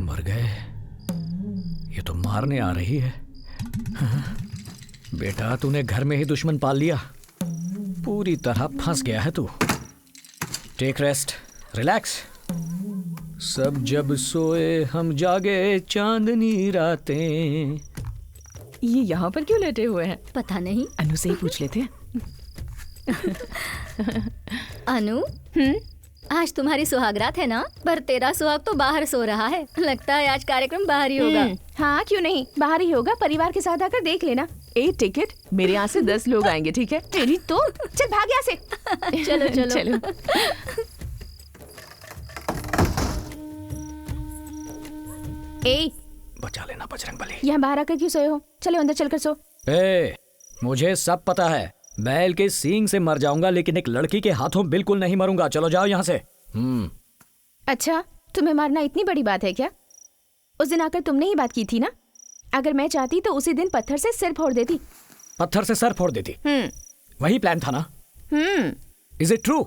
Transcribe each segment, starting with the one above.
मर गए। ये तो मारने आ रही है। बेटा तूने घर में ही दुश्मन पाल लिया, पूरी तरह फंस गया है तू। Take rest, relax. सब जब सोए हम जागे चांदनी रातें। ये यहाँ पर क्यों लेटे हुए हैं? पता नहीं। अनु से ही पूछ लेते हैं। अनु, आज तुम्हारी सुहागरात है ना? पर तेरा सुहाग तो बाहर सो रहा है। लगता है आज कार्यक्रम बाहर ही होगा। हाँ क्यों नहीं, बाहर ही होगा। परिवार के साथ आकर देख लेना। 8 टिकट, मेरे यहाँ से 10 लोग आएंगे, ठीक है? तेरी तो चल भाग यहाँ से। चलो चलो चलो। ए, बचा लेना बजरंगबली। यहाँ बाहर आकर क्यों सोए हो? चलो अंदर चलकर सो। ए, मुझे सब पता है। बैल के सींग से मर जाऊंगा लेकिन एक लड़की के हाथों बिल्कुल नहीं मरूंगा। चलो जाओ यहाँ से। अच्छा, तुम्हें मारना इतनी बड़ी बात है क्या? उस दिन आकर तुमने ही बात की थी ना? अगर मैं चाहती तो उसी दिन पत्थर से सिर फोड़ देती। पत्थर से सर फोड़ देती? वही प्लान था ना? Is it true?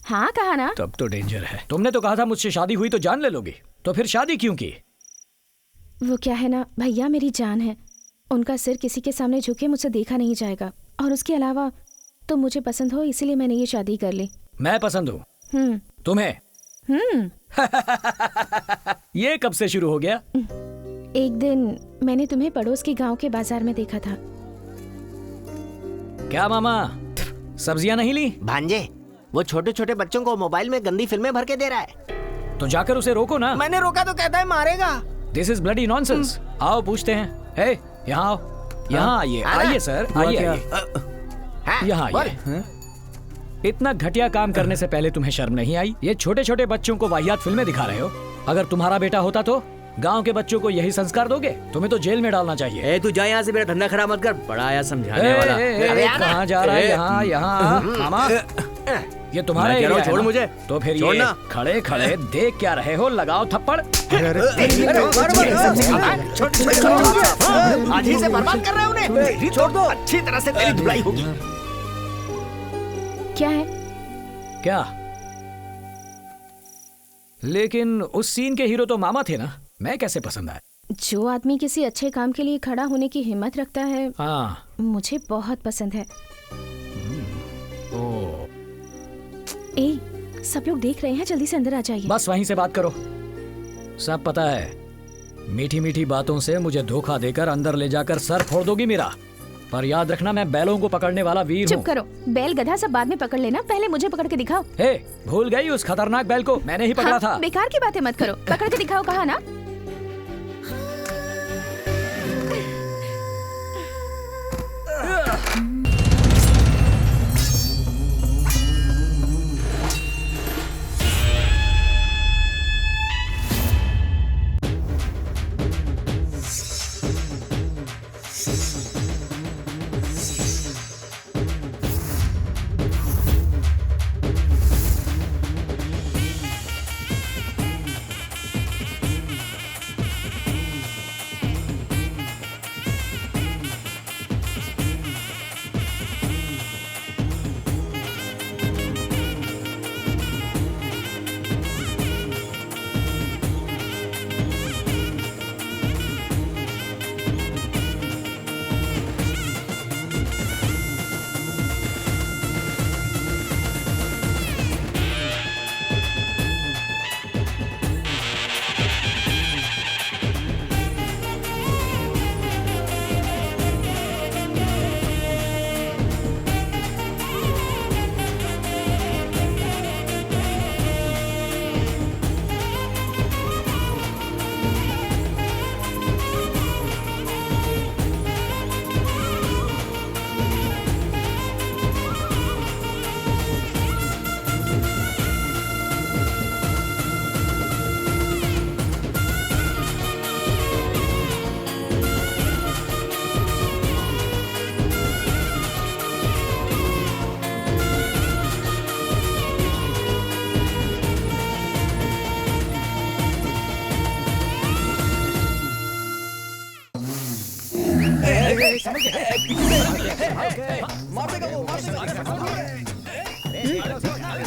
हाँ कहा ना। तब तो डेंजर है। तुमने तो कहा था मुझसे शादी हुई तो जान ले लोगी, तो फिर शादी क्यों की? वो क्या है ना भैया, मेरी जान है। उनका सिर किसी के सामने झुके मुझसे देखा नहीं जाएगा। और उसके अलावा तुम मुझे पसंद हो, इसीलिए मैंने ये शादी कर ली। मैं पसंद हूँ तुम्हें? ये कब से शुरू हो गया? एक दिन मैंने तुम्हें पड़ोस के गांव के बाजार में देखा था। क्या मामा, सब्जियां नहीं ली? भांजे, वो छोटे छोटे बच्चों को मोबाइल में गंदी फिल्में भर के दे रहा है। तो जाकर उसे रोको ना। मैंने रोका तो कहता है मारेगा। This is bloody nonsense. आओ पूछते हैं। हे, यहाँ आओ। यहाँ आइए। आइए सर, आइए आइए। यहाँ आइए। इतना घटिया काम करने से पहले तुम्हें शर्म नहीं आई? ये छोटे छोटे बच्चों को वाहियात फिल्में दिखा रहे हो। अगर तुम्हारा बेटा होता तो गांव के बच्चों को यही संस्कार दोगे? तुम्हें तो जेल में डालना चाहिए। तू जा यहाँ से, मेरा धंधा खराब मत कर। बड़ा आया समझाने वाला। कहाँ जा रहा है? यहाँ यहाँ मामा, ये तुम्हारा एरिया है। छोड़ ना? मुझे। तो फिर ये खड़े खड़े देख क्या रहे हो? लगाओ थप्पड़। आज ही से बर्बाद कर रहे हो उन्हें। छोड़ दो, अच्छी तरह से तेरी धुलाई होगी। क्या है? क्या? लेकिन उस सीन के हीरो तो मामा थे ना, मैं कैसे पसंद आया? जो आदमी किसी अच्छे काम के लिए खड़ा होने की हिम्मत रखता है, हाँ, मुझे बहुत पसंद है। ओ, सब लोग देख रहे हैं, जल्दी से अंदर आ जाइए। बस वहीं से बात करो। सब पता है, मीठी मीठी बातों से मुझे धोखा देकर अंदर ले जाकर सर फोड़ दोगी मेरा। पर याद रखना, मैं बैलों को पकड़ने वाला वीर हूँ। चुप करो, बैल गधा सब बाद में पकड़ लेना, पहले मुझे पकड़ के दिखाओ। हे, भूल गई उस खतरनाक बैल को? मैंने ही पकड़ा था। बेकार की बातें मत करो, पकड़ के दिखाओ, कहा ना।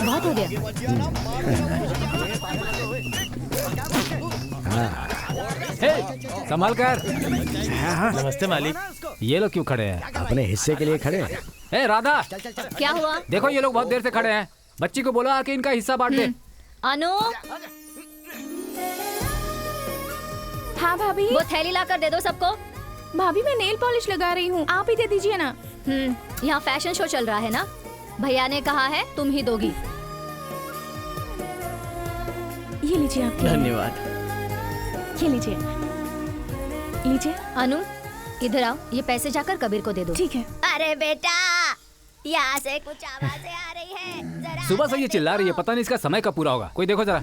बहुत हो गया। संभाल कर। नमस्ते मालिक। ये लोग क्यों खड़े हैं? अपने हिस्से के लिए खड़े हैं। ए राधा, क्या हुआ? देखो ये लोग बहुत देर से खड़े हैं। बच्ची को बोलो आके इनका हिस्सा बांट दे। अनु, हाँ भाभी। वो थैली ला कर दे दो सबको। भाभी मैं नेल पॉलिश लगा रही हूँ, आप ही दे दीजिए ना। यहाँ फैशन शो चल रहा है ना, भैया ने कहा है तुम ही दोगी। ये लीजिए आपके। धन्यवाद। ये लीजिए, लीजिए। अनु इधर आओ, ये पैसे जाकर कबीर को दे दो। ठीक है। अरे बेटा, यहाँ से कुछ आवाजें आ रही है, जरा सुबह से ये चिल्ला रही है, पता नहीं इसका समय कब पूरा होगा। कोई देखो जरा,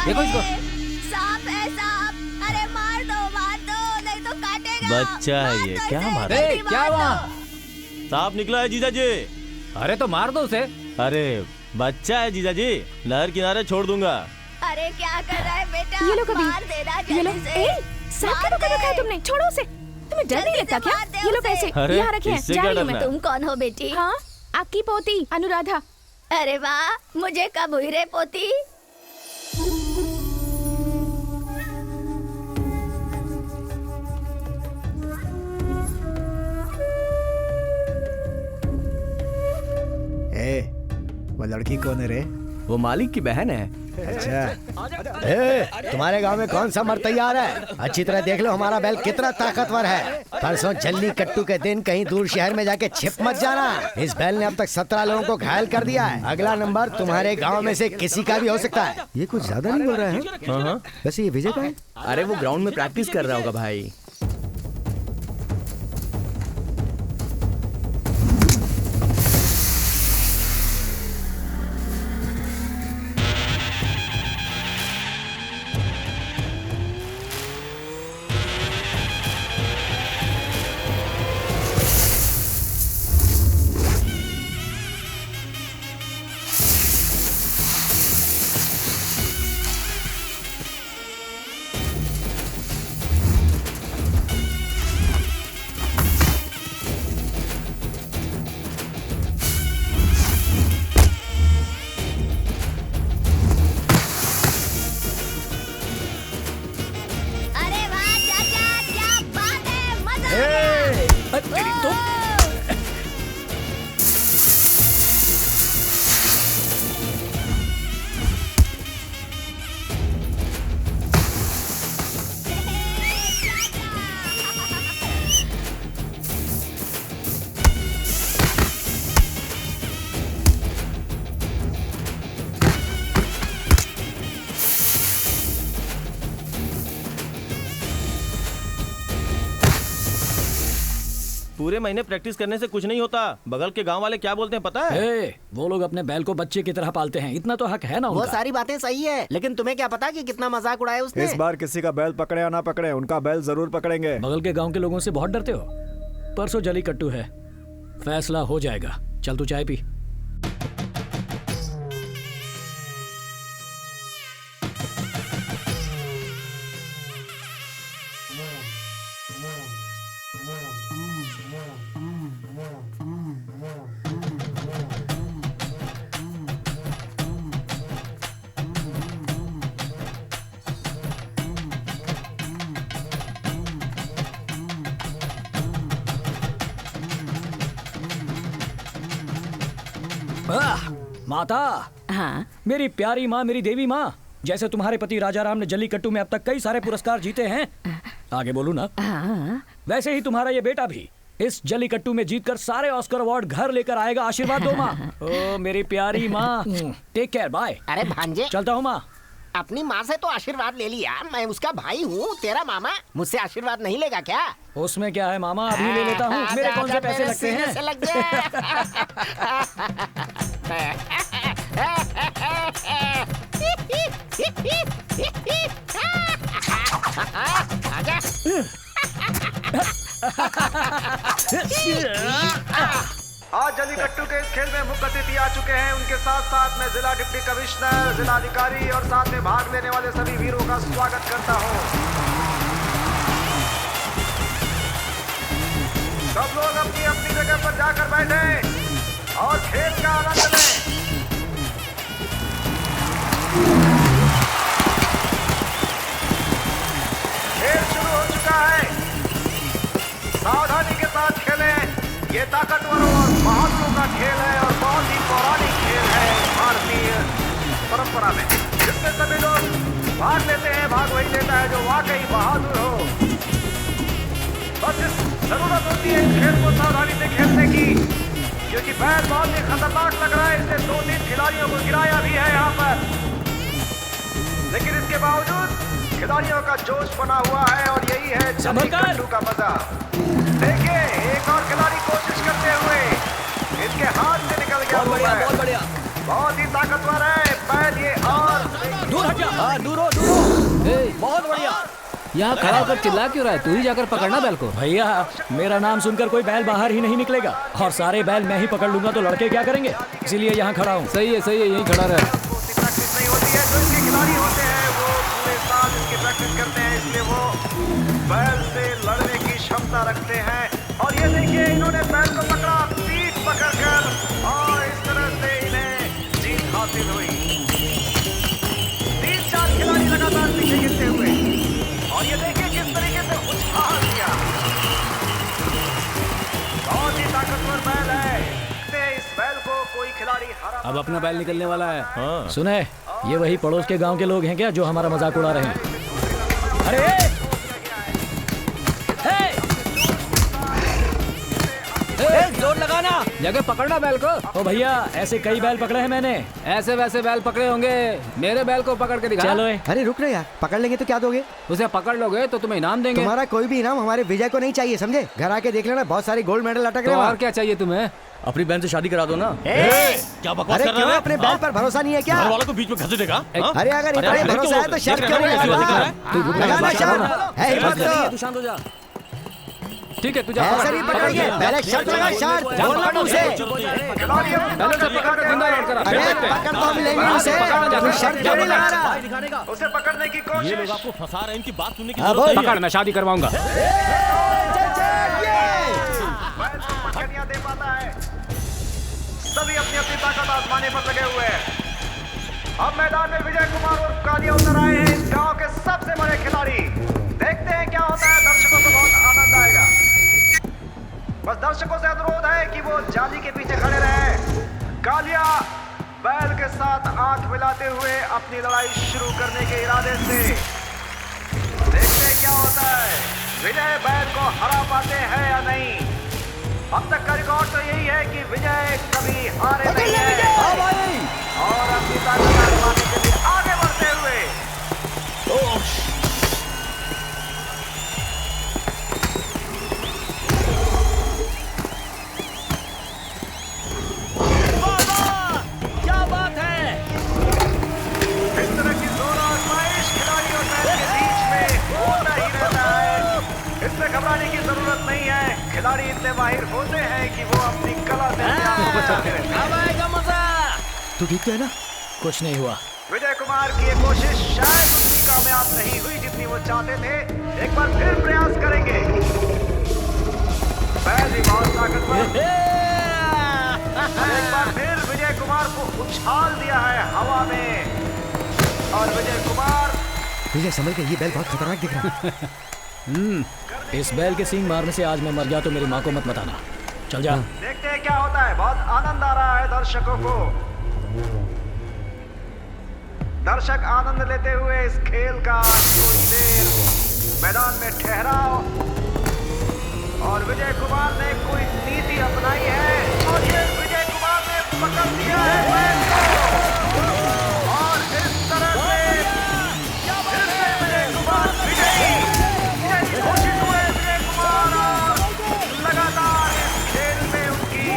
देखो इसको। सांप है सांप, अरे मार दो नहीं तो काटेगा। बच्चा है ये, क्या मार? क्या हुआ? सांप निकला है जीजा जी। अरे तो मार दो उसे। अरे बच्चा है जीजा जी, नहर किनारे छोड़ दूंगा। अरे क्या कर रहा है बेटा? ये लो कबीर, मार देना ये लो। जल्दी से। ए, सांप क्यों पकड़ रखा है तुमने? छोड़ो उसे। तुम्हें डर नहीं लगता क्या? ये लो पैसे, अरे, यहाँ रखे हैं। इससे जा क्या रही हूँ डरना मैं। है? तुम कौन हो बेटी? हाँ, आपकी पोती अनुराधा। अरे वाह, मुझे कब हुई रे पोती? ए, वो लड़की कौन है रे? वो मालिक की बहन है। अच्छा। ए, तुम्हारे गांव में कौन सा मर्द तैयार है? अच्छी तरह देख लो हमारा बैल कितना ताकतवर है। परसों जल्ली कट्टू के दिन कहीं दूर शहर में जाके छिप मत जाना। इस बैल ने अब तक 17 लोगों को घायल कर दिया है। अगला नंबर तुम्हारे गांव में से किसी का भी हो सकता है। ये कुछ ज्यादा नहीं बोल रहा है? हाँ। वैसे ये विजय का है? अरे वो ग्राउंड में प्रैक्टिस कर रहा होगा भाई। अरे वाह चाचा, क्या बात है, मजा आ गया। पूरे महीने प्रैक्टिस करने से कुछ नहीं होता। बगल के गांव वाले क्या बोलते हैं पता है? ए, वो लोग अपने बैल को बच्चे की तरह पालते हैं, इतना तो हक है ना वो उनका। सारी बातें सही है, लेकिन तुम्हें क्या पता कि कितना मजाक उड़ाया उसने? इस बार किसी का बैल पकड़े या ना पकड़े, उनका बैल जरूर पकड़ेंगे। बगल के गांव के लोगों से बहुत डरते हो? परसों जली कट्टू है, फैसला हो जाएगा। चल तू चाय पी। माता, हाँ, मेरी प्यारी माँ, मेरी देवी माँ, जैसे तुम्हारे पति राजा राम ने जल्लीकट्टू में अब तक कई सारे पुरस्कार जीते हैं, आगे बोलू ना, हाँ। वैसे ही तुम्हारा ये बेटा भी इस जल्लीकट्टू में जीतकर सारे ऑस्कर अवार्ड घर लेकर आएगा। आशीर्वाद दो माँ। ओ मेरी प्यारी माँ, टेक केयर, बाय। अरे भांजे, चलता हूँ माँ। अपनी माँ से तो आशीर्वाद ले लिया, मैं उसका भाई हूँ, तेरा मामा। मुझसे आशीर्वाद नहीं लेगा क्या? उसमें क्या है मामा, अभी ले लेता हूँ। मेरे कौन से पैसे लगते हैं? से लग गए। आजा। आज जल्लीकट्टू के इस खेल में मुख्य अतिथि आ चुके हैं। उनके साथ साथ मैं जिला डिप्टी कमिश्नर, जिला अधिकारी और साथ में भाग लेने वाले सभी वीरों का स्वागत करता हूं। सब लोग अपनी अपनी जगह पर जाकर बैठे और खेल का आनंद लें। ये ताकतवरों और बहादुरों का खेल है और बहुत ही पौराणिक खेल है भारतीय परंपरा में, जिसमें सभी लोग भाग लेते हैं। भाग वही लेता है जो वाकई बहादुर हो। बस जरूरत होती है इस खेल को सावधानी से खेलने की, क्योंकि बैल बहुत ही खतरनाक लग रहा है। इसने 2-3 खिलाड़ियों को गिराया भी है यहाँ पर, लेकिन इसके बावजूद खिलाड़ियों का जोश बना हुआ है और यही है जल्लीकट्टू का मजा। देखिए एक और खिलाड़ी कोशिश करते हुए, इसके हाथ से निकल गया। बहुत बढ़िया, बहुत ही ताकतवर है बैल ये। और दूर हट जा। दूर हो। बहुत बढ़िया। यहाँ खड़ा होकर चिल्ला क्यों रहा है? तू ही जाकर पकड़ना बैल को। भैया मेरा नाम सुनकर कोई बैल बाहर ही नहीं निकलेगा, और सारे बैल मैं ही पकड़ लूंगा तो लड़के क्या करेंगे, इसीलिए यहाँ खड़ा हूँ। सही है यहीं खड़ा रहे। प्रैक्टिस नहीं होती है, जो इसके खिलाड़ी होते हैं वो पूरे साल इसकी प्रैक्टिस करते हैं, इसलिए वो बैल से लड़ने की क्षमता रखते हैं। और ये देखिए इन्होंने बैल को पकड़ा, पीठ पकड़कर, और इस तरह से इन्हें जीत हासिल हुई। 3-4 खिलाड़ी लगातार पीछे गिरते हुए, और ये देखिए किस तरीके से उछाल दिया। बहुत ही ताकतवर बैल है। इस बैल को कोई खिलाड़ी हरा। अब अपना बैल निकलने वाला है। हाँ। सुने, ये वही पड़ोस के गांव के लोग हैं क्या जो हमारा मजाक उड़ा रहे हैं? अरे जोर लगाना, जगह पकड़ना बैल को। ओ भैया, ऐसे कई बैल पकड़े हैं मैंने। ऐसे वैसे बैल पकड़े होंगे, मेरे बैल को पकड़ के दिखा। चलो अरे रुक रहे यार, पकड़ लेंगे तो क्या दोगे? उसे पकड़ लोगे तो तुम्हें इनाम देंगे। तुम्हारा कोई भी इनाम हमारे विजय को नहीं चाहिए, समझे? घर आके देख लेना, बहुत सारे गोल्ड मेडल अटक तो रहे और हैं। क्या चाहिए तुम्हें? अपनी बहन से शादी करा दो ना। क्या बकवास अरे कर क्यों, रहे हैं? अपने बैल पर भरोसा नहीं है क्या? घर वालों को बीच में घसीट देगा? हाँ? अरे अगर इतना ही अरे भरोसा है तो शर्त क्यों नहीं ऐसी बातें कर रहा लगाता? है? तू रुक ना, लगाना बात करो ना। शर्त है, हिम्मत तो। तू शांत हो जा। ठीक है, तू जा। ऐसा नहीं पकड़ेंगे, पहले शर्त लगा, शर्त बोलना मुझसे। पहले उसे पकड़ कर जिंदा लौट कर आ। अरे पकड़ तो हम लेंगे उसे, तू शर्त क्यों नहीं लगा रहा? उसे पकड़ने की ये लोग कोशिश। आपको फंसा रहे हैं, इनकी बात सुनने की हाँ, जरूरत नहीं पकड़, है। मैं शादी करवाऊंगा। बैल को पटखनियां दे पाता है। सभी अपनी अपनी ताकत आजमाने पर लगे हुए हैं। अब मैदान में विजय कुमार और कालिया उतर आए हैं, इस गांव के सबसे बड़े खिलाड़ी। देखते हैं क्या होता है, दर्शकों को बहुत आनंद आएगा। बस दर्शकों से अनुरोध है कि वो जाली के पीछे खड़े रहे। कालिया बैल के साथ आंख मिलाते हुए अपनी लड़ाई शुरू करने के इरादे से। देखते हैं क्या होता है, विजय बैल को हरा पाते हैं या नहीं। अब तक का रिकॉर्ड तो यही है कि विजय कभी हारे नहीं है। और अपनी ताकत आजमाने के लिए आगे बढ़ते हुए क्या बात है? इस तरह की जोर आजमाइश खिलाड़ी और बैल के बीच में होता ही रहता है। इसमें घबराने की जरूरत नहीं है। खिलाड़ी इतने माहिर होते हैं कि वो अपनी कला से जान बचाते रहते हैं। अब आएगा मजा। तू ठीक तो है ना? कुछ नहीं हुआ। विजय कुमार की ये कोशिश शायद उतनी कामयाब नहीं हुई जितनी वो चाहते थे। एक बार फिर प्रयास करेंगे। बैल भी बहुत ताकतवर। एक बार फिर विजय कुमार को उछाल दिया है हवा में, और विजय कुमार विजय समझ के, ये बैल बहुत खतरनाक दिख रहा है। इस बैल के सींग मारने से आज मैं मर गया तो मेरी माँ को मत बताना। चल जा। देखते हैं क्या होता है। बहुत आनंद आ रहा है दर्शकों को। दर्शक आनंद लेते हुए इस खेल का थोड़ी देर मैदान में ठहराव। और विजय कुमार ने कोई नीति अपनाई है, और ये विजय कुमार ने पकड़ लिया है बैल को। और इस तरह से फिर से विजय कुमार विजयी घोषित हुए। विजय कुमार लगातार इस खेल में उनकी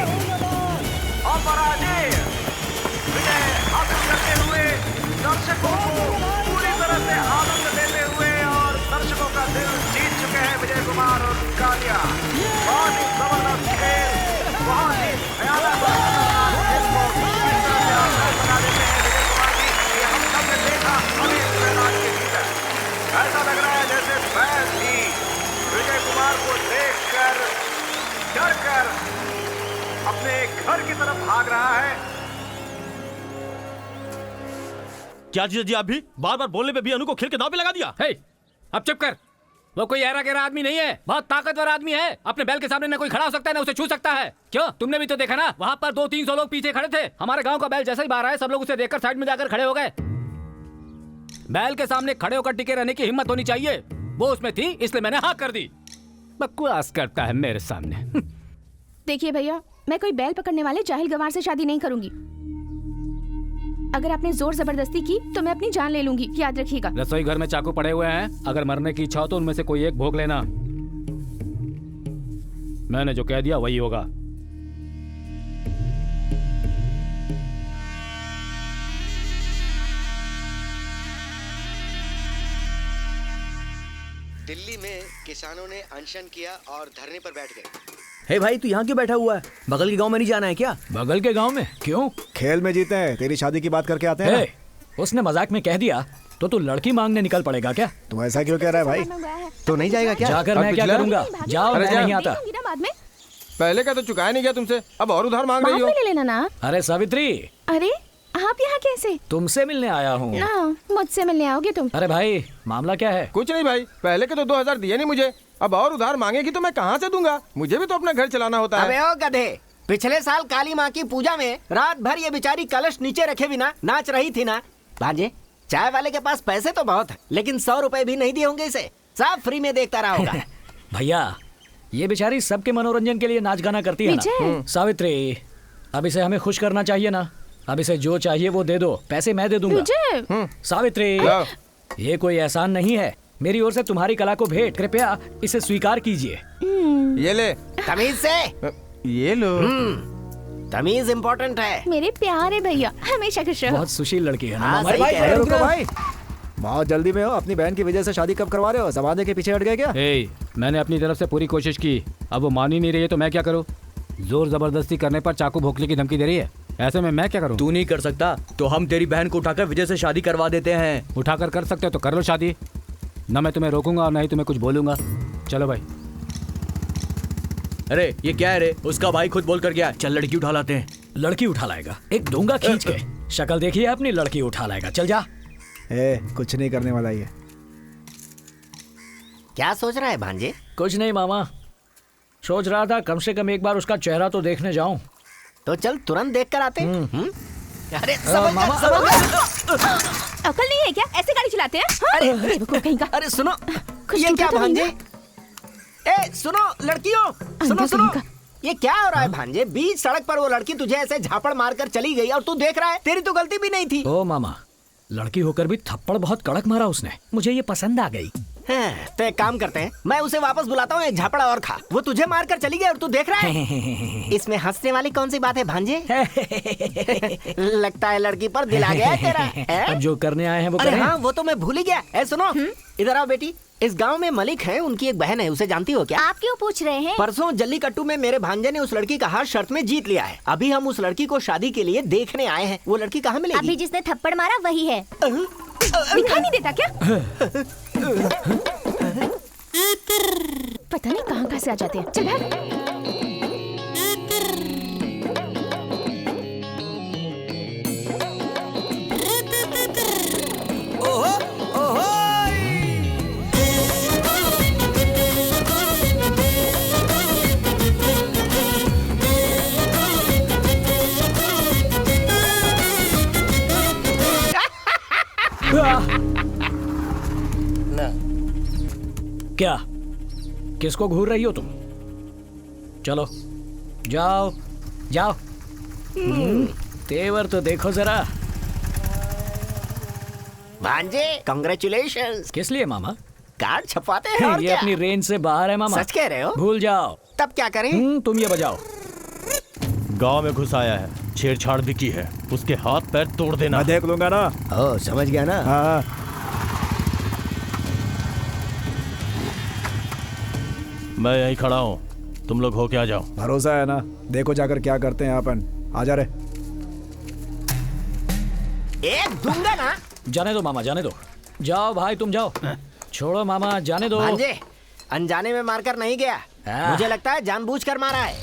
अपराजय विजय हासिल करते हुए दर्शकों को पूरी तरह से आनंद देते हुए, और दर्शकों का दिल जीत चुके हैं विजय कुमार और कालिया। बहुत ही जबरदस्त खेल, बहुत ही भयानक और खतरनाक खेल को किस तरह से आसान बना देते हैं विजय कुमार जी, ये हम सब ने देखा अभी इस मैदान के भीतर। ऐसा लग रहा है जैसे बैल भी विजय कुमार को देखकर डर कर अपने घर की तरफ भाग रहा है। क्या जीजा जी, आप भी बार बार बोलने पे भी अनु को खेल के दांव पे लगा दिया? हे, अब चुप कर। वो कोई ऐरा गैरा आदमी नहीं है, बहुत ताकतवर आदमी है। अपने बैल के सामने ना कोई खड़ा हो सकता है ना उसे छू सकता है। क्यों, तुमने भी तो देखा ना, वहाँ पर 200-300 लोग पीछे खड़े थे। हमारे गांव का बैल जैसे ही बाहर आया, सब लोग उसे देखकर साइड में जाकर खड़े हो गए। बैल के सामने खड़े होकर टिके रहने की हिम्मत होनी चाहिए। वो उसमें थी, इसलिए मैंने हाँ कर दी। बकवास करता है मेरे सामने। देखिए भैया, मैं कोई बैल पकड़ने वाले जाहिल गंवार से शादी नहीं करूंगी। अगर आपने जोर जबरदस्ती की तो मैं अपनी जान ले लूंगी, याद रखिएगा। रसोई घर में चाकू पड़े हुए हैं, अगर मरने की इच्छा हो तो उनमें से कोई एक भोग लेना। मैंने जो कह दिया वही होगा। दिल्ली में किसानों ने अनशन किया और धरने पर बैठ गए। हे भाई, तू यहाँ क्यों बैठा हुआ है? बगल के गांव में नहीं जाना है क्या? बगल के गांव में क्यों? खेल में जीते हैं, तेरी शादी की बात करके आते हैं। उसने मजाक में कह दिया तो तू लड़की मांगने निकल पड़ेगा क्या? तू ऐसा क्यों कह रहा है भाई? तो नहीं जाएगा क्या? जाकर मैं क्या करूंगा? जाओ, मैं नहीं आता। पहले का तो चुकाया नहीं गया तुमसे, अब और उधार मांग रही हो। ले लेना ना। अरे सावित्री, अरे आप यहाँ कैसे? तुमसे मिलने आया हूँ। ना, मुझसे मिलने आओगे तुम? अरे भाई, मामला क्या है? कुछ नहीं भाई, पहले के तो 2000 दिए नहीं मुझे, अब और उधार मांगेगी तो मैं कहाँ से दूंगा? मुझे भी तो अपना घर चलाना होता है। अबे ओ गधे, पिछले साल काली माँ की पूजा में रात भर ये बेचारी कलश नीचे रखे बिना नाच रही थी ना। भांजे, चाय वाले के पास पैसे तो बहुत है, लेकिन 100 रुपए भी नहीं दिए होंगे इसे, सब फ्री में देखता रहा होगा। भैया, ये बेचारी सबके मनोरंजन के लिए नाच गाना करती है ना। सावित्री, अब इसे हमें खुश करना चाहिए ना। अब इसे जो चाहिए वो दे दो, पैसे मैं दे दूंगा। सावित्री, ये कोई एहसान नहीं है, मेरी ओर से तुम्हारी कला को भेंट, कृपया इसे स्वीकार कीजिए। ये ले। तमीज से। ये लो। तमीज इम्पोर्टेंट है। मेरे प्यारे भैया, हमेशा खुश रहो। बहुत सुशील लड़की है ना। हाँ, हमारी सही कह रहे हो। रुको भाई, बहुत जल्दी में हो। अपनी बहन की वजह से शादी कब करवा रहे हो? जमाने के पीछे हट गए क्या? मैंने अपनी तरफ से पूरी कोशिश की, अब वो मान ही नहीं रही है तो मैं क्या करूँ? जोर जबरदस्ती करने पर चाकू भोंकने की धमकी दे रही है, ऐसे में मैं क्या करूँ? तू नहीं कर सकता तो हम तेरी बहन को उठाकर विजय से शादी करवा देते हैं। उठाकर कर सकते हो तो कर लो शादी, ना मैं तुम्हें रोकूंगा और ना ही तुम्हें कुछ बोलूंगा। चलो भाई। अरे ये क्या है रे? उसका भाई खुद बोल कर गया, चल लड़की उठा लाते हैं। लड़की उठा लाएगा? एक दूंगा खींच के। शक्ल देखिए अपनी, लड़की उठा लाएगा। चल जा। कुछ नहीं करने वाला ये। क्या सोच रहा है भांजे? कुछ नहीं मामा, सोच रहा था कम से कम एक बार उसका चेहरा तो देखने जाऊं। तो चल तुरंत देख कर आते। अरे मामा, अकल नहीं है क्या? ऐसे गाड़ी चलाते हैं? अरे बेवकूफ कहीं का। अरे सुनो, कुछ ये टूटा क्या तो नहीं भांजे? ए सुनो लड़कियों, सुनो अंधा सुनो, कहीं ये क्या हो रहा है भांजे? बीच सड़क पर वो लड़की तुझे ऐसे झापड़ मारकर चली गई और तू देख रहा है? तेरी तो गलती भी नहीं थी। ओ मामा, लड़की होकर भी थप्पड़ बहुत कड़क मारा उसने, मुझे ये पसंद आ गई। तो एक काम करते हैं, मैं उसे वापस बुलाता हूँ, एक झापड़ा और खा। वो तुझे मारकर चली गई और तू देख रहा है? इसमें हंसने वाली कौन सी बात है भांजे? लगता है लड़की पर दिल आ गया है तेरा। अब जो करने आए हैं वो अरे करें। हाँ, वो तो मैं भूल ही गया। ए सुनो, इधर आओ बेटी। इस गांव में मलिक है, उनकी एक बहन है, उसे जानती हो क्या? आप क्यों पूछ रहे हैं? परसों जल्लीकट्टू में मेरे भांजे ने उस लड़की का हाथ शर्त में जीत लिया है। अभी हम उस लड़की को शादी के लिए देखने आए हैं। वो लड़की कहाँ मिलेगी? अभी जिसने थप्पड़ मारा वही है। दिखाई नहीं देता क्या? पता नहीं कहाँ से आ जाते हैं। चल भाग। क्या, किसको घूर रही हो तुम? चलो जाओ जाओ। तेवर तो देखो जरा। भांजे कांग्रेचुलेशंस। किस लिए मामा? कार्ड छपवाते हैं और ये क्या? अपनी रेंज से बाहर है मामा। सच कह रहे हो? भूल जाओ। तब क्या करें? तुम ये बजाओ। गांव में घुस आया है, छेड़छाड़ भी की है, उसके हाथ पैर तोड़ देना। मैं देख लूंगा ना। ओ समझ गया ना? हाँ। मैं यहीं खड़ा हूँ, तुम लोग हो क्या जाओ। भरोसा है ना? देखो जाकर क्या करते हैं अपन। आ जा रे। एक दूंगा ना। जाने दो मामा, जाने दो। जाओ भाई तुम जाओ। छोड़ो मामा, जाने दो। भांजे, अनजाने में मारकर नहीं गया, मुझे लगता है जानबूझकर मारा है।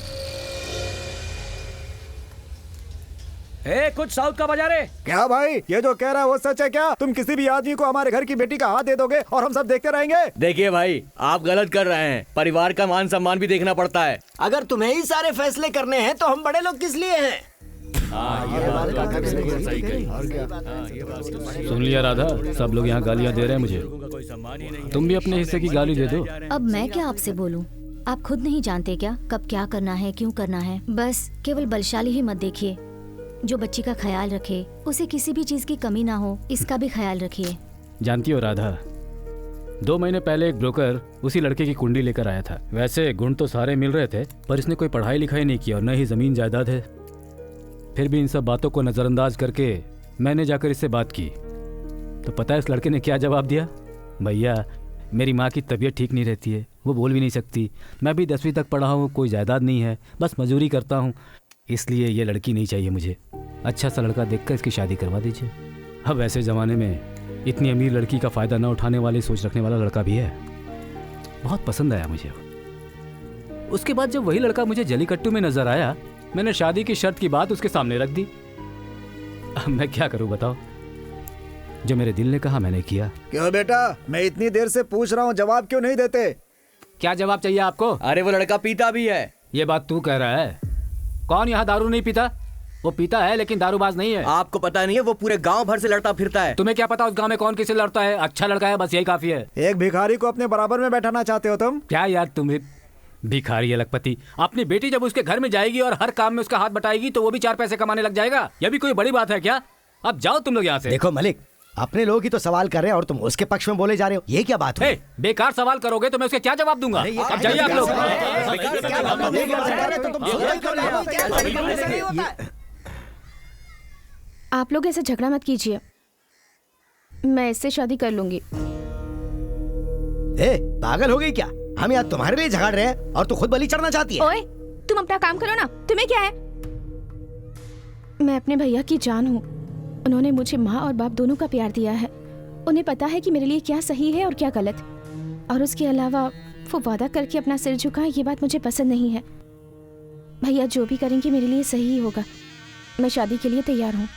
कुछ साउथ का बजा रे। क्या भाई, ये जो कह रहा है वो सच है क्या? तुम किसी भी आदमी को हमारे घर की बेटी का हाथ दे दोगे और हम सब देखते रहेंगे? देखिए भाई, आप गलत कर रहे हैं। परिवार का मान सम्मान भी देखना पड़ता है। अगर तुम्हें ही सारे फैसले करने हैं तो हम बड़े लोग किस लिए हैं? सुन लिया राधा, सब लोग यहाँ गालियाँ दे रहे हैं मुझे। तुम भी अपने हिस्से की गाली दे दो। अब मैं क्या आपसे बोलूं? आप खुद नहीं जानते क्या कब क्या करना है, क्यों करना है? बस केवल बलशाली ही मत देखिए। जो बच्ची का ख्याल रखे, उसे किसी भी चीज की कमी ना हो, इसका भी ख्याल रखिए। जानती हो राधा, 2 महीने पहले एक ब्रोकर उसी लड़के की कुंडली लेकर आया था। वैसे गुण तो सारे मिल रहे थे, पर इसने कोई पढ़ाई लिखाई नहीं किया और न ही जमीन जायदाद है। फिर भी इन सब बातों को नजरअंदाज करके मैंने जाकर इससे बात की तो पता है इस लड़के ने क्या जवाब दिया? भैया, मेरी माँ की तबीयत ठीक नहीं रहती है, वो बोल भी नहीं सकती। मैं भी 10वीं तक पढ़ा हूँ, कोई जायदाद नहीं है, बस मजदूरी करता हूँ, इसलिए ये लड़की नहीं चाहिए मुझे। अच्छा सा लड़का देखकर इसकी शादी करवा दीजिए। अब ऐसे ज़माने में इतनी अमीर लड़की का फ़ायदा न उठाने वाली सोच रखने वाला लड़का भी है। बहुत पसंद आया मुझे। उसके बाद जब वही लड़का मुझे जलीकट्टू में नजर आया, मैंने शादी की शर्त की बात उसके सामने रख दी। अब मैं क्या करूं बताओ? जो मेरे दिल ने कहा मैंने किया। क्यों बेटा, मैं इतनी देर से पूछ रहा हूँ, जवाब क्यों नहीं देते? क्या जवाब चाहिए आपको? अरे वो लड़का पीता भी है। ये बात तू कह रहा है? कौन यहाँ दारू नहीं पीता? वो पीता है लेकिन दारूबाज नहीं है। आपको पता नहीं है, वो पूरे गांव भर से लड़ता फिरता है। तुम्हें क्या पता उस गांव में कौन किससे लड़ता है? अच्छा लड़का है, बस यही काफी है। एक भिखारी को अपने बराबर में बैठाना चाहते हो तुम? क्या यार, तुम्हें भिखारी अलगपति। अपनी बेटी जब उसके घर में जाएगी और हर काम में उसका हाथ बटाएगी तो वो भी 4 पैसे कमाने लग जाएगा। यह भी कोई बड़ी बात है क्या? अब जाओ तुम लोग यहाँ से। देखो मलिक, अपने लोग ही तो सवाल कर रहे हैं और तुम उसके पक्ष में बोले जा रहे हो, ये क्या बात हुई? बेकार सवाल करोगे तो मैं उसके क्या जवाब दूंगा? अब जाइए आप लोग। आप लोग ऐसे झगड़ा मत कीजिए, मैं इससे शादी कर लूंगी। पागल हो गई क्या? हम यहाँ तुम्हारे लिए झगड़ रहे हैं और तू खुद बलि चढ़ना चाहती है। ओए, तुम अपना काम करो ना, तुम्हें क्या है? मैं अपने भैया की जान हूँ। उन्होंने मुझे माँ और बाप दोनों का प्यार दिया है। उन्हें पता है कि मेरे लिए क्या सही है और क्या गलत। और उसके अलावा वो वादा करके अपना सिर झुकाए, ये बात मुझे पसंद नहीं है। भैया जो भी करेंगे मेरे लिए सही ही होगा। मैं शादी के लिए तैयार हूँ।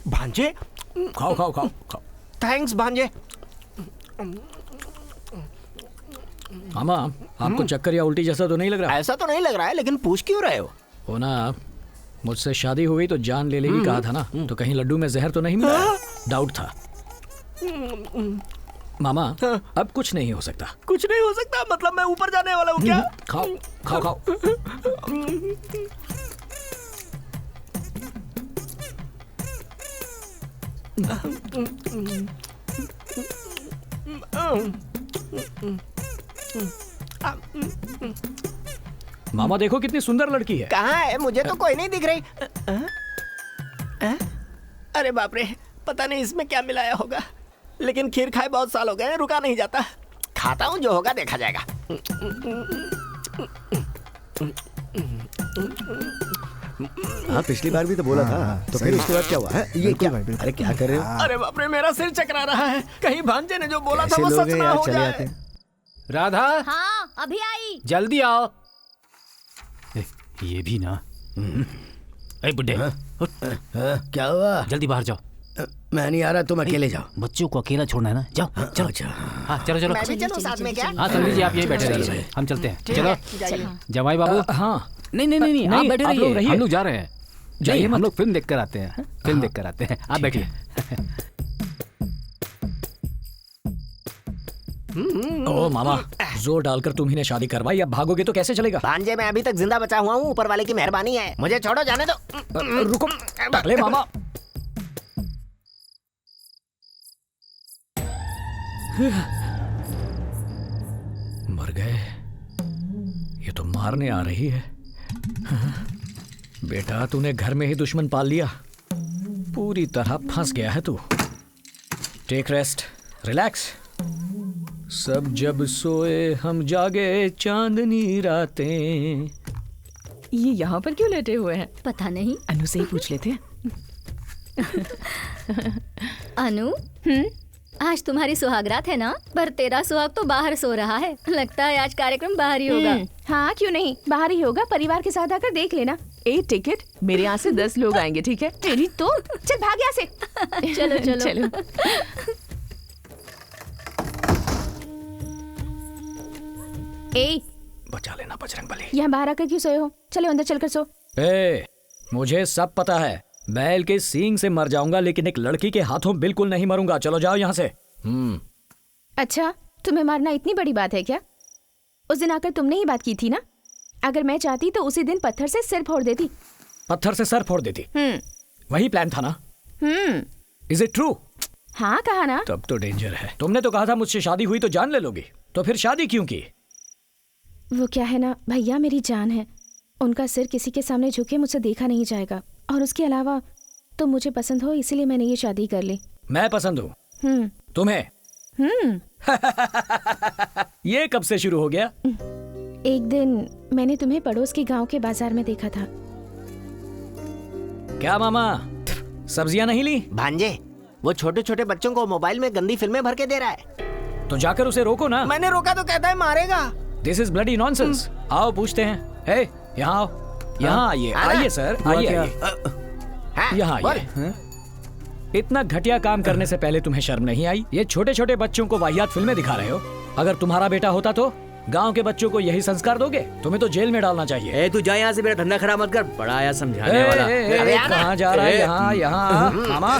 भांजे, खाओ खाओ खाओ खाओ। थैंक्स भांजे। मामा, आपको चक्कर या उल्टी जैसा तो नहीं लग रहा? ऐसा तो नहीं लग रहा है, लेकिन पूछ क्यों रहे हो? ना, मुझसे शादी हो गई तो जान ले लेगी कहा था ना, तो कहीं लड्डू में जहर तो नहीं मिला? डाउट था मामा। अब कुछ नहीं हो सकता। कुछ नहीं हो सकता मतलब मैं ऊपर जाने वाला हूँ क्या? खाओ खाओ खाओ। मामा देखो कितनी सुंदर लड़की है। कहाँ है? मुझे तो कोई नहीं दिख रही। अरे बाप रे, पता नहीं इसमें क्या मिलाया होगा, लेकिन खीर खाए बहुत साल हो गए, रुका नहीं जाता। खाता हूँ, जो होगा देखा जाएगा। हाँ, पिछली बार भी तो बोला था। तो फिर उसके बाद क्या हुआ है? ये क्या? अरे क्या कर रहे हो? अरे बाप रे, मेरा सिर चकरा रहा है। कहीं भांजे ने जो बोला था वो सच ना हो जाए। राधा, हाँ अभी आई। जल्दी आओ। ये भी ना। बुड्ढे, क्या हुआ? जल्दी बाहर जाओ। मैं नहीं आ रहा, तुम अकेले जाओ। बच्चों को अकेला छोड़ना है ना? जाओ चलो। हाँ चलो चलो। मैं भी चलूं साथ में क्या? हाँ समझी जी, आप यही बैठे रहिए, हम चलते हैं। चलो जमाई बाबू। हाँ नहीं नहीं नहीं, आप बैठे रहिए, हम लोग जा रहे हैं। जाइए, हम लोग फिल्म देख कर आते हैं। फिल्म देख कर आते हैं, आप बैठिए। ओ मामा, जोर डालकर तुम्ही ने शादी करवाई, अब भागोगे तो कैसे चलेगा? भांजे, मैं अभी तक जिंदा बचा हुआ हूँ, ऊपर वाले की मेहरबानी है। मुझे छोड़ो, जाने दो। रुको पहले मामा। मर गए। ये ये तो मारने आ रही है। बेटा तूने घर में ही दुश्मन पाल लिया, पूरी तरह फंस गया है तू। Take rest, relax. सब जब सोए हम जागे चांदनी रातें। ये यहाँ पर क्यों लेटे हुए हैं? पता नहीं, अनु से ही पूछ लेते हैं। अनु, आज तुम्हारी सुहागरात है ना? पर तेरा सुहाग तो बाहर सो रहा है। लगता है आज कार्यक्रम बाहर ही होगा। हाँ क्यों नहीं, बाहर ही होगा। परिवार के साथ आकर देख लेना। 8 टिकट, मेरे यहाँ से 10 लोग आएंगे, ठीक है? तेरी तो चल भाग यहाँ से। चलो चलो चलो। ए, बचा लेना बजरंगबली। यहाँ बाहर आकर क्यों सोए हो? चलो अंदर चलकर सो। ए, मुझे सब पता है। बैल के सींग से मर जाऊंगा लेकिन एक लड़की के हाथों बिल्कुल नहीं मरूंगा। चलो जाओ यहाँ से। अच्छा, तुम्हें मारना इतनी बड़ी बात है क्या? उस दिन आकर तुमने ही बात की थी ना? अगर मैं चाहती तो उसी दिन पत्थर से सिर फोड़ देती। पत्थर से सर फोड़ देती? वही प्लान था ना? Is it true? हाँ कहा ना। तब तो डेंजर है। तुमने तो कहा था मुझसे शादी हुई तो जान ले लोगी, तो फिर शादी क्यों की? वो क्या है ना, भैया मेरी जान है। उनका सिर किसी के सामने झुके मुझसे देखा नहीं जाएगा। और उसके अलावा तुम मुझे पसंद हो, इसीलिए मैंने ये शादी कर ली। मैं पसंद हूँ तुम्हें? ये कब से शुरू हो गया? एक दिन मैंने तुम्हें पड़ोस के गांव के बाजार में देखा था। क्या मामा, सब्जियां नहीं ली? भांजे, वो छोटे छोटे बच्चों को मोबाइल में गंदी फिल्में भर के दे रहा है। तो जाकर उसे रोको ना। मैंने रोका तो कहता है मारेगा। This is bloody nonsense. आओ पूछते हैं। हे, यहाँ आओ। यहाँ आइए। आइए सर, आइए। यहाँ आइए। इतना घटिया काम करने से पहले तुम्हें शर्म नहीं आई? ये छोटे छोटे बच्चों को वाहियात फिल्में दिखा रहे हो। अगर तुम्हारा बेटा होता तो गांव के बच्चों को यही संस्कार दोगे? तुम्हें तो जेल में डालना चाहिए। तू जा यहाँ से, मेरा धंधा खराब मत कर। बड़ा आया समझाने वाला। कहाँ जा रहा है? यहाँ यहाँ मामा,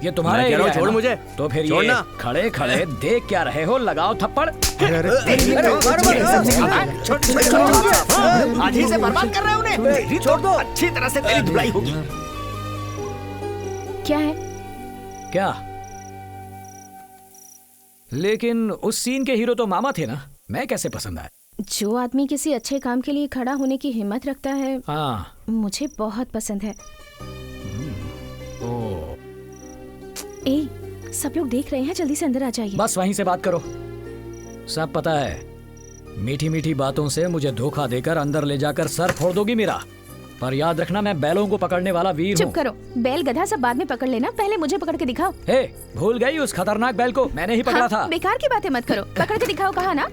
ये तुम्हारा एरिया है। छोड़ मुझे। तो फिर ये खड़े खड़े देख क्या रहे हो? लगाओ थप्पड़। आज ही से बर्बाद कर रहे हो उन्हें। छोड़ दो, अच्छी तरह से तेरी धुलाई होगी। क्या है? क्या? लेकिन उस सीन के हीरो तो मामा थे ना, मैं कैसे पसंद आया? जो आदमी किसी अच्छे काम के लिए खड़ा होने की हिम्मत रखता है, मुझे बहुत पसंद है। ए, सब लोग देख रहे हैं, जल्दी से अंदर आ जाइए। बस वहीं से बात करो। सब पता है, मीठी मीठी बातों से मुझे धोखा देकर अंदर ले जाकर सर फोड़ दोगी मेरा। पर याद रखना, मैं बैलों को पकड़ने वाला वीर हूँ। चुप करो, बैल गधा सब बाद में पकड़ लेना, पहले मुझे पकड़ के दिखाओ। हे, भूल गई उस खतरनाक बैल को? मैंने ही पकड़ा था। बेकार की बातें मत करो, पकड़ के दिखाओ, कहा ना।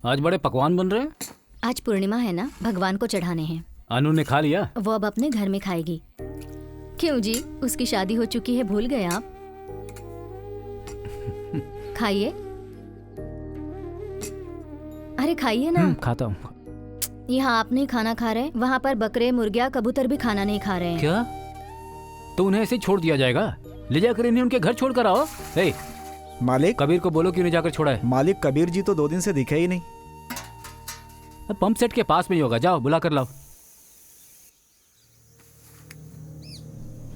आज बड़े पकवान बन रहे हैं। आज पूर्णिमा है ना, भगवान को चढ़ाने हैं। अनु ने खा लिया? वो अब अपने घर में खाएगी। क्यों जी, उसकी शादी हो चुकी है, भूल गए आप? खाइए। अरे खाइए ना। खाता हूँ। यहाँ आप नहीं खाना खा रहे, वहाँ पर बकरे, मुर्गिया, कबूतर भी खाना नहीं खा रहे हैं। क्या? तो उन्हें ऐसे छोड़ दिया जाएगा? ले जाकर इन्हें उनके घर छोड़ कर आओ। मालिक, कबीर को बोलो क्यों नहीं जाकर छोड़ा है। मालिक, कबीर जी तो 2 दिन से दिखे ही नहीं। पंप सेट के पास में ही होगा, जाओ बुला कर लाओ।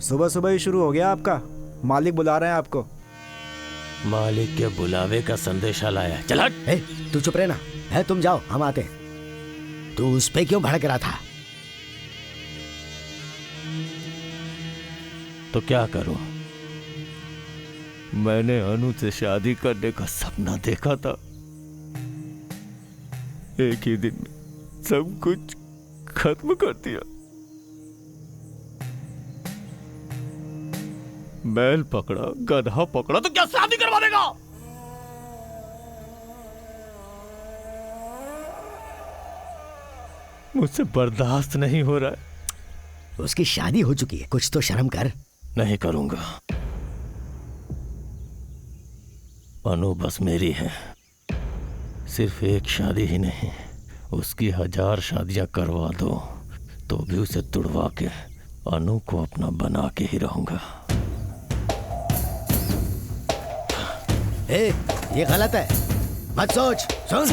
सुबह सुबह ही शुरू हो गया आपका। मालिक बुला रहे हैं आपको। मालिक के बुलावे का संदेशा लाया। चल हट। तू चुप रहे ना। है, तुम जाओ, हम आते हैं। तू उस पे क्यों भड़क रहा था? तो क्या करूं? मैंने अनु से शादी करने का सपना देखा था। एक ही दिन में सब कुछ खत्म कर दिया। बैल पकड़ा, गधा पकड़ा, तो क्या शादी करवा देगा? मुझसे बर्दाश्त नहीं हो रहा है। उसकी शादी हो चुकी है, कुछ तो शर्म कर। नहीं करूंगा। अनु बस मेरी है। सिर्फ एक शादी ही नहीं, उसकी 1000 शादियां करवा दो तो भी उसे तुड़वा के अनु को अपना बना के ही रहूंगा। ए, ये गलत है, मत सोच, सुन।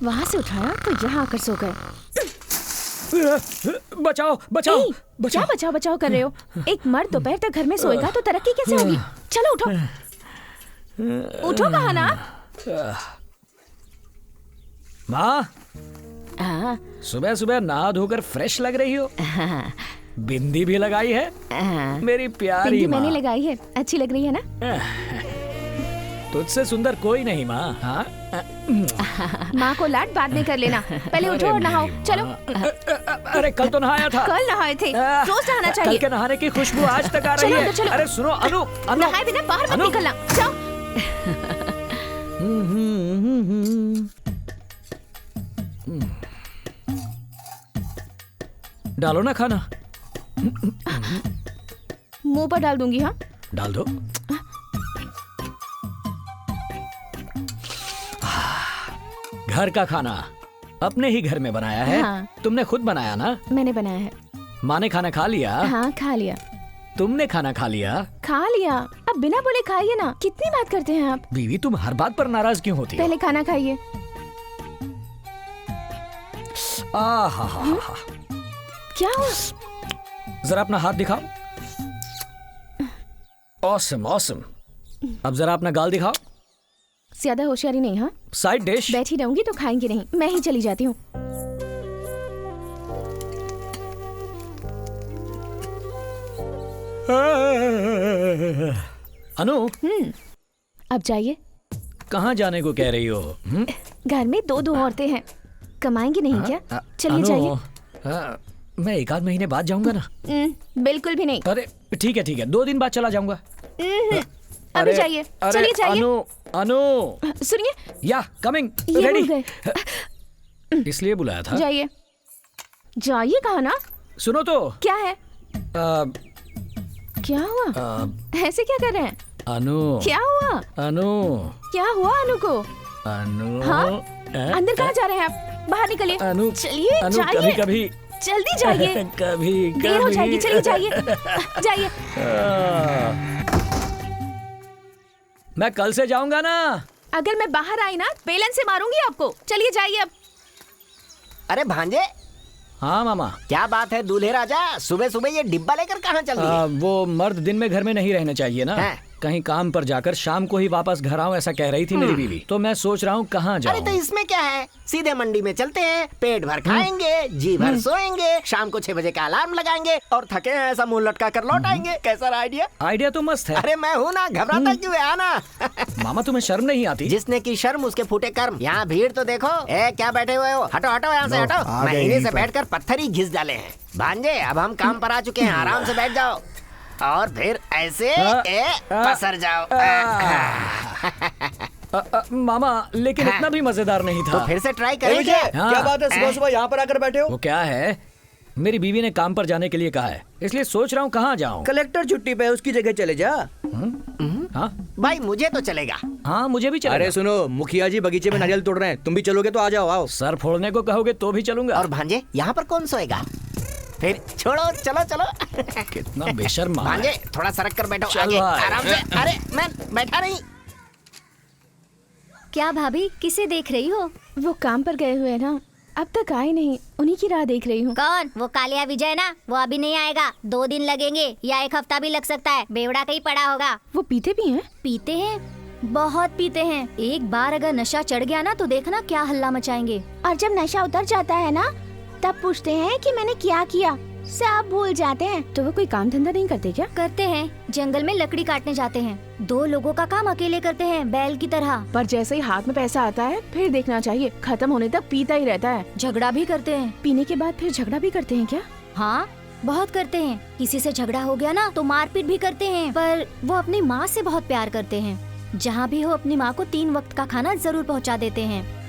वहाँ से उठाया तो यहाँ आकर सो गए। बचाओ बचाओ ए, क्या बचाओ बचाओ कर रहे हो? एक मर्द दोपहर तक घर में सोएगा तो तरक्की कैसे होगी? चलो उठो, उठो कहा ना। माँ, हाँ, सुबह सुबह नहा धोकर फ्रेश लग रही हो। हाँ, बिंदी भी लगाई है हाँ। मेरी प्यारी बिंदी माँ। मैंने लगाई है, अच्छी लग रही है ना? तुझसे सुंदर कोई नहीं माँ। हाँ माँ को लाड बाद में कर लेना, पहले उठो और नहाओ। चलो। अरे कल तो नहाया था। कल नहाए थे, रोज नहाना चाहिए। कल के नहाने की खुशबू आज तक आ रही चलो, है। चलो। अरे सुनो अनु, नहाए बिना बाहर मत अनु। निकलना, जाओ। डालो ना खाना। मुंह पर डाल दूंगी। हाँ, डाल दो। घर का खाना अपने ही घर में बनाया है। हाँ। तुमने खुद बनाया ना? मैंने बनाया है। माँ ने खाना खा लिया? हाँ, खा लिया। तुमने खाना खा लिया? खा लिया। अब बिना बोले खाइए ना, कितनी बात करते हैं आप। बीवी, तुम हर बात पर नाराज क्यों होती हो? पहले खाना खाइए। आहा, क्या हुआ? जरा अपना हाथ दिखाओ। Awesome awesome. अब जरा अपना गाल दिखाओ। ज्यादा होशियारी नहीं। हाँ, साइड डिश। बैठी रहूंगी तो खाएंगे नहीं, मैं ही चली जाती हूँ। अनु, अब जाइए। कहाँ जाने को कह रही हो? घर में दो औरतें हैं, कमाएंगी नहीं क्या? चलिए अनु, जाइए। मैं एक आध महीने बाद जाऊंगा ना। बिल्कुल भी नहीं। अरे ठीक है 2 दिन बाद चला जाऊंगा। अभी जाइए, चलिए जाइए। अनु, अनु, सुनिए, या कमिंग, ये रेडी। भूल गए। इसलिए बुलाया था। जाइए, जाइए कहा ना। सुनो तो। क्या है? क्या हुआ? ऐसे क्या कर रहे हैं? अनु, क्या हुआ? अनु, क्या हुआ अनु को? अनु, हाँ? अंदर कहाँ जा रहे हैं आप? बाहर निकलिए। अनु, चलिए, अनु, जाइए। कभी कभी जल्दी जाइए। कभी देर हो जाएगी, चलिए जाइए। जाइए। मैं कल से जाऊंगा ना। अगर मैं बाहर आई ना, बेलन से मारूंगी आपको। चलिए जाइए अब। अरे भांजे, हाँ मामा। क्या बात है दूल्हे राजा, सुबह सुबह ये डिब्बा लेकर कहाँ चल रही है? वो मर्द दिन में घर में नहीं रहने चाहिए ना। है? कहीं काम पर जाकर शाम को ही वापस घर आऊं, ऐसा कह रही थी मेरी बीवी। तो मैं सोच रहा हूँ कहाँ अरे जाऊं। तो इसमें क्या है, सीधे मंडी में चलते हैं, पेट भर खाएंगे, जी भर सोएंगे, शाम को 6 बजे का अलार्म लगाएंगे और थके हैं ऐसा मुंह लटका कर लौट आएंगे। कैसा आइडिया? आइडिया तो मस्त है। अरे मैं हूँ ना, घबराता क्यों है, आना। मामा तुम्हें शर्म नहीं आती? जिसने की शर्म उसके फूटे कर्म। यहाँ भीड़ तो देखो। ए क्या बैठे हुए हो, हटो हटो यहाँ से हटो। महीने से बैठकर पत्थर ही घिस डाले हैं। भांजे, अब हम काम पर आ चुके हैं, आराम से बैठ जाओ और फिर ऐसे पसर जाओ। मामा, लेकिन इतना भी मजेदार नहीं था। तो फिर से ट्राई करेंगे। क्या बात है, सुबह सुबह यहाँ पर आकर बैठे हो? वो क्या है, मेरी बीवी ने काम पर जाने के लिए कहा है, इसलिए सोच रहा हूँ कहाँ जाऊँ। कलेक्टर छुट्टी पे, उसकी जगह चले जा। हाँ भाई मुझे तो चलेगा। हाँ, मुझे भी चलेगा। अरे सुनो, मुखिया जी बगीचे में नारियल तोड़ रहे हैं, तुम भी चलोगे तो आ जाओ। आओ। सर फोड़ने को कहोगे तो भी चलूंगा। और भांजे, यहाँ पर कौन सोएगा? फिर छोड़ो, चलो चलो। कितना बेशर्म मामा है। भांजे, थोड़ा सरक कर बैठो चल आगे, भाई। आराम से। अरे मैं बैठा नहीं। क्या भाभी, किसे देख रही हो? वो काम पर गए हुए हैं ना, अब तक आए नहीं, उन्हीं की राह देख रही हूँ। कौन? वो कालिया विजय ना? वो अभी नहीं आएगा, 2 दिन लगेंगे या 1 हफ्ता भी लग सकता है। बेवड़ा कहीं पड़ा होगा। वो पीते भी हैं? पीते हैं, बहुत पीते हैं। एक बार अगर नशा चढ़ गया ना तो देखना क्या हल्ला मचाएंगे। और जब नशा उतर जाता है ना, तब पूछते हैं कि मैंने क्या किया, सब भूल जाते हैं। तो वो कोई काम धंधा नहीं करते क्या? करते हैं, जंगल में लकड़ी काटने जाते हैं। 2 लोगों का काम अकेले करते हैं, बैल की तरह। पर जैसे ही हाथ में पैसा आता है, फिर देखना चाहिए, खत्म होने तक पीता ही रहता है। झगड़ा भी करते हैं। पीने के बाद फिर झगड़ा भी करते हैं क्या? हाँ, बहुत करते हैं। किसी से झगड़ा हो गया ना तो मारपीट भी करते हैं। पर वो अपनी माँ से बहुत प्यार करते हैं। जहाँ भी हो अपनी माँ को 3 वक्त का खाना जरूर पहुँचा देते हैं।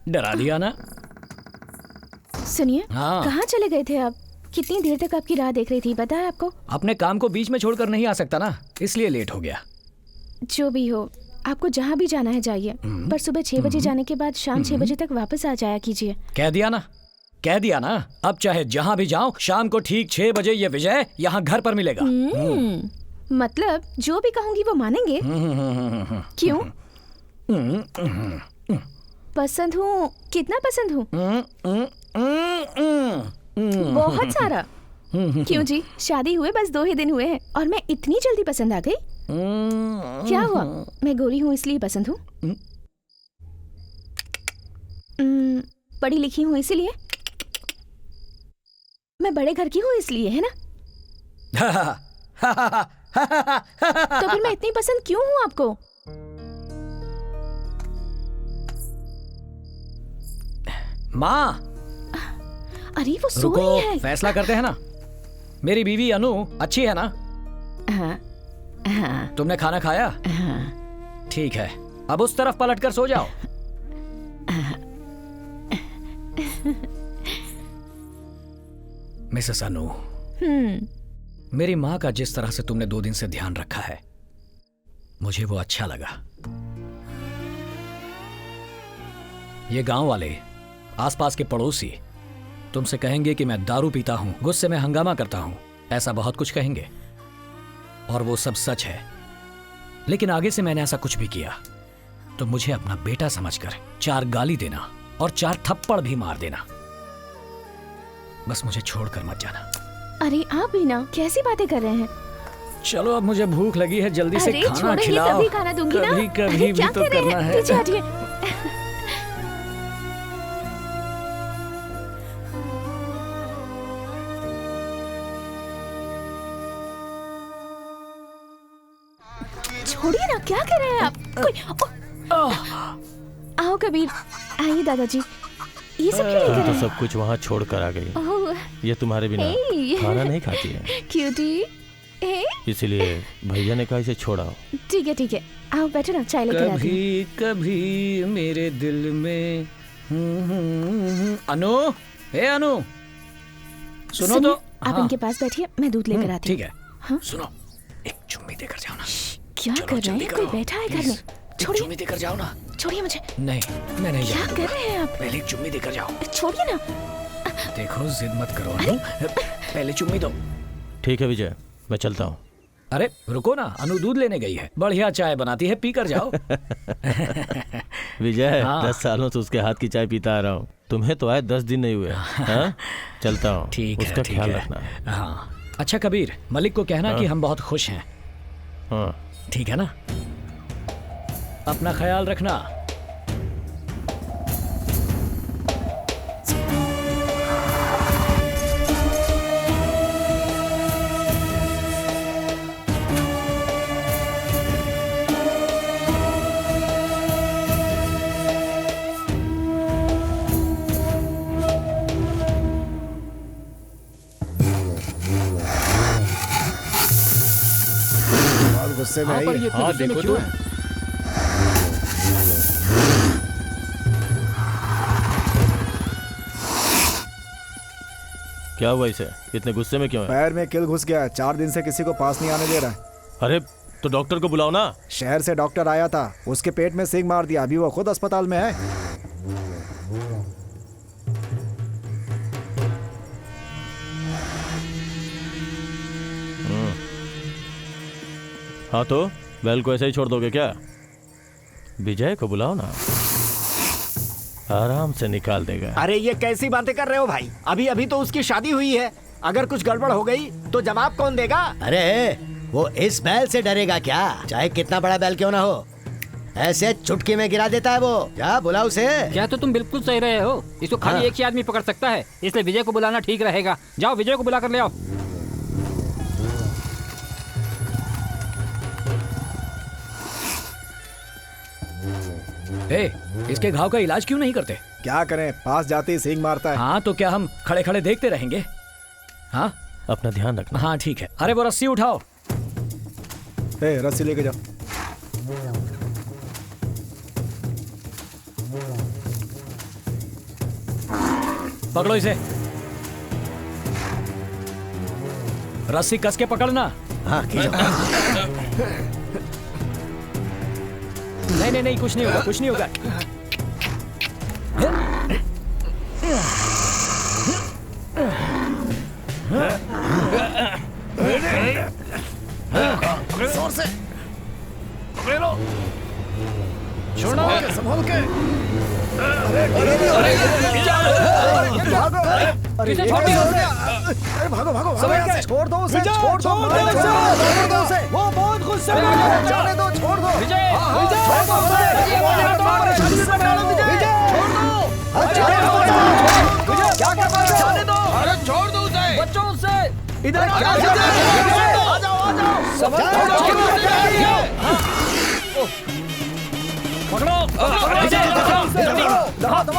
डरा दिया ना। सुनिए, हाँ। कहाँ चले गए थे आप? कितनी देर तक आपकी राह देख रही थी, पता है आपको? अपने काम को बीच में छोड़कर नहीं आ सकता ना, इसलिए लेट हो गया। जो भी हो, आपको जहाँ भी जाना है जाइए, पर सुबह 6 बजे जाने के बाद शाम 6 बजे तक वापस आ जाया कीजिए। कह दिया ना, कह दिया ना। अब चाहे जहाँ भी जाऊं, शाम को ठीक 6 बजे ये विजय यहाँ घर पर मिलेगा। मतलब जो भी कहूँगी वो मानेंगे? क्यों? पसंद हूँ? कितना पसंद हूँ? बहुत सारा। क्यों जी, शादी हुए बस 2 ही दिन हुए हैं और मैं इतनी जल्दी पसंद आ गई? क्या हुआ? मैं गोरी हूँ इसलिए पसंद हूँ? पढ़ी लिखी हूँ इसलिए? मैं बड़े घर की हूँ इसलिए, है ना? तो फिर मैं इतनी पसंद क्यों हूँ आपको? माँ, अरे वो सो रुको, रही है। फैसला करते हैं ना। मेरी बीवी अनु अच्छी है ना? हाँ, हाँ, तुमने खाना खाया? हाँ। ठीक है, अब उस तरफ पलटकर सो जाओ। मिसेस अनु, मेरी माँ का जिस तरह से तुमने 2 दिन से ध्यान रखा है, मुझे वो अच्छा लगा। ये गांव वाले, आसपास के पड़ोसी तुमसे कहेंगे कि मैं दारू पीता हूं, गुस्से में हंगामा करता हूं, ऐसा बहुत कुछ कहेंगे और वो सब सच है। लेकिन आगे से मैंने ऐसा कुछ भी किया तो मुझे अपना बेटा समझकर 4 गाली देना और 4 थप्पड़ भी मार देना। बस मुझे छोड़कर मत जाना। अरे आप भी ना, कैसी बातें कर रहे हैं? चलो, अब मुझे भूख लगी है, जल्दी से अरे खाना छोड़ेंगे खिलाओ। तभी खाना दूंगी ना। कभी कभी भी क्या तो कह रहे करना हैं? है। पीछे हटिए। छोड़िए ना, क्या कर रहे हैं आप? आओ कबीर, आइए दादाजी। ये सब क्यों लेकर तो आए? सब कुछ वहाँ छोड़ कर आ गई। ओह, ये तुम्हारे बिना हे। खाना नहीं खाती है, क्यूटी। ए, इसलिए भैया ने कहा इसे छोड़ाओ। ठीक है, आओ बैठो ना, चाय लेकर आती हूँ। कभी कभी मेरे दिल में अनु, हे अनु, सुनो सुनिए, तो। आप हाँ, इनके पास बैठिए, मैं दूध लेकर आती हूँ। ठीक है। हाँ? सुनो, एक चुम्मी देकर जाओ ना। क्या चलो, कर रहे जल्दी हैं? करो, कोई बैठा है घर प्लीज। में? एक छोड़िए, चुम्मी देकर जाओ ना। छोड़िए मुझे। नहीं, मैं नहीं क्या जाऊंगा। कर रहे हैं आप? पहले एक चुम्मी देकर जाओ। छोड़िए ना। देखो, जिद मत करो अनु, पहले चुम्मी दो। ठीक है विजय, मैं चलता हूँ। अरे रुको ना, अनु दूध लेने गई है, बढ़िया चाय बनाती है, पी कर जाओ। विजय, हाँ। 10 सालों से उसके हाथ की चाय पीता आ रहा हूँ। तुम्हें तो आए 10 दिन नहीं हुए। हाँ? चलता हूँ। ठीक है, उसका ठीक ख्याल है। रखना। हाँ, अच्छा कबीर, मलिक को कहना कि हम बहुत खुश हैं। हाँ, ठीक है ना? अपना ख्याल रखना। बहुत गुस्से में है ये। हाँ, देखो तो। क्या हुआ इसे? इतने गुस्से में क्यों है? पैर में किल घुस गया है, 4 दिन से किसी को पास नहीं आने दे रहा है। अरे तो डॉक्टर को बुलाओ ना। शहर से डॉक्टर आया था, उसके पेट में सींग मार दिया, अभी वो खुद अस्पताल में है। हाँ तो बैल को ऐसे ही छोड़ दोगे क्या? विजय को बुलाओ ना, आराम से निकाल देगा। अरे ये कैसी बातें कर रहे हो भाई? अभी अभी तो उसकी शादी हुई है, अगर कुछ गड़बड़ हो गई तो जवाब कौन देगा? अरे वो इस बैल से डरेगा क्या? चाहे कितना बड़ा बैल क्यों ना हो, ऐसे चुटकी में गिरा देता है वो। जा बुला उसे। क्या तो तुम बिल्कुल सही रहे हो, इसको खाली हाँ। एक ही आदमी पकड़ सकता है, इसलिए विजय को बुलाना ठीक रहेगा। जाओ विजय को बुला कर ले आओ। इसके घाव का इलाज क्यों नहीं करते? क्या करें, पास जाते ही सींग मारता है। हाँ, तो क्या हम खड़े खड़े देखते रहेंगे? हाँ अपना ध्यान रखना। हाँ, ठीक है। अरे वो रस्सी उठाओ। ए, रस्सी लेके जाओ। पकड़ो इसे। रस्सी कस के पकड़ना। हाँ नहीं, नहीं, कुछ नहीं होगा, कुछ नहीं होगा। जोर से पकड़ लो, छोड़ो, संभाल के। भागो भागो, छोड़ दो उसे, छोड़ दो उसे, वो बहुत गुस्से में है, जाने दो, छोड़ दो विजय, क्या कर रहे हो? जाने दो, अरे छोड़ दो उसे, बच्चों से इधर क्या कर रहे हो? आ जाओ पकड़ो,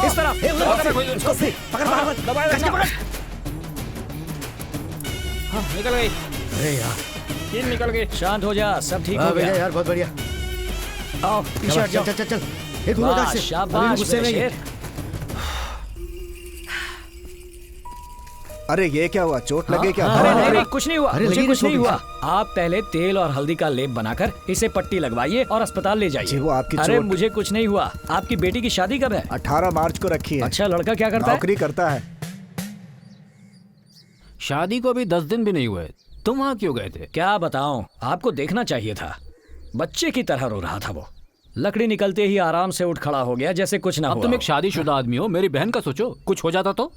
इस तरफ, निकल गई। अरे यार, तीन निकल गई। शांत हो जा, सब ठीक हो गया। यार बहुत बढ़िया। आओ पीछे हट जाओ। चल चल चल, ये दूर उधर से। शाबाश गुस्से में शेर। अरे ये क्या हुआ, चोट लगे क्या? अरे नहीं, कुछ नहीं हुआ, अरे मुझे लगी कुछ नहीं नहीं हुआ। आप पहले तेल और हल्दी का लेप बनाकर इसे पट्टी लगवाइए और अस्पताल ले जाइए। जी, वो आपकी अरे चोट- मुझे कुछ नहीं हुआ। आपकी बेटी की शादी कब है? 18 मार्च को रखी है। अच्छा, लड़का क्या करता है? नौकरी करता है। शादी को अभी 10 दिन भी नहीं हुए, तुम वहाँ क्यों गए थे? क्या बताऊं, आपको देखना चाहिए था। बच्चे की तरह रो रहा था वो। लकड़ी निकलते ही आराम से उठ खड़ा हो गया जैसे कुछ ना अब हुआ तुम हो। एक शादीशुदा आदमी हो, मेरी बहन का सोचो, कुछ हो जाता तो।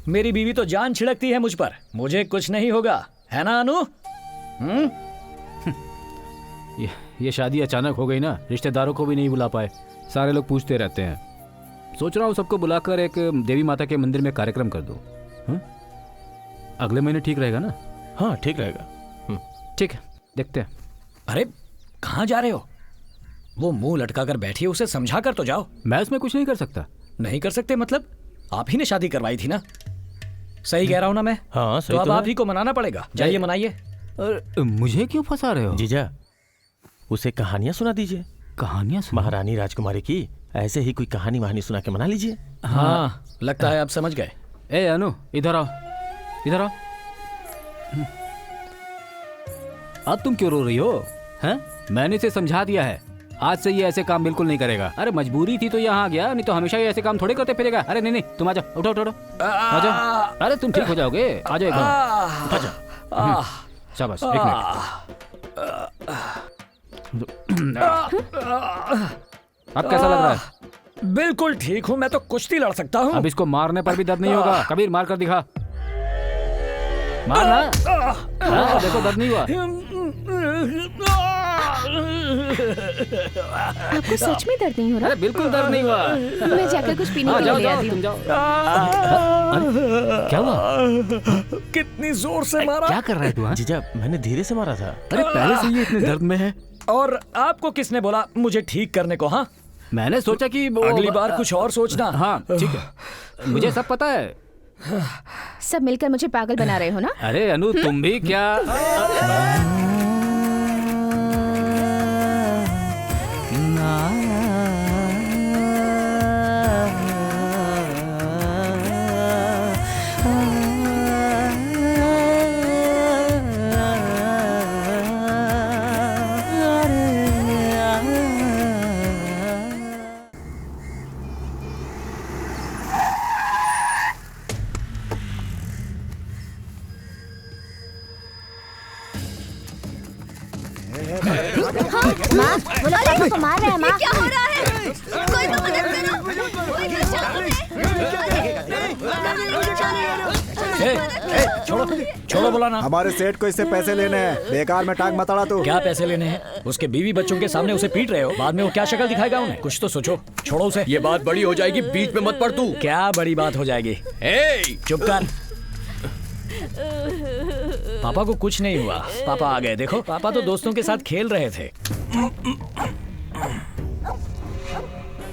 मेरी बीवी तो जान छिड़कती है मुझ पर, मुझे कुछ नहीं होगा, है ना अनु? ये शादी अचानक हो गई ना, रिश्तेदारों को भी नहीं बुला पाए, सारे लोग पूछते रहते हैं। सोच रहा हूँ सबको बुलाकर एक देवी माता के मंदिर में कार्यक्रम कर दो। अगले महीने ठीक रहेगा ना? हाँ ठीक रहेगा। ठीक है, देखते हैं। अरे कहाँ जा रहे हो? वो मुंह लटका कर बैठी है, उसे समझा कर तो जाओ। मैं उसमें कुछ नहीं कर सकता। नहीं कर सकते मतलब? आप ही ने शादी करवाई थी ना? सही कह रहा हूँ ना मैं? हाँ सही तो अब तो आप है। ही को मनाना पड़ेगा। जाइए मनाइए। और मुझे क्यों फंसा रहे हो? जीजा, उसे कहानियां सुना दीजिए। कहानियां सुना? महारानी राजकुमारी की ऐसे ही कोई कहानी वहानी सुना के मना लीजिए। हाँ, लगता है आप समझ गए। ए अनु, इधर आओ, इधर आओ। अब तुम क्यों रो रही हो? हैं? मैंने इसे समझा दिया है, आज से ये ऐसे काम बिल्कुल नहीं करेगा। अरे मजबूरी थी तो यहाँ आ गया, नहीं तो हमेशा ये ऐसे काम थोड़े करते फिरेगा। अरे नहीं नहीं, तुम आ जाओ, उठो उठो उठो, आ जाओ। अरे तुम ठीक हो जाओगे, आ जाओ एकदम, आ जाओ। शाबाश, एक मिनट। अब कैसा लग रहा है? बिल्कुल ठीक हूँ, मैं तो कुश्ती लड़ सकता हूँ। अब इसको मारने पर भी दर्द नहीं होगा। कबीर मार कर दिखा, मारना। हाँ, देखो दर्द नहीं हुआ। आपको सच में दर्द नहीं हो रहा? अरे बिल्कुल दर्द नहीं हुआ। मैं जाकर कुछ पीने के लिए ले आती हूँ। तुम जाओ। क्या हुआ? कितनी जोर से मारा? क्या कर रहा है तू? हाँ? जीजा, मैंने धीरे से मारा था। अरे पहले से ये इतने दर्द में है। और आपको किसने बोला मुझे ठीक करने को? हाँ, मैंने सोचा कि अगली बार कुछ और सोचना। हाँ ठीक है, मुझे सब पता है। सब मिलकर मुझे पागल बना रहे हो ना? अरे अनु, तुम भी क्या? माँ, वो लोग पापा को मार रहे हैं। माँ, क्या हो रहा है? कोई तो मदद करो। छोड़ो छोड़ो, बोला ना। हमारे सेठ को इससे पैसे लेने हैं, बेकार में टांग मत अड़ा तू। क्या पैसे लेने हैं? उसके बीवी बच्चों के सामने उसे पीट रहे हो, बाद में वो क्या शक्ल दिखाएगा उन्हें? कुछ तो सोचो। छोड़ो उसे। ये बात बड़ी हो जाएगी, बीच में मत पड़ तू। क्या बड़ी बात हो जाएगी? चुप कर। पापा को कुछ नहीं हुआ, पापा आ गए। देखो, पापा तो दोस्तों के साथ खेल रहे थे।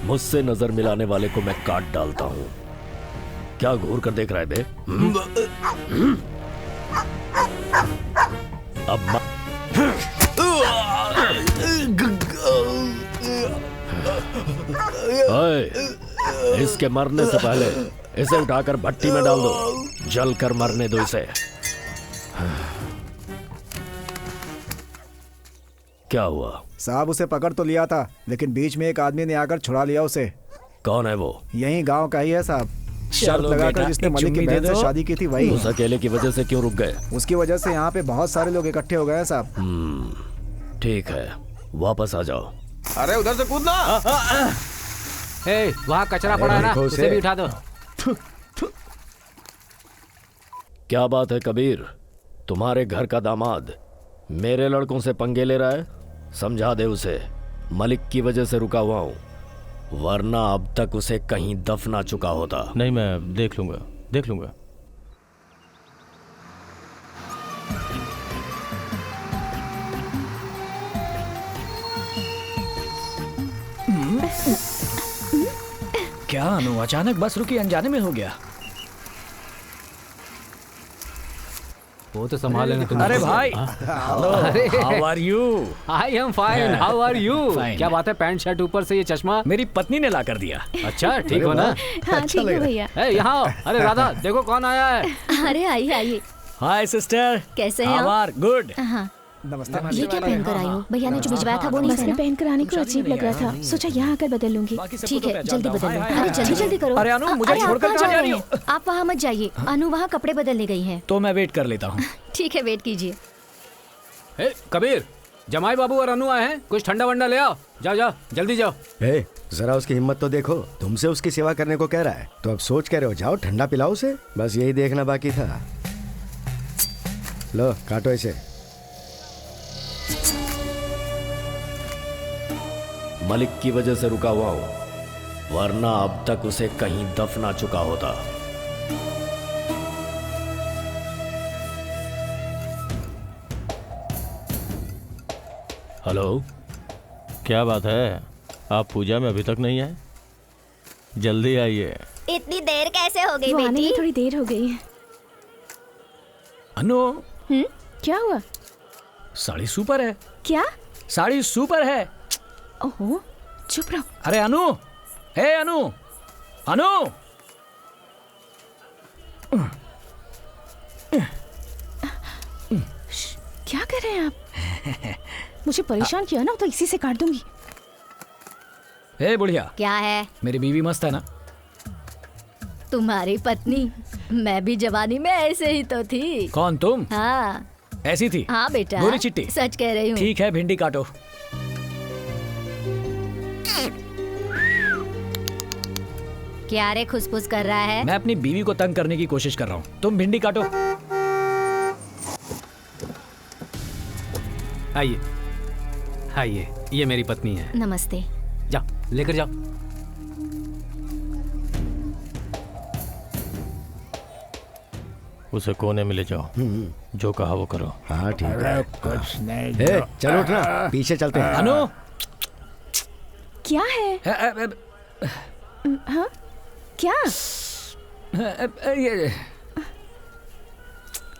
मुझसे नजर मिलाने वाले को मैं काट डालता हूँ। क्या घूर कर देख रहा है बे? अब इसके मरने से पहले इसे उठाकर भट्टी में डाल दो, जल कर मरने दो इसे। क्या हुआ साहब? उसे पकड़ तो लिया था, लेकिन बीच में एक आदमी ने आकर छुड़ा लिया उसे। कौन है वो? यही गांव का ही है साहब। शर्त चलो लगाकर बेटा, जिसने एक मलिक की चुम्मी दे बहन से दो। शादी की थी वही। उस अकेले की वजह से क्यों रुक गए? उसकी वजह से यहाँ पे बहुत सारे लोग इकट्ठे हो गए हैं साहब। ठीक है, वापस आ जाओ। अरे उधर से कूदना। वहाँ कचरा पड़ा है ना, देखो उसे उसे। भी उठा दो। क्या बात है कबीर, तुम्हारे घर का दामाद मेरे लड़कों से पंगे ले रहा है? समझा दे उसे, मलिक की वजह से रुका हुआ हूं, वरना अब तक उसे कहीं दफना चुका होता। नहीं, मैं देख लूंगा, देख लूंगा। क्या अनु, अचानक बस रुकी, अनजाने में हो गया। वो तो संभाल लेना तुम। अरे भाई, how are you? I am fine, how are you? Fine. क्या बात है, पैंट शर्ट ऊपर से ये चश्मा? मेरी पत्नी ने ला कर दिया। अच्छा, ठीक हो ना? हाँ ठीक है भैया। यहाँ आओ। अरे राधा, देखो कौन आया है। अरे आइए आइए। हाय सिस्टर, कैसे हैं आप? Are good. हाँ, नमस्ते। ये क्या पहनकर आई हो? भैया ने जो भिजवाया था वो नहीं बस में पहना? पहनकर आने को अजीब लग रहा था, सोचा यहाँ आकर बदल लूंगी। ठीक है, जल्दी बदल लो। हाय, अरे जल्दी जल्दी करो। अरे अनु, मुझे अरे, आप छोड़कर कहाँ कहाँ जा जा रही रही हैं? आप वहाँ मत जाइए, अनु वहाँ कपड़े बदलने गई हैं। तो मैं वेट कर लेता हूँ। ठीक है, वेट कीजिए। कबीर, जमाई बाबू और अनु आए हैं, कुछ ठंडा वंडा ले आओ। जाओ जाओ, जल्दी जाओ। ए, जरा उसकी हिम्मत तो देखो, तुमसे उसकी सेवा करने को कह रहा है तो अब सोच कर रहे हो, जाओ ठंडा पिलाओ उसे, बस यही देखना बाकी था। लो काटो इसे। मलिक की वजह से रुका हुआ हूं, वरना अब तक उसे कहीं दफना चुका होता। हेलो, क्या बात है, आप पूजा में अभी तक नहीं आए? जल्दी आइए। इतनी देर कैसे हो गई वो आने में थोड़ी देर हो गई है। अनु, क्या हुआ? साड़ी सुपर है। क्या? साड़ी सुपर है। ओहो, चुप रहो। अरे अनु, हे अनु, अनु। क्या कर रहे हैं आप? मुझे परेशान किया ना तो इसी से काट दूंगी। हे बुढ़िया, क्या है? मेरी बीवी मस्त है ना? तुम्हारी पत्नी? मैं भी जवानी में ऐसे ही तो थी। कौन तुम? हाँ ऐसी थी? हाँ बेटा, गोरी चिट्टी? सच कह रही हूँ। ठीक है, भिंडी काटो। क्या रे खुसफुस कर रहा है? मैं अपनी बीवी को तंग करने की कोशिश कर रहा हूँ, तुम भिंडी काटो। आइए आइए, ये मेरी पत्नी है। नमस्ते। जाओ, लेकर जाओ। उसे कोने में ले जाओ, जो कहा वो करो। हाँ ठीक है। कुछ नहीं। ए, चलो उठना, पीछे चलते हैं। अनु, क्या है? हाँ क्या? ये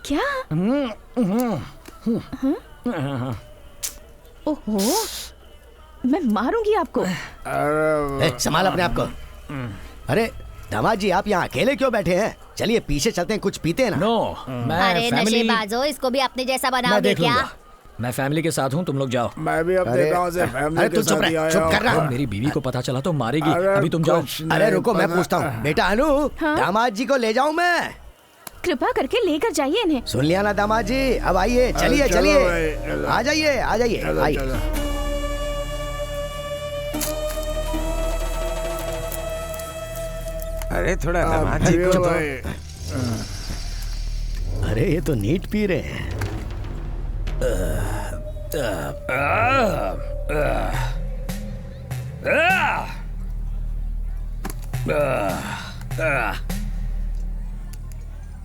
क्या? ओहो, मैं मारूंगी आपको। ए, संभाल अपने आप को। अरे दामाद जी, आप यहाँ अकेले क्यों बैठे हैं? चलिए पीछे चलते हैं, कुछ पीते हैं ना। नो, मैं अरे फैमिली, नशेबाजो, इसको भी अपने जैसा मैं बनाओगे देख क्या? लूंगा। मैं फैमिली के साथ हूँ, तुम लोग जाओ। मैं भी अपने अरे, गांव से अरे फैमिली तू के चुप साथ ही रह, आया चुप हूँ। कर रहा। और मेरी बीवी को पता चला तो मारेगी। अरे, अभी तुम जाओ। कुछ अरे नहीं रुको, मैं पता। पूछता हूँ। बेटा अनु, हाँ? दामाद जी को ले जाऊं मैं? कृपा करके लेकर जाइए इन्हें। सुन लिया ना दामाद जी, अब आइए, चलिए चलो चलिए, भाई, चलो। आ जाइए आ जाइए, चलो, आइए। चलो। अरे थोड़ा दामाद जी को तो- अरे ये तो नीट पी रहे हैं।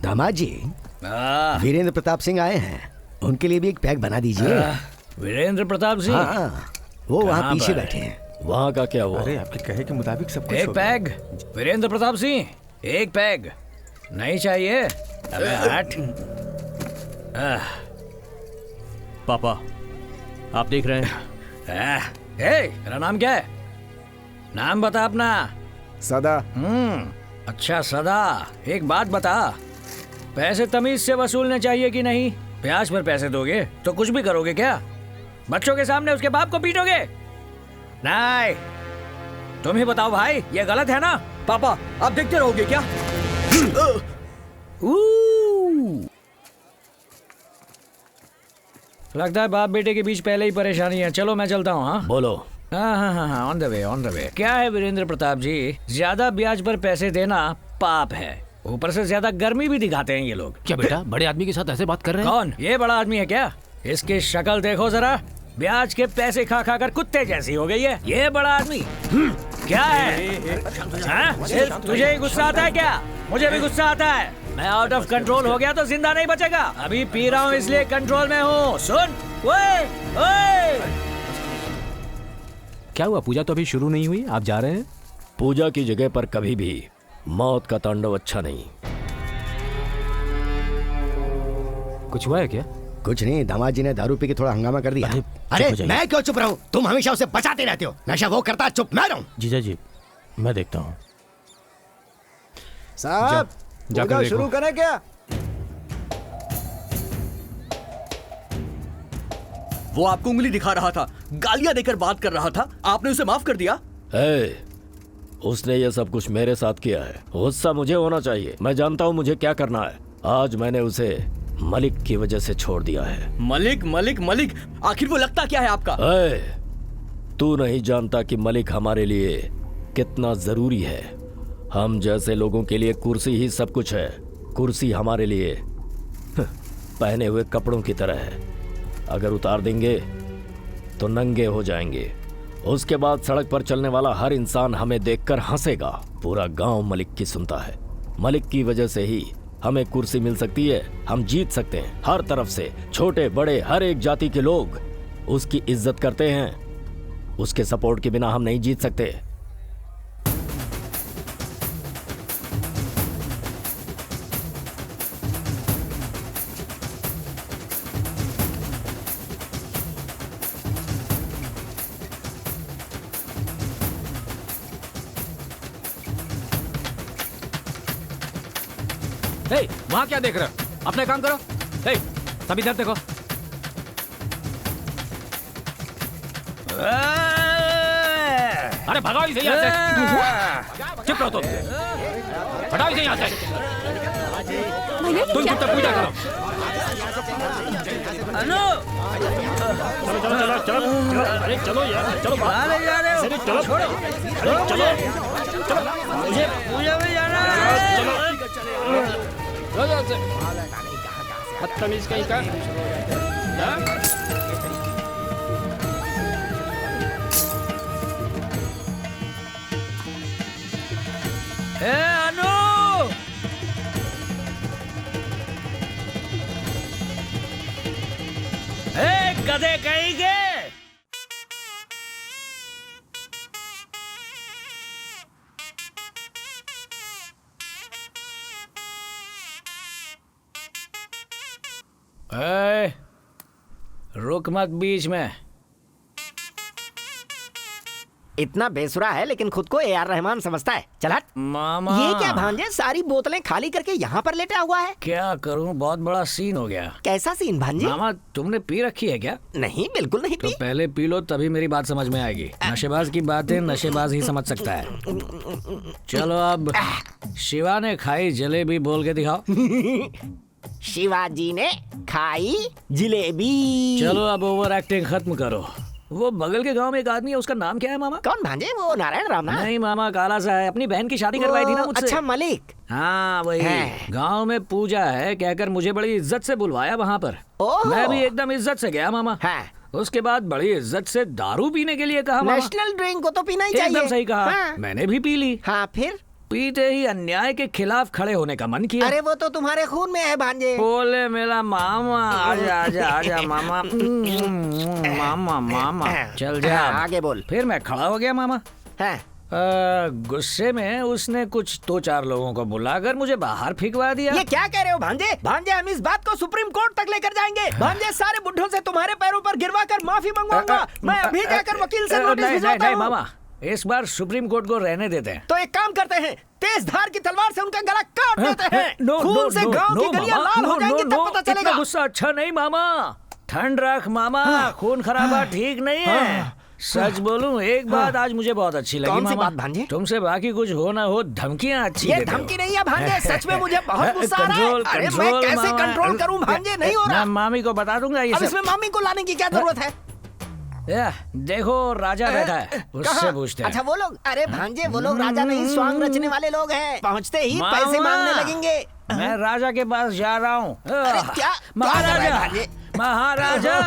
दामाद जी, वीरेंद्र प्रताप सिंह आए हैं, उनके लिए भी एक पैक बना दीजिए। वीरेंद्र प्रताप सिंह? हाँ, वो वहाँ कहाँ पीछे पर? बैठे हैं। वहां का क्या हुआ? अरे आपके कहे के मुताबिक सब कुछ एक हो गया। पैग। वीरेंद्र प्रताप सिंह, एक पैग नहीं चाहिए? अबे हट। पापा, आप देख रहे हैं? ए, मेरा नाम क्या है? नाम बता अपना। सदा। अच्छा सदा, एक बात बता, पैसे तमीज से वसूलने चाहिए कि नहीं? ब्याज पर पैसे दोगे तो कुछ भी करोगे क्या? बच्चों के सामने उसके बाप को पीटोगे? नहीं, तुम ही बताओ भाई, ये गलत है ना? पापा आप देखते रहोगे क्या? लगता है बाप बेटे के बीच पहले ही परेशानी है। चलो मैं चलता हूँ। हाँ बोलो। हाँ, on the way, on the way. क्या है वीरेंद्र प्रताप जी, ज्यादा ब्याज पर पैसे देना पाप है, ऊपर से ज्यादा गर्मी भी दिखाते हैं ये लोग। क्या बेटा बड़े आदमी के साथ ऐसे बात कर रहे हैं? कौन? ये बड़ा आदमी है क्या? इसकी शक्ल देखो जरा, ब्याज के पैसे खा खा कर कुत्ते जैसी हो गई है। ये बड़ा आदमी क्या है? हाँ? सिर्फ तुझे ही गुस्सा आता है क्या? मुझे भी गुस्सा आता है। मैं आउट ऑफ कंट्रोल हो गया तो जिंदा नहीं बचेगा। अभी पी रहा हूँ इसलिए कंट्रोल में हूँ। सुन, ओए ओए। क्या हुआ? पूजा तो अभी शुरू नहीं हुई, आप जा रहे हैं? पूजा की जगह पर कभी भी मौत का तांडव अच्छा नहीं। कुछ हुआ है क्या? कुछ नहीं, दामाद जी ने दारू पी के थोड़ा हंगामा कर दिया। अरे मैं क्यों चुप रहूं? तुम हमेशा उसे बचाते रहते हो। नशा वो करता, चुप मैं रहूं। जीजा जी मैं देखता हूँ। साहब पूजा शुरू करें क्या? वो आपको उंगली दिखा रहा था, गालियां देकर बात कर रहा था, आपने उसे माफ कर दिया? उसने ये सब कुछ मेरे साथ किया है, गुस्सा मुझे होना चाहिए। मैं जानता हूँ मुझे क्या करना है। आज मैंने उसे मलिक की वजह से छोड़ दिया है। मलिक मलिक मलिक, आखिर वो लगता क्या है आपका? तू नहीं जानता कि मलिक हमारे लिए कितना जरूरी है। हम जैसे लोगों के लिए कुर्सी ही सब कुछ है। कुर्सी हमारे लिए पहने हुए कपड़ों की तरह है, अगर उतार देंगे तो नंगे हो जाएंगे। उसके बाद सड़क पर चलने वाला हर इंसान हमें देखकर हंसेगा। पूरा गांव मलिक की सुनता है। मलिक की वजह से ही हमें कुर्सी मिल सकती है, हम जीत सकते हैं। हर तरफ से छोटे बड़े हर एक जाति के लोग उसकी इज्जत करते हैं। उसके सपोर्ट के बिना हम नहीं जीत सकते। वहाँ क्या देख रहे हो? अपने काम करो। सभी इधर देखो। अरे भगाओ इसे यहाँ से। चुप रहो तुम। हटाओ इसे यहाँ से। तुम चुपचाप पूजा करो। चलो चलो चलो, अरे चलो यार, चलो चलो चलो चलो, मुझे पूजा में जाना है। बदतमीज कहीं का। अनु, गधे कहीं के। रुक मत बीच में। इतना बेसुरा है लेकिन खुद को ए आर रहमान समझता है। चल हट। मामा, ये क्या भांजे, सारी बोतलें खाली करके यहाँ पर लेटा हुआ है? क्या करूं, बहुत बड़ा सीन हो गया। कैसा सीन भांजे? मामा तुमने पी रखी है क्या? नहीं, बिल्कुल नहीं तो पी। पहले पी लो तभी मेरी बात समझ में आएगी। नशेबाज की बातें नशेबाज ही समझ सकता है। चलो अब शिवा ने खाई जलेबी बोल के दिखाओ। शिवाजी ने खाई जिलेबी। चलो अब ओवर एक्टिंग खत्म करो। वो बगल के गांव में एक आदमी है, उसका नाम क्या है मामा? कौन भांजे? वो नारायण राम ना? नहीं मामा, काला सा है, अपनी बहन की शादी करवाई थी ना मुझसे। अच्छा मलिक। हाँ वही। गांव में पूजा है कहकर मुझे बड़ी इज्जत से बुलवाया वहाँ पर। मैं भी एकदम इज्जत से गया मामा। उसके बाद बड़ी इज्जत से दारू पीने के लिए कहा। नेशनल ड्रिंक को तो पीना ही चाहिए। एकदम सही कहा। मैंने भी पी ली। हाँ फिर? पीते ही अन्याय के खिलाफ खड़े होने का मन किया। अरे वो तो तुम्हारे खून में है भांजे। बोले मेरा मामा, आजा आजा आजा मामा। मामा मामा चल जा। आगे बोल। फिर मैं खड़ा हो गया मामा। गुस्से में उसने कुछ 2-4 लोगों को बुलाकर मुझे बाहर फेंकवा दिया। ये क्या कह रहे हो भांजे? भांजे हम इस बात को सुप्रीम कोर्ट तक लेकर जाएंगे। भांजे सारे बुड्ढों से तुम्हारे पैरों पर गिरवा कर माफी मंगवाऊंगा। मैं अभी जाकर वकील से नोटिस भिजवाता हूं। नहीं मामा, इस बार सुप्रीम कोर्ट को रहने देते हैं। तो एक काम करते हैं, तेज धार की तलवार से उनका गला काट देते हैं। नो, खून नो, से नो, गांव की नो, गलियां मामा, लाल हो नो, जाएंगी, नो, तब नो, पता इतना चलेगा। गुस्सा अच्छा नहीं मामा। ठंड रख मामा, खून खराबा ठीक नहीं है। सच बोलूं, एक बात आज मुझे बहुत अच्छी लगी कौन सी मामा। बात भांजे? तुमसे बाकी कुछ हो ना हो, धमकियां अच्छी ये देते हो। धमकी नहीं है भांजे, सच में मुझे बहुत गुस्सा आ रहा है। अरे मैं कैसे कंट्रोल करूं भांजे, नहीं हो रहा। मैं मामी को बता दूंगा ये अब सब। इसमें मामी को लाने की क्या जरूरत है? देखो राजा बैठा है, उससे पूछते हैं। अच्छा वो लोग, अरे भांजे वो लोग राजा नहीं, स्वांग रचने वाले लोग हैं। पहुंचते ही पैसे मांगने लगेंगे। मैं राजा के पास जा रहा हूँ। क्या महाराजा, महाराजा,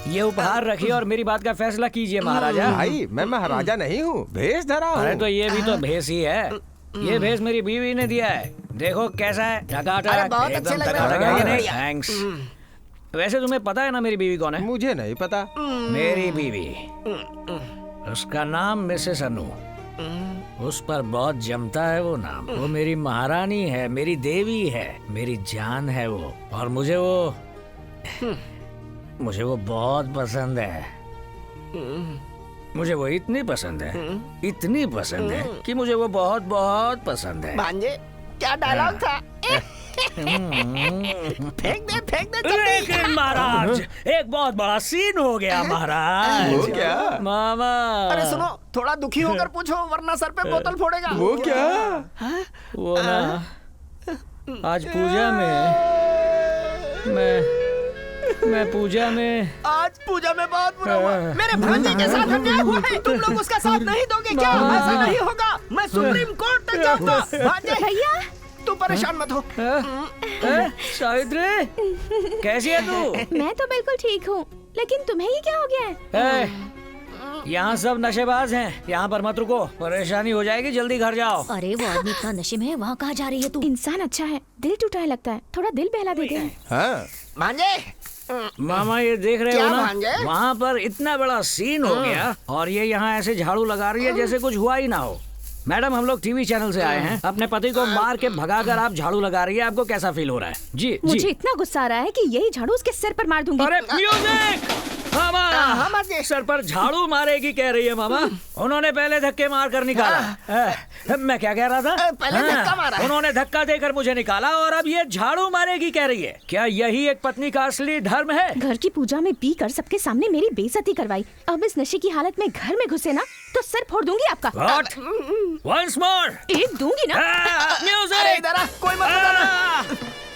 ये उपहार रखिए और मेरी बात का फैसला कीजिए महाराजा। भाई मैं महाराजा नहीं हूँ, भेष धरा हूँ। अरे तो ये भी तो भेष ही है। ये भेष मेरी बीवी ने दिया है, देखो कैसा है, टकाटक, एकदम टकाटक है कि नहीं? थैंक्स। वैसे तुम्हें पता है ना मेरी बीवी कौन है? मुझे नहीं पता। मेरी बीवी, उसका नाम मिसेस अनु। उस पर बहुत जमता है वो नाम। वो मेरी महारानी है, मेरी देवी है, मेरी जान है वो। और मुझे वो बहुत पसंद है। मुझे वो इतनी पसंद है कि मुझे वो बहुत बहुत पसंद है। भांजे क्या डायलॉग था? फेंक दे लेकिन महाराज, एक बहुत बड़ा सीन हो गया महाराज। वो क्या? मामा, अरे सुनो, थोड़ा दुखी होकर पूछो वरना सर पे बोतल फोड़ेगा। वो क्या? वो ना, आज पूजा में मैं पूजा में आज पूजा में बहुत बुरा हुआ। मेरे भांजे के साथ अन्याय हुआ है, तुम लोग उसका साथ नहीं दोगे क्या? ऐसा नहीं होगा, मैं सुप्रीम कोर्ट तक जाऊंगा। भांजे भैया, तू परेशान मत हो। सावित्री, कैसी है तू? मैं तो बिल्कुल ठीक हूँ, लेकिन तुम्हें ये क्या हो गया है? यहाँ सब नशेबाज हैं, यहाँ पर मत रुको, परेशानी हो जाएगी, जल्दी घर जाओ। अरे वो आदमी इतना नशे में है, वहाँ कहाँ जा रही है तू? इंसान अच्छा है, दिल टूटा है लगता है, थोड़ा दिल बहला देते हैं। हाँ। भांजे मामा ये देख रहे हो क्या ना, भांजे? वहाँ पर इतना बड़ा सीन हो गया और ये यहाँ ऐसे झाड़ू लगा रही है जैसे कुछ हुआ ही ना हो। मैडम, हम लोग टीवी चैनल से आए हैं, अपने पति को मार के भगाकर आप झाड़ू लगा रही है, आपको कैसा फील हो रहा है? जी मुझे इतना गुस्सा आ रहा है कि यही झाड़ू उसके सिर पर मार दूंगी। अरे म्यूजिक! मामा, सर पर झाड़ू मारेगी कह रही है मामा। उन्होंने पहले धक्के मार कर निकाला। मैं क्या कह रहा था? पहले धक्का मारा। उन्होंने धक्का देकर मुझे निकाला और अब ये झाड़ू मारेगी कह रही है। क्या यही एक पत्नी का असली धर्म है? घर की पूजा में पी कर सबके सामने मेरी बेइज्जती करवाई। अब इस नशे की हालत में घर में घुसे ना तो सर फोड़ दूंगी आपका। What? Once more? एक दूंगी ना। म्यूजिक! इधर आ, कोई मत बताना।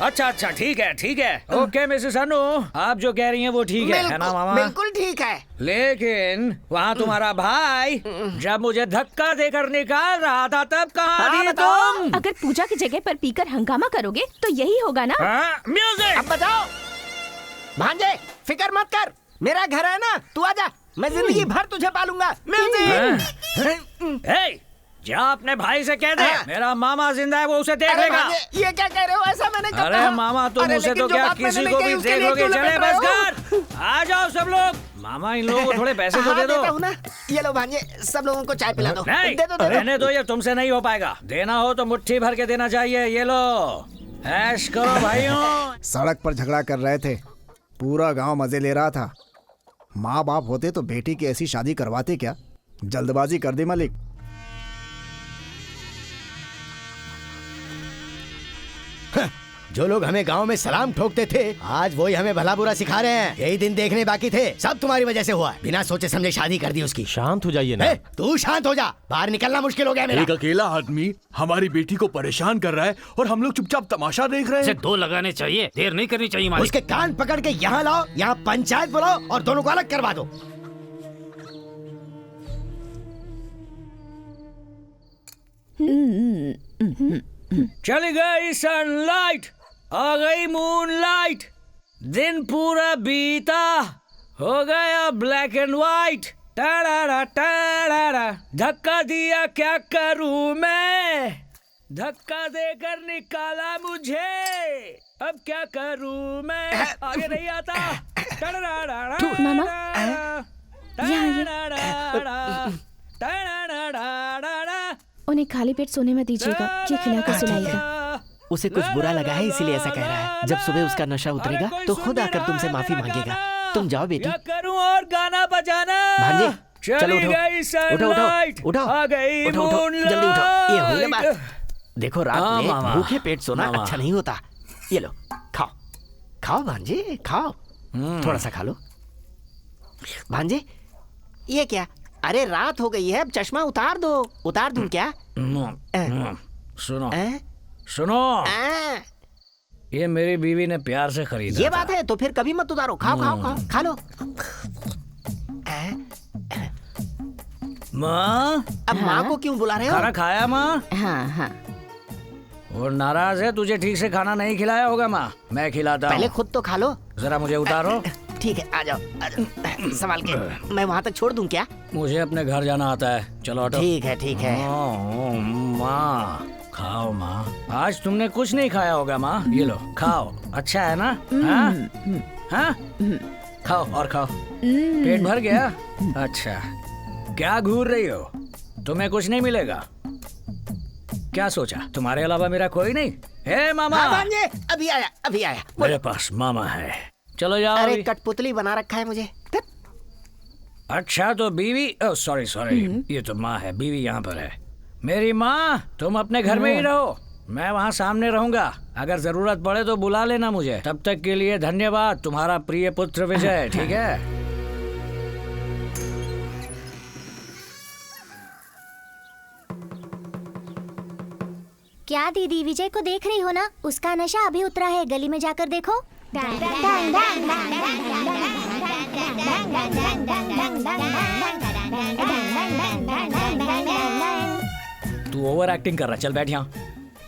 अच्छा ठीक है। ओके मिसेस अनु, आप जो कह रही हैं वो ठीक है ना मामा? बिल्कुल ठीक है। लेकिन वहाँ तुम्हारा भाई जब मुझे धक्का देकर निकाल रहा था तब कहाँ थी तुम? अगर पूजा की जगह पर पीकर हंगामा करोगे तो यही होगा ना। म्यूजिक! अब बताओ भांजे, फिक्र मत कर, मेरा घर है ना, तू आजा, मैं जिंदगी भर तुझे पालूंगा। म्यूजिक! जा अपने भाई से कह दे मेरा मामा जिंदा है, वो उसे देख लेगा। ये क्या कह रहे हो? ऐसा मैंने कब अरे कहा? मामा, तुम उसे तो क्या किसी को भी देख लोगे? चले बस घर, आ जाओ सब लोग। मामा, इन लोगों को थोड़े पैसे तो दे दो। देता हूँ ना। ये लो भांजे, सब लोगों को चाय पिला दो। नहीं, दे दो। रहने दो, ये तुमसे नहीं हो पाएगा। देना हो तो मुट्ठी भर के देना चाहिए। ये लो, ऐश करो भाइयों। सड़क पर झगड़ा कर रहे थे, पूरा गांव मजे ले रहा था। माँ बाप होते तो बेटी की ऐसी शादी करवाते क्या? जल्दबाजी कर दी मालिक। जो लोग हमें गांव में सलाम ठोकते थे, आज वही हमें भला बुरा सिखा रहे हैं। यही दिन देखने बाकी थे, सब तुम्हारी वजह से हुआ। बिना सोचे समझे शादी कर दी उसकी। शांत हो जाइए ना। तू शांत हो जा, बाहर निकलना मुश्किल हो गया मेरा। एक अकेला आदमी हमारी बेटी को परेशान कर रहा है और हम लोग चुपचाप तमाशा देख रहे हैं। दो लगाने चाहिए, देर नहीं करनी चाहिए मालिक। उसके कान पकड़ के यहाँ लाओ, यहाँ पंचायत बुलाओ और दोनों को अलग करवा दो। चली गई सनलाइट, आ गई मूनलाइट, दिन पूरा बीता, हो गया black and white. Ta-da ta-da, धक्का दिया क्या करूं मैं, धक्का देकर निकाला मुझे, अब क्या करूं मैं, आगे नहीं आता। मामा, उन्हें खाली पेट सोने में दीजिएगा, ये खिलाकर सुलाइएगा। उसे कुछ बुरा लगा है इसीलिए ऐसा कह रहा है। जब सुबह उसका नशा उतरेगा तो खुद आकर तुमसे माफी मांगेगा। तुम जाओ बेटी। क्या करूं और गाना बजाना। भांजे, चलो चली उठो गई सनलाइट, उठो आ गई उठो उठो जल्दी उठो। ये हुई ना मूनलाइट। बात। देखो रात हाँ, में मामा। भूखे पेट सोना मामा। अच्छा नहीं होता। ये लो खाओ खाओ भांजे खाओ, थोड़ा सा खा लो। भांजे ये क्या? अरे रात हो गई है, अब चश्मा उतार दो। उतार दूं क्या? सुनो हैं? सुनो, आ, ये मेरी बीवी ने प्यार से खरीदा ये था। बात है तो फिर कभी मत उतारो। खाओ खाओ खाओ खा लो। माँ, अब माँ को क्यों बुला रहे हो? खाना खाया माँ? हाँ हाँ। वो नाराज है, तुझे ठीक से खाना नहीं खिलाया होगा माँ, मैं खिलाता पहले हूँ। खुद तो खा लो। जरा मुझे उतारो। ठीक है आ जाओ संभाल के। मैं वहाँ तक छोड़ दूं क्या? मुझे अपने घर जाना आता है, चलो हटो। ठीक है ठीक है। माँ खाओ माँ, आज तुमने कुछ नहीं खाया होगा माँ, ये लो खाओ, अच्छा है ना? हाँ हाँ खाओ और खाओ, पेट भर गया? अच्छा, क्या घूर रही हो? तुम्हें कुछ नहीं मिलेगा? क्या सोचा तुम्हारे अलावा मेरा कोई नहीं? हे मामा, हाँ भांजे अभी आया अभी आया। मेरे पास मामा है, चलो जाओ अरे अभी। कठपुतली बना रखा है मुझे। अच्छा तो बीवी, सॉरी सॉरी, ये तो माँ है, बीवी यहाँ पर है। मेरी माँ, तुम अपने घर में ही रहो, मैं वहाँ सामने रहूंगा, अगर जरूरत पड़े तो बुला लेना मुझे। तब तक के लिए धन्यवाद, तुम्हारा प्रिय पुत्र विजय। ठीक है? क्या दीदी विजय को देख रही हो ना? उसका नशा अभी उतरा है, गली में जाकर देखो। तू ओवर एक्टिंग कर रहा, चल बैठ यहाँ।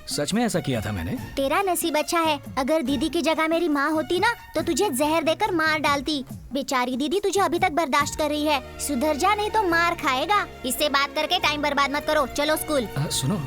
सच में ऐसा किया था मैंने? तेरा नसीब अच्छा है, अगर दीदी की जगह मेरी माँ होती ना तो तुझे जहर देकर मार डालती। बेचारी दीदी तुझे अभी तक बर्दाश्त कर रही है, सुधर जा नहीं तो मार खाएगा। इससे बात करके टाइम बर्बाद मत करो, चलो स्कूल। सुनो,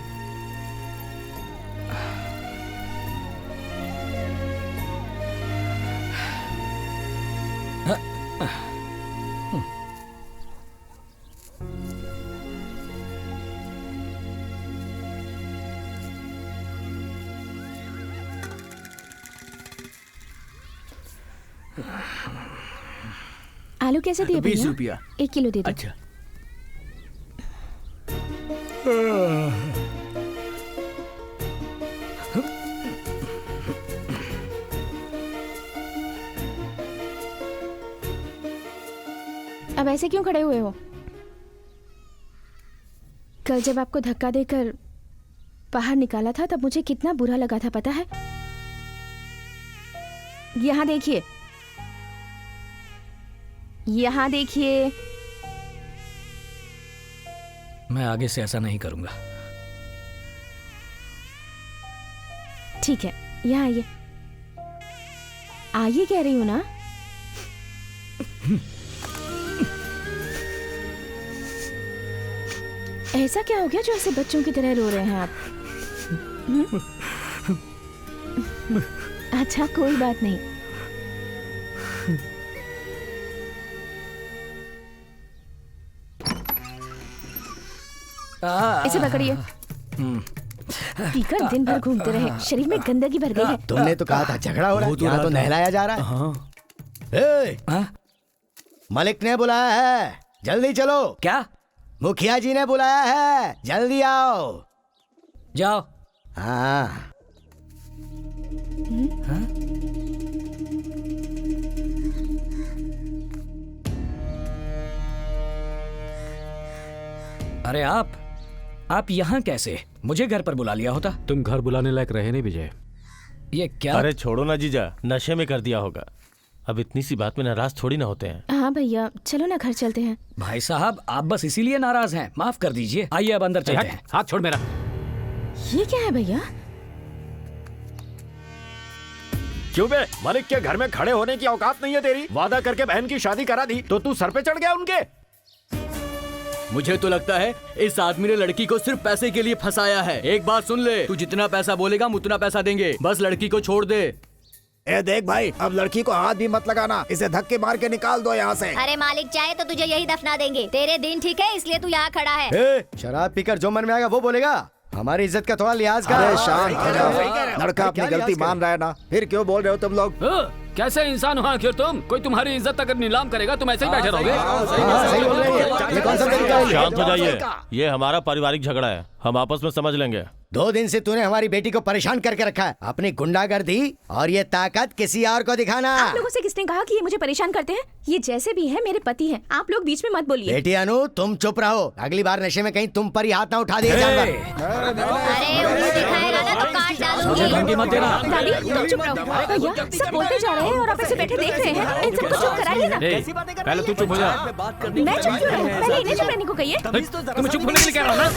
आलू कैसे दिए 20 भैया? रुपया। 1 किलो दे दो। अच्छा। अब ऐसे क्यों खड़े हुए हो? कल जब आपको धक्का देकर बाहर निकाला था तब मुझे कितना बुरा लगा था, पता है? यहाँ देखिए, यहाँ देखिए। मैं आगे से ऐसा नहीं करूंगा। ठीक है, यहाँ आइए। आइए कह रही हूँ ना। ऐसा क्या हो गया जो ऐसे बच्चों की तरह रो रहे हैं आप? अच्छा कोई बात नहीं। इसे पकड़िए। पीकर दिन भर घूमते रहे, शरीर में गंदगी भर गई है। तुमने तो कहा था झगड़ा हो रहा है, यहाँ तो नहलाया जा रहा है। ए, मलिक ने बुलाया है, जल्दी चलो। क्या? मुखिया जी ने बुलाया है, जल्दी आओ। जाओ। हाँ। अरे आप यहाँ कैसे? मुझे घर पर बुला लिया होता। तुम घर बुलाने लायक रहे नहीं विजय। ये क्या? अरे छोड़ो ना जीजा, नशे में कर दिया होगा। अब इतनी सी बात में नाराज थोड़ी ना होते हैं। हाँ भैया, चलो ना घर चलते हैं। भाई साहब, आप बस इसीलिए नाराज हैं, माफ कर दीजिए। आइए अब अंदर चलते हैं। हाथ छोड़ मेरा। ये क्या है भैया? क्यों बे? मलिक के घर में खड़े होने की औकात नहीं है तेरी? वादा करके बहन की शादी करा दी तो तू सर पे चढ़ गया उनके? मुझे तो लगता है इस आदमी ने लड़की को सिर्फ पैसे के लिए फंसाया है। एक बात सुन ले, तू जितना पैसा बोलेगा हम उतना पैसा देंगे, बस लड़की को छोड़ दे। ए देख भाई, अब लड़की को हाथ भी मत लगाना, इसे धक्के मार के निकाल दो यहाँ से। अरे मालिक चाहे तो तुझे यही दफना देंगे। तेरे दिन ठीक है इसलिए तू यहाँ खड़ा है। ए, शराब पीकर जो मन में आएगा वो बोलेगा, हमारी इज्जत का थोड़ा लिहाज कर। अरे शांत हो जाओ, लड़का अपनी गलती मान रहा है ना, फिर क्यों बोल रहे हो तुम लोग? कैसे इंसान हो आखिर तुम? कोई तुम्हारी इज्जत अगर नीलाम करेगा तुम ऐसे ही बैठे रहोगे? शांत हो जाइए, ये हमारा पारिवारिक झगड़ा है, हम आपस में समझ लेंगे। 2 दिन से तूने हमारी बेटी को परेशान करके रखा है। अपनी गुंडागर्दी और ये ताकत किसी और को दिखाना। आप लोगों से किसने कहा कि ये मुझे परेशान करते हैं? ये जैसे भी है मेरे पति हैं। आप लोग बीच में मत बोलिए। बेटी अनु, तुम चुप रहो। अगली बार नशे में कहीं तुम पर ही हाथ ना उठा दिया जानवर। धमकी मत देना। दादी तुम चुप रहो। भैया सब बोलते जा रहे हैं और आप ऐसे बैठे देख रहे हैं। इन सबको चुप कराइए ना। पहले तू चुप हो जा। मैं चुप क्यों रहूं? पहले इन्हें चुप रहने को कहिए। तुम्हें चुप होने के लिए कह रहा हूं ना।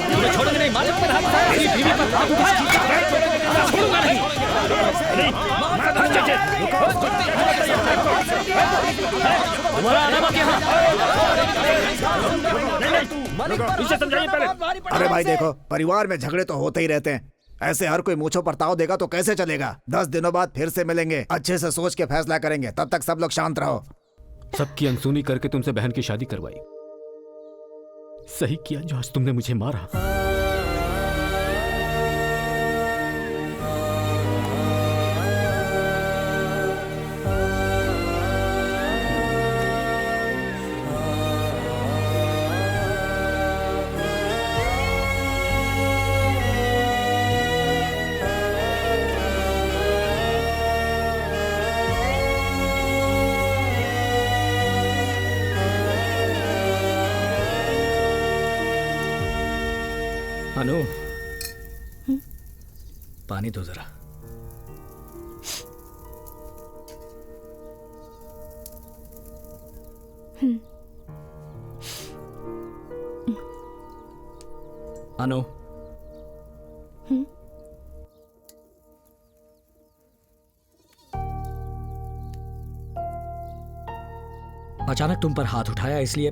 तुम्हें छोड़ूंगा नहीं, मालिक पर हाथ उठाया, मेरी बीवी पर हाथ उठाया, छोड़ूंगा नहीं। तुम्हारा आना बाकी यहाँ। इसे समझाइए पहले। अरे भाई देखो, परिवार में झगड़े तो होते ही रहते हैं। ऐसे हर कोई मूंछों पर ताव देगा तो कैसे चलेगा? 10 दिनों बाद फिर से मिलेंगे, अच्छे से सोच के फैसला करेंगे। तब तक सब लोग शांत रहो। सबकी अनसुनी करके तुमसे बहन की शादी करवाई। सही किया जो आज तुमने मुझे मारा। अनु, पानी दो जरा। अनु, अचानक तुम पर हाथ उठाया इसलिए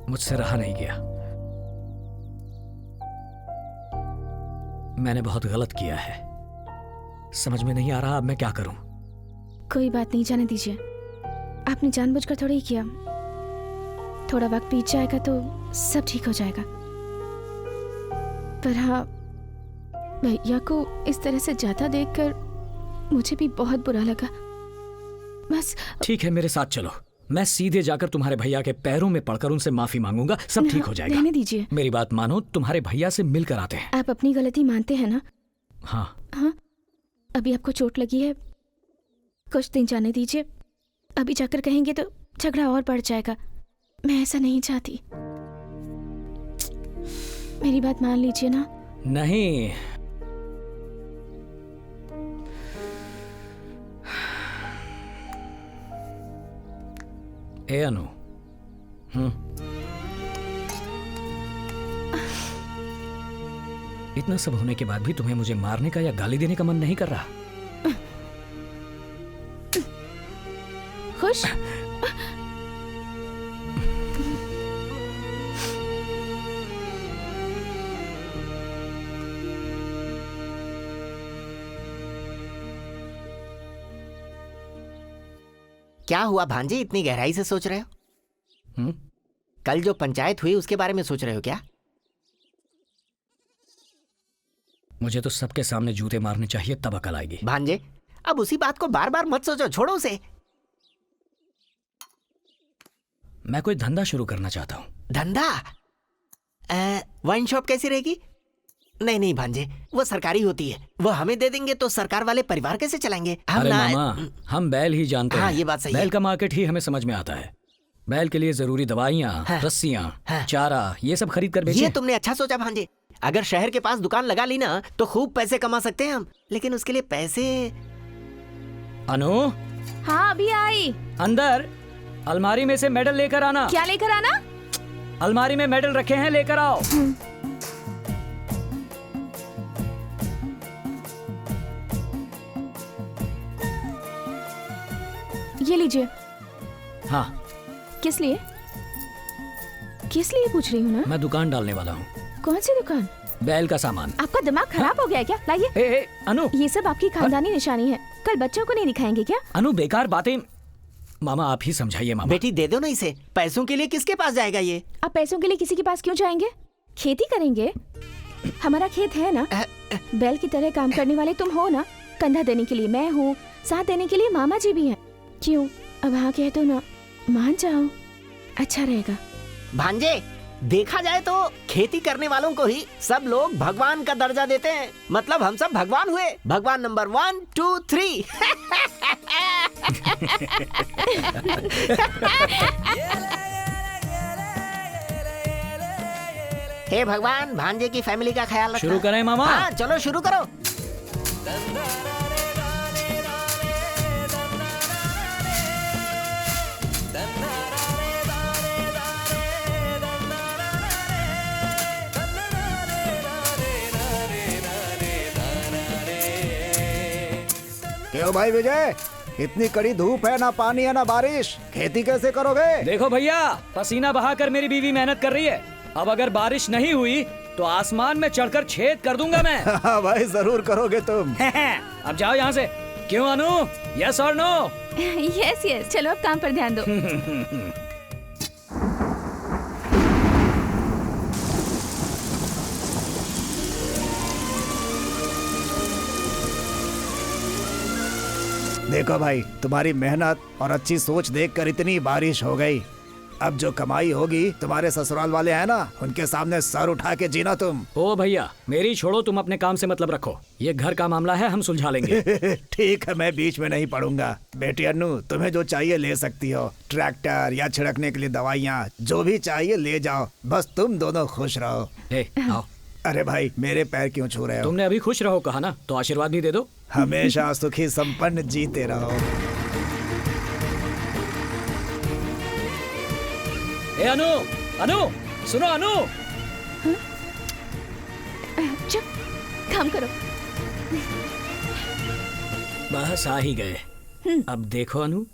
मुझसे रहा नहीं गया। मैंने बहुत गलत किया है। समझ में नहीं आ रहा अब मैं क्या करूं। कोई बात नहीं, जाने दीजिए। आपने जानबूझकर थोड़ा ही किया। थोड़ा वक्त बीत जाएगा तो सब ठीक हो जाएगा। पर हाँ, भैया को इस तरह से जाता देखकर मुझे भी बहुत बुरा लगा। बस ठीक है, मेरे साथ चलो। मैं सीधे जाकर तुम्हारे भैया के पैरों में पड़कर उनसे माफी मांगूंगा। सब ठीक हो जाएगा। रहने दीजिए। मेरी बात मानो, तुम्हारे भैया से मिलकर आते हैं। आप अपनी गलती मानते हैं ना? हाँ। हाँ, अभी आपको चोट लगी है, कुछ दिन जाने दीजिए। अभी जाकर कहेंगे तो झगड़ा और बढ़ जाएगा। मैं ऐसा नहीं चाहती। मेरी बात मान लीजिए ना। नहीं, ए अनु, इतना सब होने के बाद भी तुम्हें मुझे मारने का या गाली देने का मन नहीं कर रहा? खुश? क्या हुआ भांजी, इतनी गहराई से सोच रहे हो? कल जो पंचायत हुई उसके बारे में सोच रहे हो क्या? मुझे तो सबके सामने जूते मारने चाहिए, तब अकल आएगी। भांजे, अब उसी बात को बार बार मत सोचो, छोड़ो उसे। मैं कोई धंधा शुरू करना चाहता हूँ। धंधा? वाइन शॉप कैसी रहेगी? नहीं नहीं भांजे, वो सरकारी होती है। वो हमें दे देंगे तो सरकार वाले परिवार कैसे चलाएंगे? अरे मामा, हम बैल ही जानते हैं। ये बात सही है। बैल का मार्केट ही हमें समझ में आता है। बैल के लिए जरूरी दवाइयाँ, रस्सियाँ, चारा, ये सब खरीद कर बेचें। ये तुमने अच्छा सोचा भांजे। अगर शहर के पास दुकान लगा ली ना तो खूब पैसे कमा सकते हैं हम। लेकिन उसके लिए पैसे। अनु? हाँ, अभी आई। अंदर अलमारी में से मेडल लेकर आना। क्या लेकर आना? अलमारी में मेडल रखे हैं, लेकर आओ। ये लीजिए। हाँ। किस लिए? किस लिए पूछ रही हूँ ना? मैं दुकान डालने वाला हूँ। कौन सी दुकान? बैल का सामान। आपका दिमाग खराब हो गया है क्या? लाइए। अनु, ये सब आपकी खानदानी निशानी है। कल बच्चों को नहीं दिखाएंगे क्या? अनु, बेकार बातें। मामा आप ही समझाइए मामा। बेटी दे दो ना इसे, पैसों के लिए किसके पास जाएगा ये? अब पैसों के लिए किसी के पास क्यों जाएंगे? खेती करेंगे, हमारा खेत है ना। बैल की तरह काम करने वाले तुम हो ना, कंधा देने के लिए मैं हूँ, साथ देने के लिए मामा जी भी हैं। क्यों अब हाँ कह दो ना, मान जाओ, अच्छा रहेगा। भांजे देखा जाए तो खेती करने वालों को ही सब लोग भगवान का दर्जा देते हैं। मतलब हम सब भगवान हुए, भगवान नंबर 1 2 3। हे भगवान, भांजे की फैमिली का ख्याल रखना। शुरू करें मामा? हाँ चलो शुरू करो। क्यों भाई विजय, इतनी कड़ी धूप है, ना पानी है ना बारिश, खेती कैसे करोगे? देखो भैया, पसीना बहाकर मेरी बीवी मेहनत कर रही है। अब अगर बारिश नहीं हुई तो आसमान में चढ़कर छेद कर दूंगा मैं। हाँ भाई जरूर करोगे तुम। अब जाओ यहाँ से। क्यों अनु, यस और नो? यस यस, चलो अब काम पर ध्यान दो। देखो भाई, तुम्हारी मेहनत और अच्छी सोच देखकर इतनी बारिश हो गई। अब जो कमाई होगी तुम्हारे ससुराल वाले हैं ना, उनके सामने सर उठा के जीना तुम। ओ भैया मेरी छोड़ो, तुम अपने काम से मतलब रखो। ये घर का मामला है, हम सुलझा लेंगे। ठीक है, मैं बीच में नहीं पड़ूंगा। बेटी अन्नू, तुम्हें जो चाहिए ले सकती हो, ट्रैक्टर या छिड़कने के लिए दवाइयाँ, जो भी चाहिए ले जाओ, बस तुम दोनों खुश रहो। आओ। अरे भाई मेरे पैर क्यों छू रहे हो? तुमने अभी खुश रहो कहा ना, तो आशीर्वाद भी दे दो। हमेशा सुखी संपन्न जीते रहो। ए अनु, अनु सुनो अनु। चुप, काम करो। बस आ ही गए। अब देखो अनु।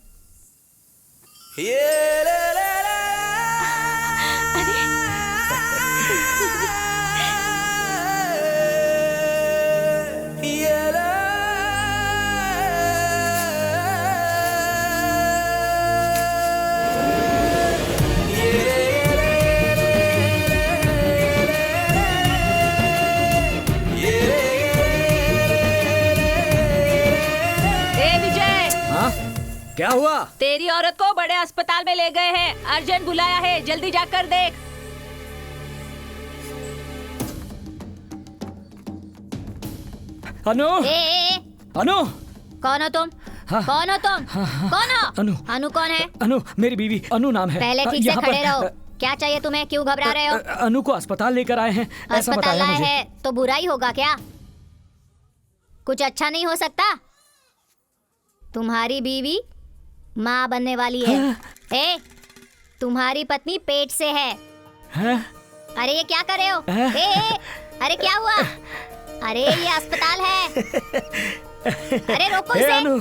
क्या हुआ? तेरी औरत को बड़े अस्पताल में ले गए हैं, अर्जेंट बुलाया है, जल्दी जाकर देख। अनु, अनु, कौन हो तुम? हाँ, कौन हो तुम? कौन हो? अनु, अनु कौन है? अनु मेरी बीवी, अनु नाम है। पहले ठीक से खड़े रहो। क्या चाहिए तुम्हें? क्यों घबरा रहे हो? अनु को अस्पताल लेकर आए हैं, ऐसा अस्पताल बताया आए मुझे। हैं तो बुराई होगा क्या? कुछ अच्छा नहीं हो सकता? तुम्हारी बीवी माँ बनने वाली है। ए, तुम्हारी पत्नी पेट से है। अरे ये क्या कर रहे हो? ए, अरे क्या हुआ? अरे ये अस्पताल है। अरे रोको इसे। अनु,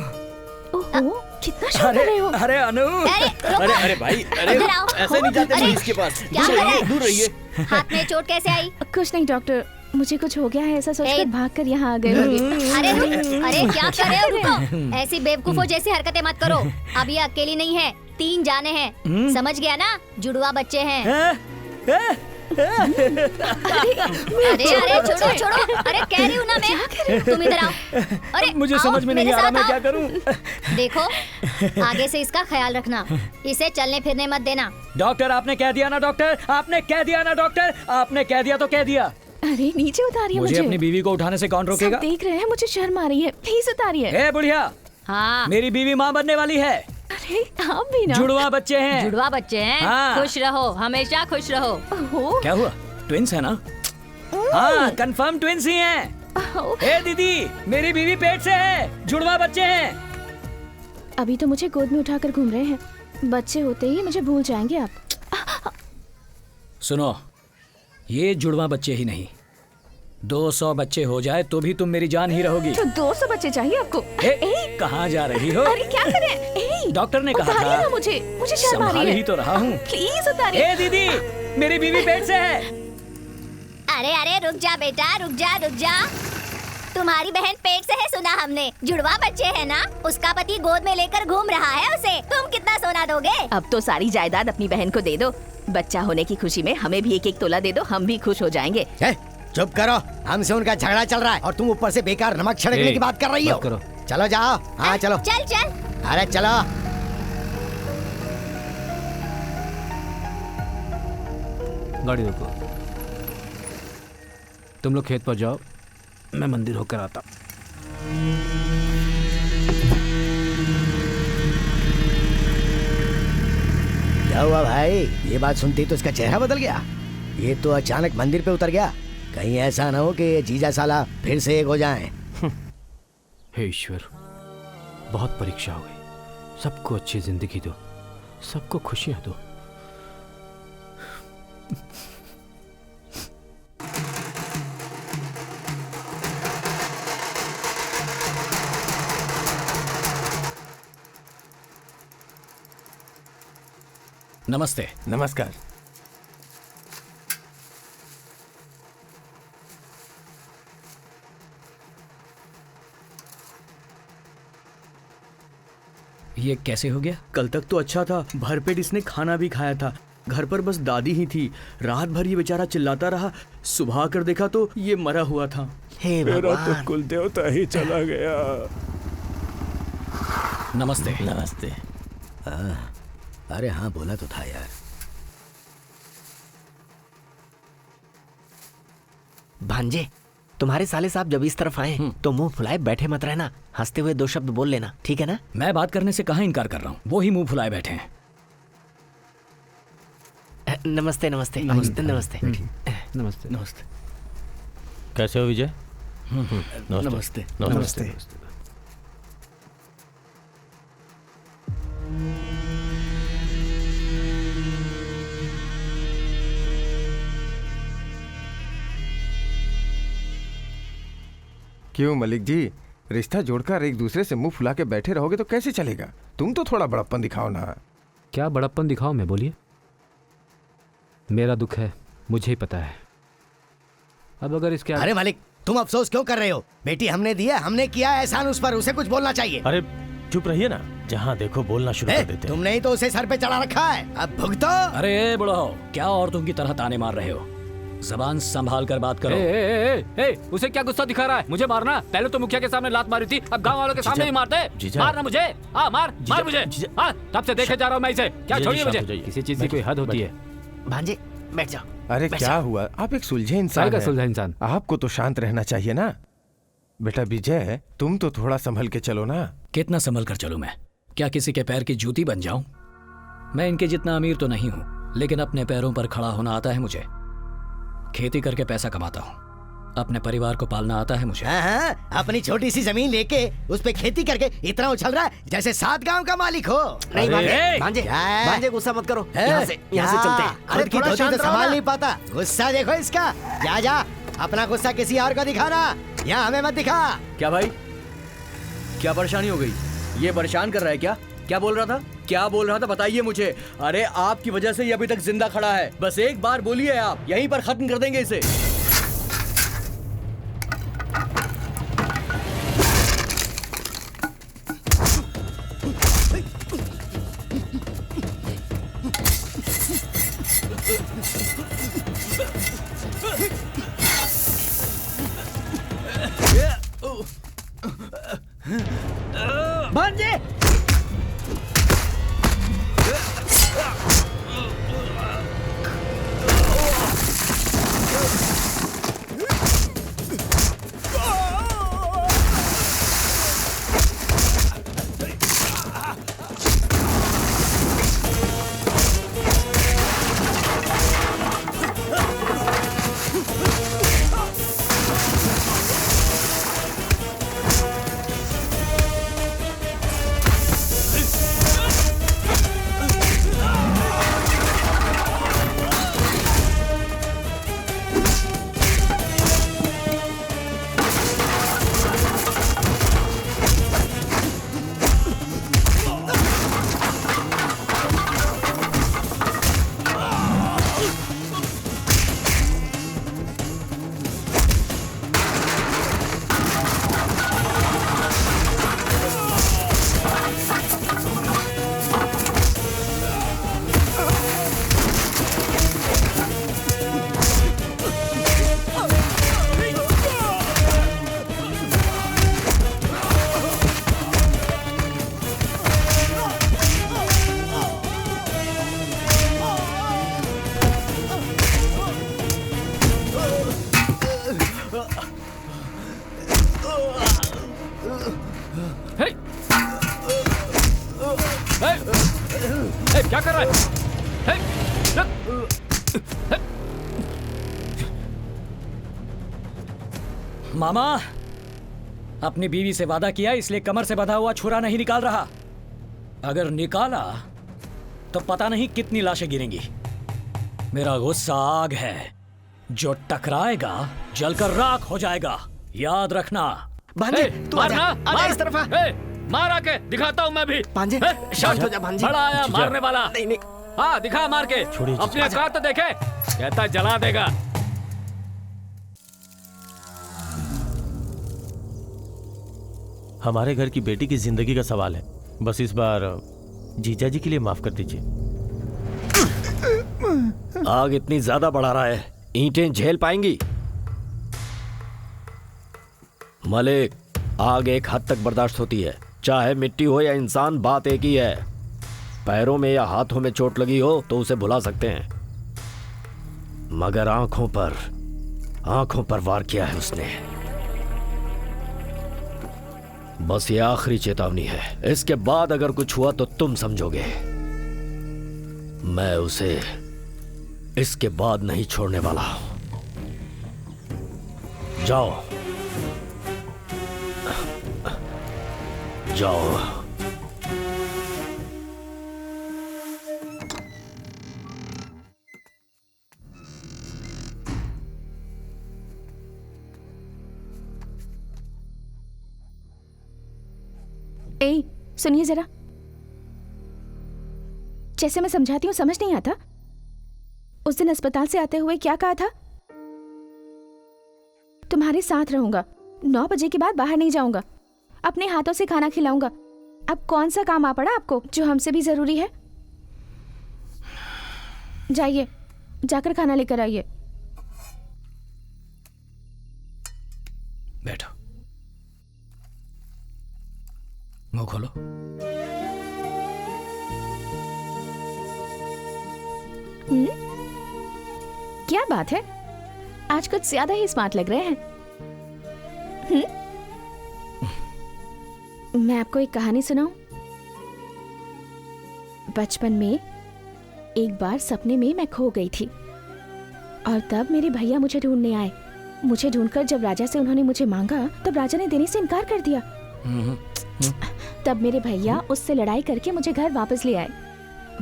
ओहो, कितना शोर कर रहे हो? अरे अनु, अरे भाई, अरे ऐसे नहीं जाते पुलिस के पास। दूर रहिए। हाथ में चोट कैसे आई? कुछ नहीं डॉक्टर, मुझे कुछ हो गया है ऐसा सोचकर भागकर यहाँ आ गए होंगे। अरे रुक, अरे क्या कर रहे हो? रुको, ऐसी बेवकूफों जैसी हरकतें मत करो। अब ये अकेली नहीं है, 3 जाने हैं। समझ गया ना? जुड़वा बच्चे हैं। अरे अरे छोड़ो छोड़ो, अरे कह रही हूँ ना मैं, तुम इधर आओ। अरे मुझे समझ में नहीं आ रहा मैं क्या करूं। देखो, आगे से इसका ख्याल रखना, इसे चलने फिरने मत देना। डॉक्टर आपने कह दिया ना डॉक्टर, आपने कह दिया ना डॉक्टर, आपने कह दिया तो कह दिया। अरे नीचे उतारिए मुझे। अपनी बीवी को उठाने से कौन रोकेगा? सब देख रहे हैं, मुझे शर्म आ रही है, प्लीज उतारिए। ए बुढ़िया, हाँ मेरी बीवी माँ बनने वाली है। अरे आप भी ना। जुड़वा बच्चे हैं। जुड़वा बच्चे हैं। हाँ। खुश रहो, हमेशा खुश रहो। क्या हुआ? ट्विंस है ना? हाँ कंफर्म ट्विंस ही हैं। ए दीदी, मेरी बीवी पेट से है, जुड़वा बच्चे हैं। अभी तो मुझे गोद में उठाकर घूम रहे हैं, बच्चे होते ही मुझे भूल जाएंगे आप। सुनो, ये जुड़वा बच्चे ही नहीं, 200 बच्चे हो जाए तो भी तुम मेरी जान ही रहोगी। तो 200 बच्चे चाहिए आपको? कहाँ जा रही हो? अरे क्या करें? डॉक्टर ने कहा था। ना मुझे शर्म आ रही है। संभाल ही तो रहा हूँ। प्लीज उतारिए। ए दीदी, मेरी बीवी पेट से है। अरे अरे रुक जा बेटा, रुक जा रुक जा। तुम्हारी बहन पेट से है, सुना हमने। जुड़वा बच्चे है ना, उसका पति गोद में लेकर घूम रहा है उसे। तुम कितना सोना दोगे? अब तो सारी जायदाद अपनी बहन को दे दो। बच्चा होने की खुशी में हमें भी 1-1 तोला दे दो, हम भी खुश हो जाएंगे। चुप करो, हमसे उनका झगड़ा चल रहा है और तुम ऊपर से बेकार नमक छिड़कने की बात कर रही हो। चलो जाओ। हाँ चलो। चल चल। अरे चलो। गाड़ी रोको। तुम लोग खेत पर जाओ, मैं मंदिर होकर आता। क्या हुआ भाई? ये बात सुनती तो इसका चेहरा बदल गया। ये तो अचानक मंदिर पे उतर गया। कहीं ऐसा ना हो कि ये जीजा साला फिर से एक हो जाएं। हे ईश्वर, बहुत परीक्षा हो गई। सबको अच्छी जिंदगी दो, सबको खुशियां दो। नमस्ते। नमस्कार। ये कैसे हो गया? कल तक तो अच्छा था, भरपेट इसने खाना भी खाया था। घर पर बस दादी ही थी। रात भर ये बेचारा चिल्लाता रहा। सुबह कर देखा तो ये मरा हुआ था। हे मेरा तो कुल देवता ही चला गया। नमस्ते। नमस्ते। अरे हाँ, बोला तो था यार। भांजे, तुम्हारे साले साहब जब इस तरफ आए तो मुंह फुलाए बैठे मत रहना। हंसते हुए 2 शब्द बोल लेना, ठीक है ना? मैं बात करने से कहाँ इनकार कर रहा हूँ, वो ही मुंह फुलाए बैठे हैं। नमस्ते नमस्ते नमस्ते नमस्ते नमस्ते नमस्ते। कैसे हो विजय? नमस्ते। नमस्ते। क्यों मलिक जी, रिश्ता जोड़कर एक दूसरे से मुंह फुला के बैठे रहोगे तो कैसे चलेगा? तुम तो थोड़ा बड़प्पन दिखाओ ना। क्या बड़प्पन दिखाओ मैं? बोलिए। मेरा दुख है, मुझे ही पता है। अब अगर इसके अरे मालिक, तुम अफसोस क्यों कर रहे हो? बेटी हमने दिया, हमने किया एहसान उस पर, उसे कुछ बोलना चाहिए। अरे चुप रहिए ना, जहाँ देखो बोलना शुरू कर देते हैं। तुमने ही तो उसे सर पे चढ़ा रखा है, अब भुगतो। अरे बुढ़ाओ, क्या औरतों की तरह ताने मार रहे हो? जबान संभाल कर बात करो। उसे क्या गुस्सा दिखा रहा है? मुझे मारना? पहले तो मुखिया के सामने लात मारी थी, अब गांव वालों के सामने ही मारते। मारना मुझे? मार मुझे। तब से देखे जा रहा हूँ मैं इसे। क्या छोड़िए मुझे। किसी चीज की कोई हद होती है। भांजे बैठ जाओ। अरे क्या हुआ? आप एक सुलझे इंसान हैं। सुलझा इंसान? आपको तो शांत रहना चाहिए ना। बेटा विजय, तुम तो थोड़ा संभल के चलो ना। कितना संभल कर चलूं मैं? क्या किसी के पैर की जूती बन जाऊं? मैं इनके जितना अमीर तो नहीं हूं, लेकिन अपने पैरों पर खड़ा होना आता है मुझे। खेती करके पैसा कमाता हूँ, अपने परिवार को पालना आता है मुझे। हाँ, अपनी छोटी सी जमीन लेके उस पे खेती करके इतना उछल रहा है जैसे 7 गांव का मालिक हो। नहीं भांजे गुस्सा मत करो। यहाँ से चलते हैं। अरे थोड़ा शांत तो संभाल नहीं पाता। गुस्सा देखो इसका। जा अपना गुस्सा किसी और को दिखाना, यहाँ हमें मत दिखा। क्या भाई, क्या परेशानी हो गई? ये परेशान कर रहा है क्या? क्या बोल रहा था बताइए मुझे। अरे आपकी वजह से ये अभी तक जिंदा खड़ा है। बस एक बार बोलिए, आप यहीं पर खत्म कर देंगे इसे। भांजे, मामा, अपनी बीवी से वादा किया इसलिए कमर से बंधा हुआ छुरा नहीं निकाल रहा। अगर निकाला तो पता नहीं कितनी लाशें गिरेंगी। मेरा गुस्सा आग है, जो टकराएगा जलकर राख हो जाएगा, याद रखना। भांजे, तू मारना, आजा इस तरफ आ। मार आके दिखाता हूँ मैं भी। भांजे, शांत हो जा भांजे। बड़ा आया मारने वाला। नहीं नहीं, हाँ दिखा मार के, अपनी औकात तो देखे, कहता जला देगा। हमारे घर की बेटी की जिंदगी का सवाल है, बस इस बार जीजा जी के लिए माफ कर दीजिए। आग इतनी ज्यादा बढ़ा रहा है, ईंटें झेल पाएंगी? मलिक, आग एक हद तक बर्दाश्त होती है, चाहे मिट्टी हो या इंसान, बात एक ही है। पैरों में या हाथों में चोट लगी हो तो उसे भुला सकते हैं, मगर आंखों पर वार किया है उसने। बस ये आखिरी चेतावनी है, इसके बाद अगर कुछ हुआ तो तुम समझोगे। मैं उसे इसके बाद नहीं छोड़ने वाला। जाओ जाओ। ए, सुनिए जरा, जैसे मैं समझाती हूँ समझ नहीं आता। उस दिन अस्पताल से आते हुए क्या कहा था? तुम्हारे साथ रहूंगा, 9 बजे के बाद बाहर नहीं जाऊंगा, अपने हाथों से खाना खिलाऊंगा। अब कौन सा काम आ पड़ा आपको जो हमसे भी जरूरी है? जाइए, जाकर खाना लेकर आइए। बैठो, मुंह खोलो। क्या बात है, आज कुछ ज्यादा ही स्मार्ट लग रहे हैं। मैं आपको एक कहानी सुनाऊं? बचपन में एक बार सपने में मैं खो गई थी और तब मेरे भैया मुझे ढूंढने आए। मुझे ढूंढकर जब राजा से उन्होंने मुझे मांगा तब राजा ने देने से इनकार कर दिया। तब मेरे भैया उससे लड़ाई करके मुझे घर वापस ले आए।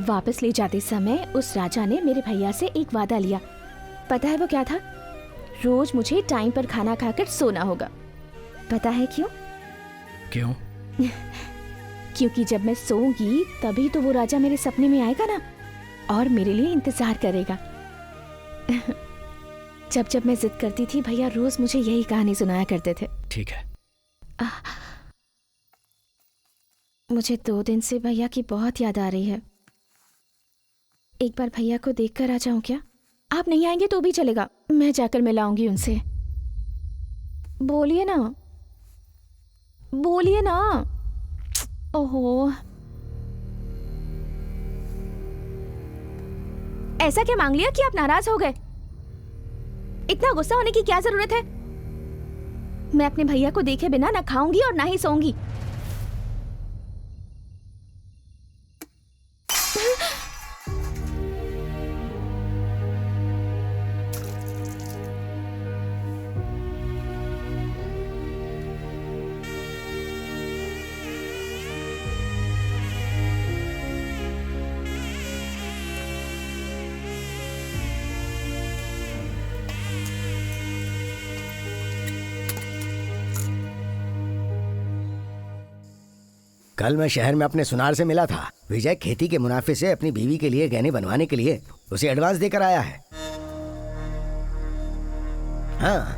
वापस ले जाते समय उस राजा ने मेरे भैया से एक वादा लिया। पता है वो क्या था? रोज मुझे टाइम पर खाना खाकर सोना होगा। पता है क्यों? क्यों? क्योंकि जब मैं सोऊंगी तभी तो वो राजा मेरे सपने में आएगा ना, और मेरे लिए इंतजार करेगा। जब जब मैं जिद करती थी भैया रोज मुझे यही कहानी सुनाया करते थे। ठीक है। मुझे 2 दिन से भैया की बहुत याद आ रही है। एक बार भैया को देखकर आ जाऊं क्या? आप नहीं आएंगे तो भी चलेगा, मैं जाकर मिलाऊंगी उनसे। बोलिए ना, बोलिए ना। ओहो, ऐसा क्या मांग लिया कि आप नाराज हो गए? इतना गुस्सा होने की क्या जरूरत है? मैं अपने भैया को देखे बिना ना खाऊंगी और ना ही सोऊंगी। कल मैं शहर में अपने सुनार से मिला था। विजय खेती के मुनाफे से अपनी बीवी के लिए गहने बनवाने के लिए उसे एडवांस देकर आया है। हाँ,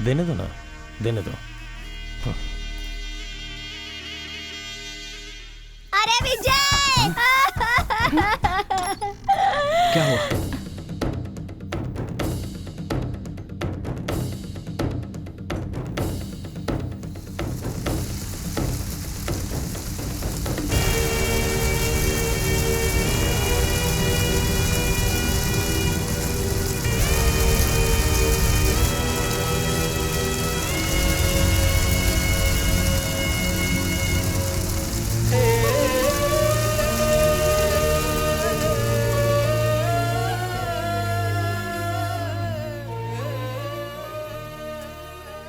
देने दो ना, देने दो। अरे विजय! क्या हुआ?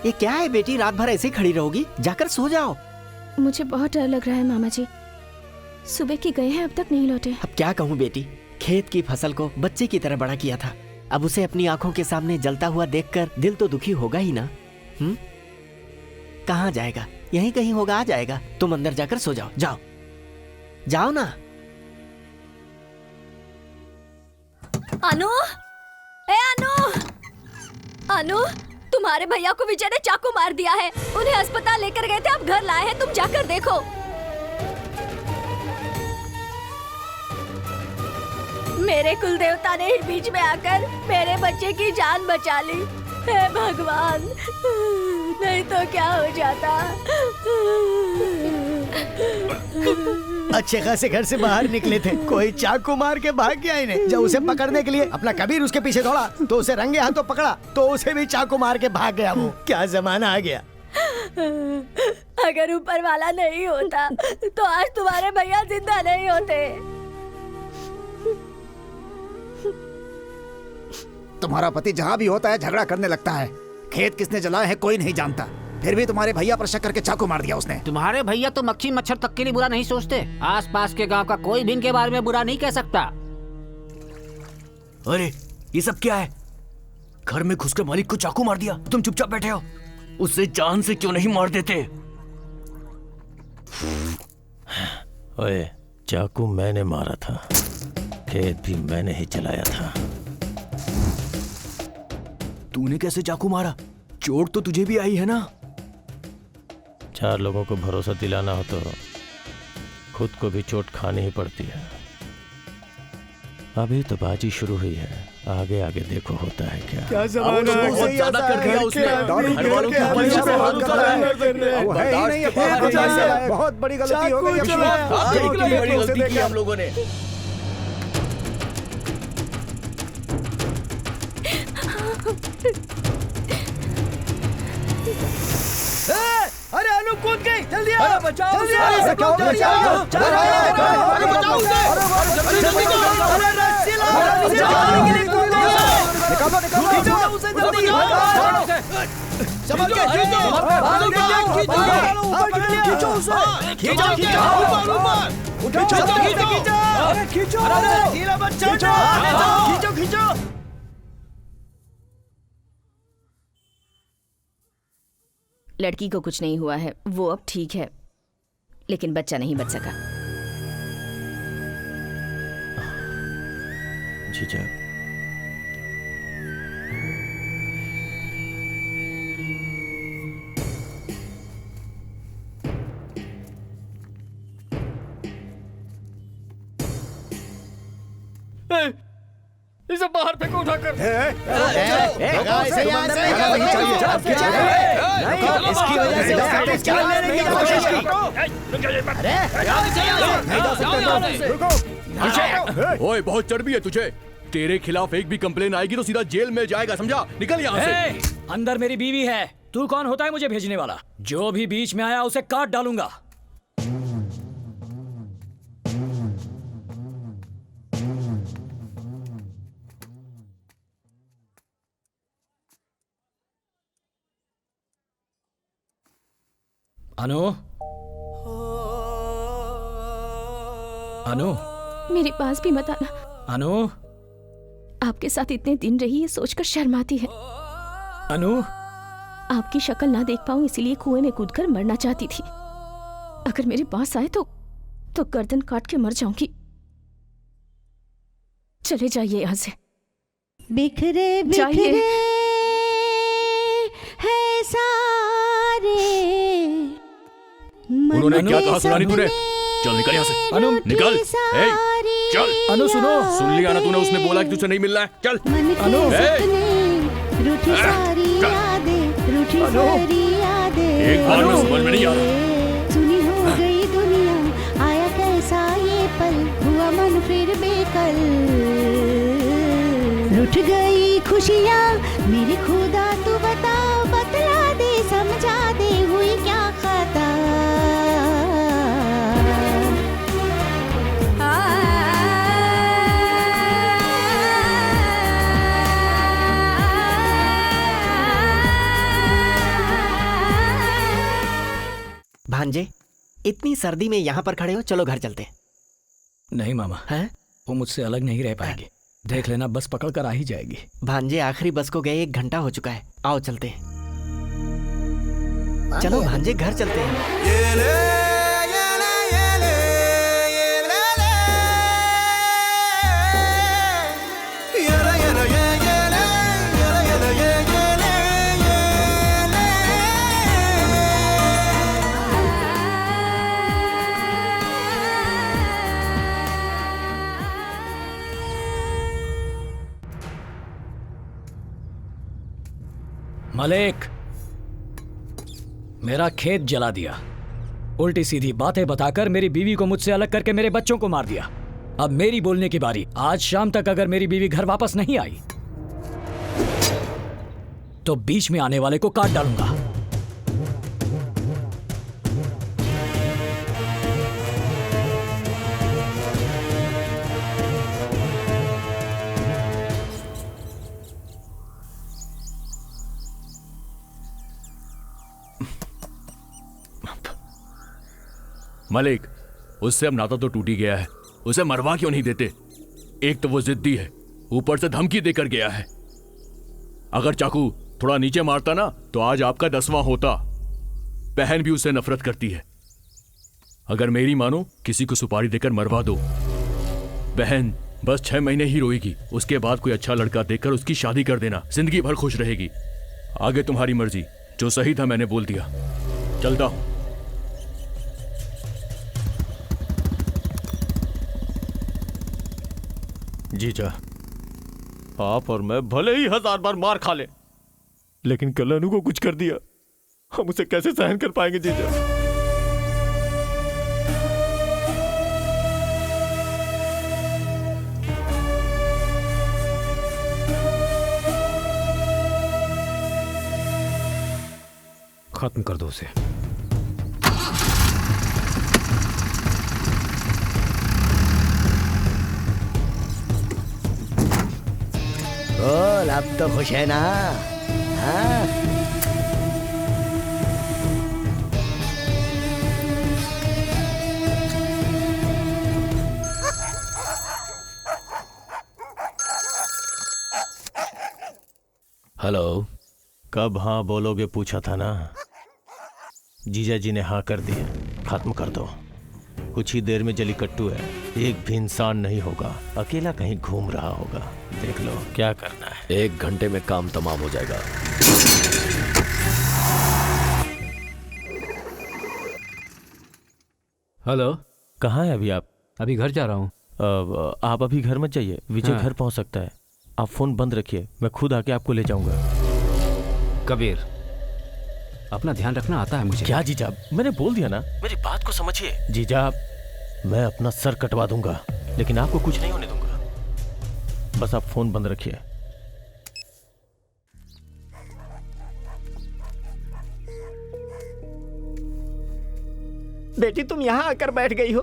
ये क्या है बेटी, रात भर ऐसे ही खड़ी रहोगी? जाकर सो जाओ। मुझे बहुत डर लग रहा है मामा जी। सुबह की गए हैं, अब तक नहीं लौटे। अब क्या कहूँ बेटी, खेत की फसल को बच्चे की तरह बड़ा किया था, अब उसे अपनी आंखों के सामने जलता हुआ देखकर दिल तो दुखी होगा ही ना। कहाँ जाएगा? यहीं कहीं होगा, आ जाएगा। तुम अंदर जाकर सो जाओ, जाओ जाओ ना। अनु, ए अनु, अनु, तुम्हारे भैया को विजय ने चाकू मार दिया है। उन्हें अस्पताल लेकर गए थे, अब घर लाए हैं, तुम जाकर देखो। मेरे कुल देवता ने ही बीच में आकर मेरे बच्चे की जान बचा ली। हे भगवान, नहीं तो क्या हो जाता। अच्छे खासे घर से बाहर निकले थे, कोई चाकू मार के भाग गया इन्हें। जब उसे पकड़ने के लिए अपना कबीर उसके पीछे दौड़ा तो उसे रंगे हाथों पकड़ा तो उसे भी चाकू मार के भाग गया। वो क्या जमाना आ गया। अगर ऊपर वाला नहीं होता तो आज तुम्हारे भैया जिंदा नहीं होते। तुम्हारा पति जहाँ भी होता है झगड़ा करने लगता है। खेत किसने जलाए है कोई नहीं जानता, फिर भी तुम्हारे भैया पर शक करके चाकू मार दिया उसने। तुम्हारे भैया तो मक्खी मच्छर तक के लिए बुरा नहीं सोचते। आसपास के गांव का कोई भी इनके बारे में बुरा नहीं कह सकता। अरे ये सब क्या है? घर में घुसकर मालिक को चाकू मार दिया, तुम चुपचाप बैठे हो। उसे जान से क्यों नहीं मार देते? ओए, चाकू मैंने मारा था, खेत भी मैंने ही चलाया था। तूने कैसे चाकू मारा? चोट तो तुझे भी आई है ना? 4 लोगों को भरोसा दिलाना हो तो खुद को भी चोट खानी ही पड़ती है। अभी तो बाजी शुरू हुई है, आगे आगे देखो होता है क्या। क्या जमाना है, बहुत ज्यादा कर दिया उसने। घर वालों की हमेशा से हाथ उठा रहा है। बहुत बड़ी गलती हो गई। बड़ी गलती की हम लोगों ने। अरे अनु कूद गई, जल्दी आओ, बचाओ जल्दी आओ, जल्दी आओ, जल्दी आओ, अरे बचाओ उसे, जल्दी करो, अरे रस्सी लाओ, निकालो उसे जल्दी, संभाल के खींचो, खींचो उसे, खींचो, खींचो, ढीला मत छोड़ो, खींचो। लड़की को कुछ नहीं हुआ है, वो अब ठीक है, लेकिन बच्चा नहीं बच सका। जीजा, इसे बाहर फेंको उठाकर। इसकी वजह से जान लेने की कोशिश की। ओए, बहुत चर्बी है तुझे। तेरे खिलाफ एक भी कंप्लेन आएगी तो सीधा जेल में जाएगा, समझा? निकल यहाँ से। अंदर मेरी बीवी है, तू कौन होता है मुझे भेजने वाला? जो भी बीच में आया उसे काट डालूंगा। अनु, अनु, मेरे पास भी मत आना। अनु, आपके साथ इतने दिन रही, ये सोचकर शर्म आती है। अनु, आपकी शक्ल ना देख पाऊं इसीलिए कुएं में कूदकर मरना चाहती थी। अगर मेरे पास आए तो गर्दन काट के मर जाऊंगी। चले जाइए यहाँ से। बिखरे बिखरे है सारे। उन्होंने क्या कहा सुना नहीं तूने? चल निकल यहाँ से। अनु, निकल। चल। अनु सुनो। सुन लिया ना तूने? उसने बोला कि तुझसे नहीं मिलना है। चल। अनु, रूठी सारी यादें, रूठी सारी यादें। एक बार में समझ में नहीं आ रहा। सुनी हो गई दुनिया, आया कैसा ये पल, हुआ मन फिर बेकल। रूठ गई खुशियाँ मेरी खुदा, तू बता, बतला दे, समझा दे, हुई क्या खता। इतनी सर्दी में यहाँ पर खड़े हो, चलो घर चलते हैं। नहीं मामा, हैं? वो मुझसे अलग नहीं रह पाएगी। देख लेना, बस पकड़ कर आ ही जाएगी। भांजे आखिरी बस को गए 1 घंटा हो चुका है, आओ चलते हैं। चलो भांजे घर चलते हैं। मलिक, मेरा खेत जला दिया, उल्टी सीधी बातें बताकर मेरी बीवी को मुझसे अलग करके मेरे बच्चों को मार दिया। अब मेरी बोलने की बारी। आज शाम तक अगर मेरी बीवी घर वापस नहीं आई तो बीच में आने वाले को काट डालूंगा। मलिक, उससे अब नाता तो टूट ही गया है, उसे मरवा क्यों नहीं देते? एक तो वो जिद्दी है, ऊपर से धमकी देकर गया है। अगर चाकू थोड़ा नीचे मारता ना तो आज आपका 10वां होता। बहन भी उससे नफरत करती है। अगर मेरी मानो, किसी को सुपारी देकर मरवा दो। बहन बस 6 महीने ही रोएगी, उसके बाद कोई अच्छा लड़का देखकर उसकी शादी कर देना, जिंदगी भर खुश रहेगी। आगे तुम्हारी मर्जी, जो सही था मैंने बोल दिया। चलता हूं। जीजा, आप और मैं भले ही 1000 बार मार खा ले, लेकिन कल अनु को कुछ कर दिया, हम उसे कैसे सहन कर पाएंगे जीजा? खत्म कर दो उसे। बोल, अब तो खुश है ना? हाँ? हेलो। कब हाँ बोलोगे पूछा था ना? जीजा जी ने हाँ कर दिया। खत्म कर दो। कुछ ही देर में जलीकट्टू है, एक भी इंसान नहीं होगा, अकेला कहीं घूम रहा होगा। देख लो क्या करना है। 1 घंटे में काम तमाम हो जाएगा। हेलो, कहाँ है अभी आप? अभी घर जा रहा हूँ। आप अभी घर मत जाइए, विजय हाँ। घर पहुँच सकता है। आप फोन बंद रखिए, मैं खुद आके आपको ले जाऊंगा। कबीर, अपना ध्यान रखना आता है मुझे। क्या जीजा, मैंने बोल दिया ना, मेरी बात को समझिए। जीजा, मैं अपना सर कटवा दूंगा, लेकिन आपको कुछ नहीं होने दूंगा। बस आप फोन बंद रखिए। बेटी, तुम यहाँ आकर बैठ गई हो।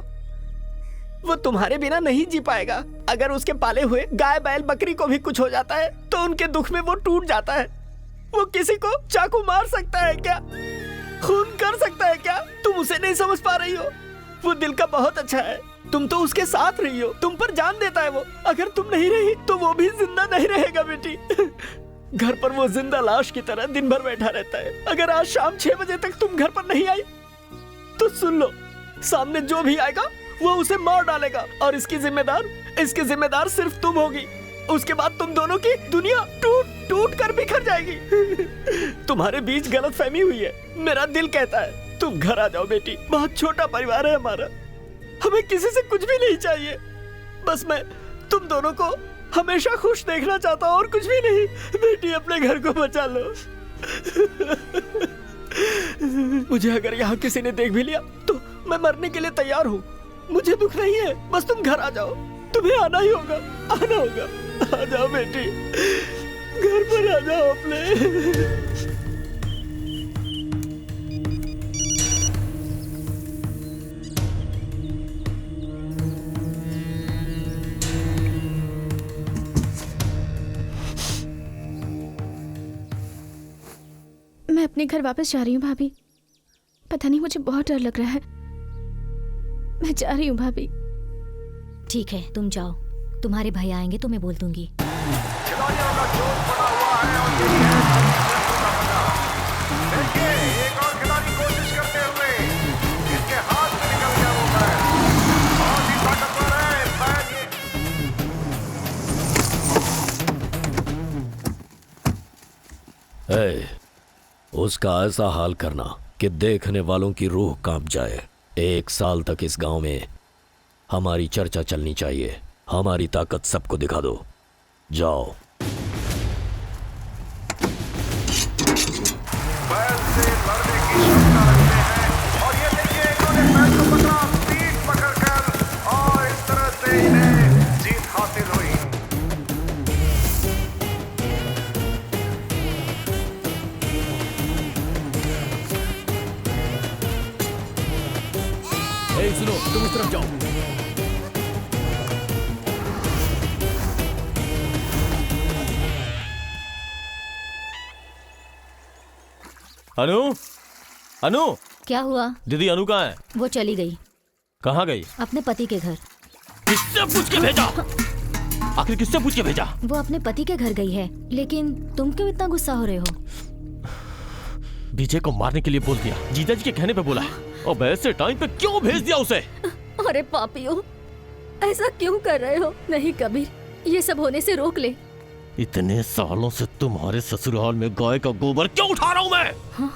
वो तुम्हारे बिना नहीं जी पाएगा। अगर उसके पाले हुए गाय बैल बकरी को भी कुछ हो जाता है तो उनके दुख में वो टूट जाता है। वो किसी को चाकू मार सकता है क्या? खून कर सकता है क्या? तुम उसे नहीं समझ पा रही हो। वो दिल का बहुत अच्छा है, तुम तो उसके साथ रही हो, तुम पर जान देता है वो। अगर तुम नहीं रही तो वो भी जिंदा नहीं रहेगा बेटी। घर पर वो जिंदा लाश की तरह दिन भर बैठा रहता है। अगर आज शाम 6 बजे तक तुम घर पर नहीं आई तो सुन लो, सामने जो भी आएगा वो उसे मार डालेगा, और इसकी जिम्मेदार सिर्फ तुम होगी। उसके बाद तुम दोनों की दुनिया टूट कर बिखर जाएगी। तुम्हारे बीच गलतफहमी हुई है। मेरा दिल कहता है तुम घर आ जाओ बेटी। बहुत छोटा परिवार है हमारा, हमें किसी से कुछ भी नहीं चाहिए। बस मैं तुम दोनों को हमेशा खुश देखना चाहता हूँ और कुछ भी नहीं। बेटी, अपने घर को बचा लो। मुझे अगर यहाँ किसी ने देख भी लिया तो मैं मरने के लिए तैयार हूँ। मुझे दुख नहीं है, बस तुम घर आ जाओ। तुम्हें आना ही होगा, आना होगा। आ जाओ बेटी, घर पर आ जाओ अपने। मैं अपने घर वापस जा रही हूँ भाभी। पता नहीं, मुझे बहुत डर लग रहा है। मैं जा रही हूँ भाभी। ठीक है, तुम जाओ। तुम्हारे भाई आएंगे तो मैं बोल दूंगी। खिलाड़ियों का जोश बढ़ा हुआ है और यही है देखिए, एक और खिलाड़ी कोशिश करते हुए इसके हाथ से निकल गया वो बैल। बहुत ही ताकतवर है बैल ये। उसका ऐसा हाल करना कि देखने वालों की रूह कांप जाए। 1 साल तक इस गांव में हमारी चर्चा चलनी चाहिए। हमारी ताकत सबको दिखा दो। जाओ। बैल से लड़ने की क्षमता रखते हैं और ये देखिए इन्होंने बैल को पकड़ा, पीठ पकड़कर, और इस तरह से इन्हें जीत हासिल हुई। सुनो, तुम उस तरफ जाओ। अनु, अनु, क्या हुआ? दीदी अनु कहाँ है? वो चली गई। कहाँ गई? अपने पति के घर। किससे पूछ के भेजा? आखिर किससे पूछ के भेजा? वो अपने पति के घर गई है। लेकिन तुम क्यों इतना गुस्सा हो रहे हो? विजय को मारने के लिए बोल दिया, जीजा जी के कहने पे बोला है, और ऐसे टाइम पे क्यों भेज दिया उसे? अरे पापियों, ऐसा क्यों कर रहे हो? नहीं कबीर, ये सब होने से रोक ले। इतने सालों से तुम्हारे ससुराल में गाय का गोबर क्यों उठा रहा हूं मैं? हाँ?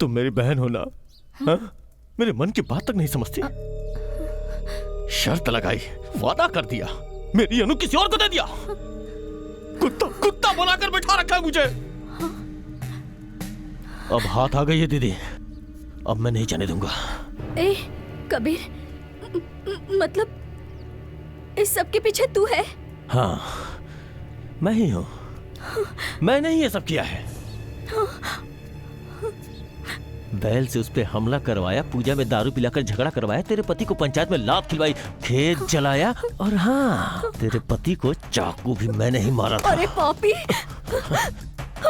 तुम मेरी बहन हो ना? हाँ? मेरे मन की बात तक नहीं समझती। शर्त लगाई, वादा कर दिया, मेरी अनु किसी और को दे दिया। कुत्ता कुत्ता बनाकर बैठा रखा है मुझे। अब हाथ आ गई है दीदी, अब मैं नहीं जाने दूंगा। ए कबीर, मतलब इस सब के पीछे तू है? हाँ, मैं ही हूँ। मैंने ही ये सब किया है। बैल से उस पे हमला करवाया, पूजा में दारू पिलाकर झगड़ा करवाया, तेरे पति को पंचायत में लात खिलवाई, खेत जलाया, और हाँ, तेरे पति को चाकू भी मैंने ही मारा था। अरे पापी,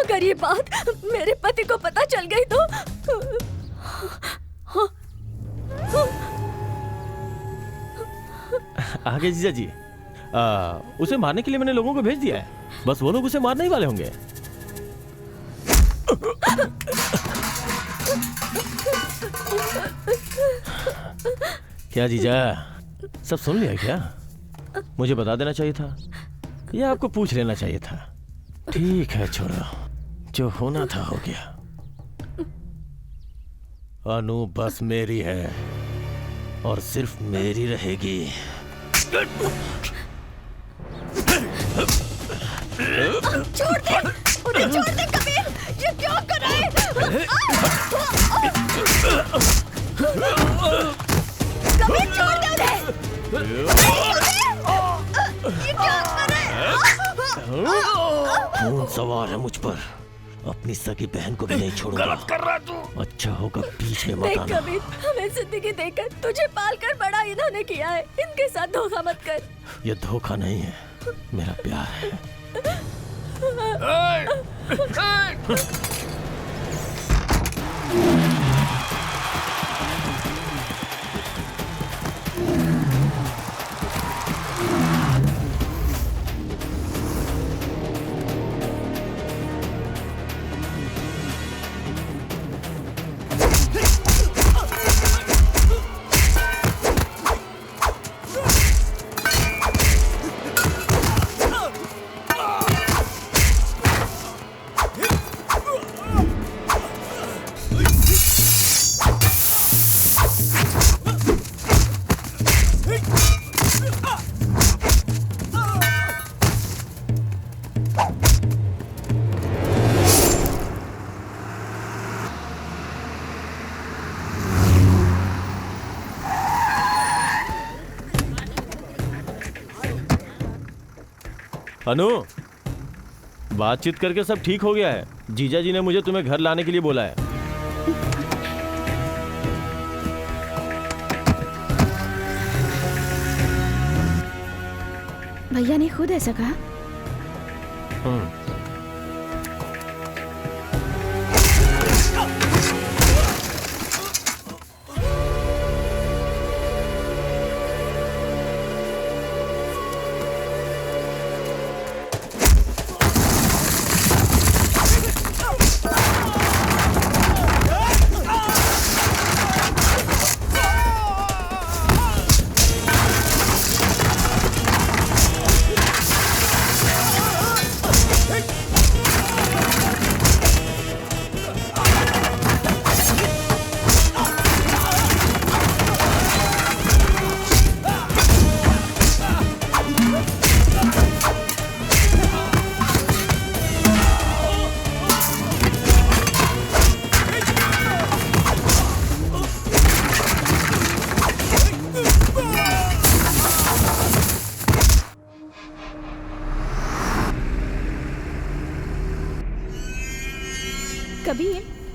अगर ये बात मेरे पति को पता चल गई तो आगे जीजा जी, उसे मारने के लिए मैंने लोगों को भेज दिया है। बस वो लोग उसे मारने ही वाले होंगे। क्या जीजा, सब सुन लिया क्या? मुझे बता देना चाहिए था या आपको पूछ लेना चाहिए था? ठीक है छोड़ो, जो होना था हो गया। अनु बस मेरी है और सिर्फ मेरी रहेगी। छोड़ दे, उन्हें छोड़ दे कबीर, ये क्या कर रहा है? कबीर छोड़ दे उन्हें। ये क्या कर रहा है? खून सवार है मुझ पर, अपनी सगी बहन को भी नहीं छोड़ूंगा। गलत कर रहा तू। अच्छा होगा पीछे मत देख आना। कबीर, हमें जिंदगी देकर तुझे पालकर बड़ा इन्होंने किया है, इनके साथ धोखा मत कर। ये धोखा नहीं है, मेरा प्यार है। अनु, बातचीत करके सब ठीक हो गया है। जीजा जी ने मुझे तुम्हें घर लाने के लिए बोला है। भैया ने खुद ऐसा कहा?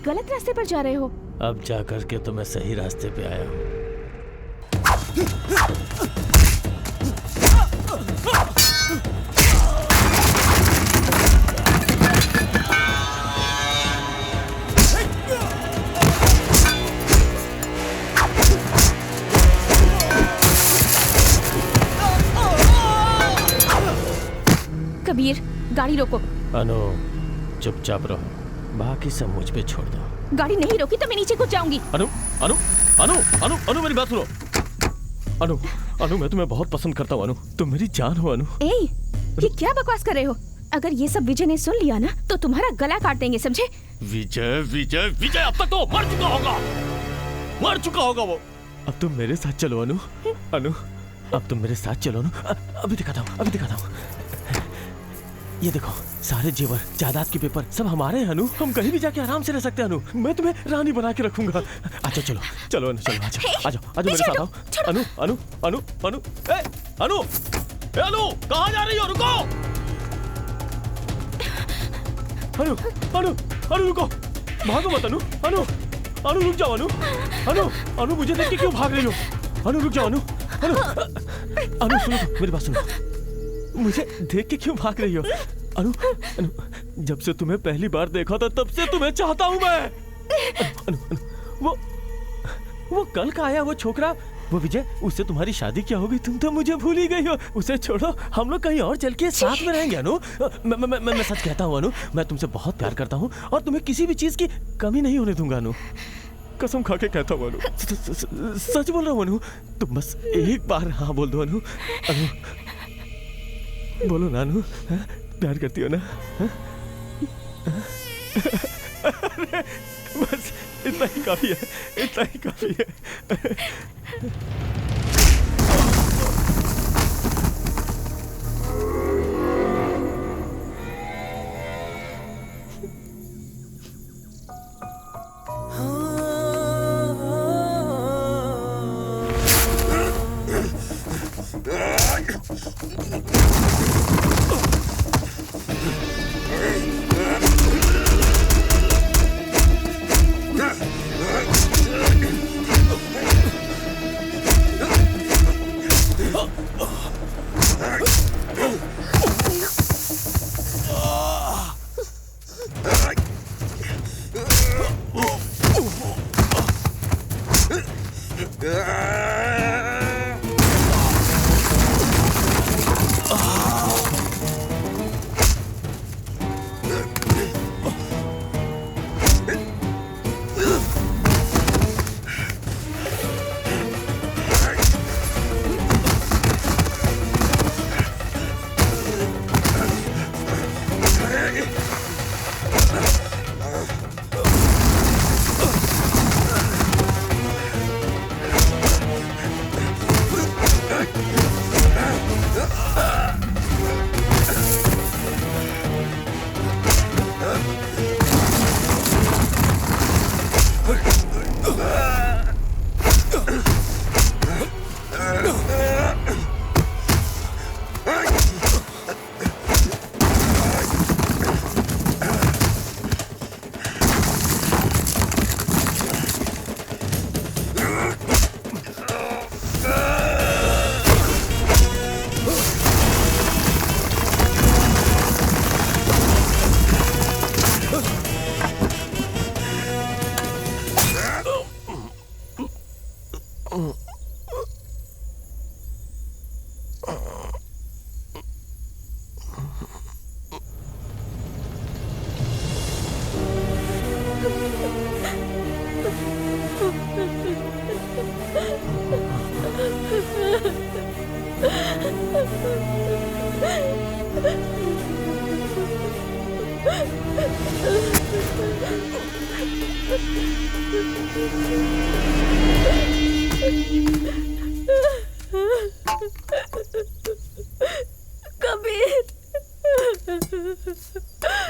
गलत रास्ते पर जा रहे हो। अब जा करके तो मैं सही रास्ते पे आया हूँ। कबीर, गाड़ी रोको। अनु, चुपचाप रहो, बाकी सब मुझ पे छोड़ दो। गाड़ी नहीं रोकी तो मैं नीचे कूद जाऊंगी। अनु, अनु, अनु, अनु, अनु, मेरी बात सुनो। अनु, अनु, मैं तुम्हें बहुत पसंद करता हूँ अनु, तुम मेरी जान हो अनु। ए, ये क्या बकवास कर रहे हो? अगर ये सब विजय ने सुन लिया ना तो तुम्हारा गला काट देंगे, समझे? विजय, विजय, विजय अब तक तो मर चुका होगा, मर चुका होगा वो। अब तुम मेरे साथ चलो अनु, अनु, अब तुम मेरे साथ चलो अनु। अभी दिखाता हूँ, अभी दिखाता हूँ। ये देखो, सारे जेवर, जायदाद के पेपर सब हमारे हैं अनु। हम कहीं भी जाके आराम से रह सकते हैं अनु। मैं तुम्हें रानी बना के रखूंगा। अच्छा चलो, चलो अनु, चलो, आजा, आजा, आजा मेरे साथ आओ। अनु, अनु, अनु, अनु, ए, अनु, ए, अनु, कहाँ जा रही हो? रुको, अनु, अनु, अनु रुको, भागो मत अनु, अनु, अनु रुक जाओ अनु, अनु, अनु मुझे देख के क्यों भाग रही हो? अनु रुक जाओ अनु, अनु, अनु सुनो, मेरी बात सुनो, मुझे देख के क्यों भाग रही हो? अनु, अनु, जब से तुम्हें पहली बार देखा था तब से तुम्हें चाहता हूँ मैं। अनु, अनु, वो कल का आया वो छोकरा, वो विजय, उससे तुम्हारी शादी क्या होगी? तुम तो मुझे भूल ही गई हो। उसे छोड़ो, हम लोग कहीं और चल के साथ में रहेंगे अनु। मैं सच कहता हूँ अनु, मैं तुमसे बहुत प्यार करता हूँ और तुम्हें किसी भी चीज की कमी नहीं होने दूंगा अनु। कसम खा के कहता हूँ अनु, सच बोल रहा हूँ अनु। तुम बस एक बार हाँ बोल दो अनु। अनु बोलो ना अनु, प्यार करती हो ना? बस इतना ही काफी है, इतना ही काफी है।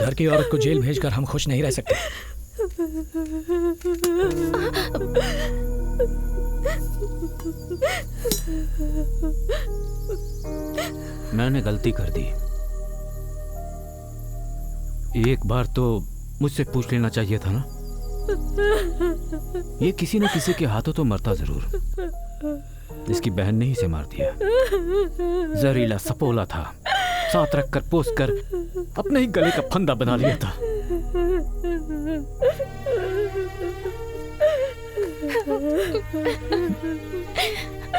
घर की औरत को जेल भेजकर हम खुश नहीं रह सकते। मैंने गलती कर दी। एक बार तो मुझसे पूछ लेना चाहिए था ना। ये किसी न किसी के हाथों तो मरता जरूर। इसकी बहन ने ही इसे मार दिया। जहरीला सपोला था, साथ रखकर पोस कर अपने ही गले का फंदा बना लिया था।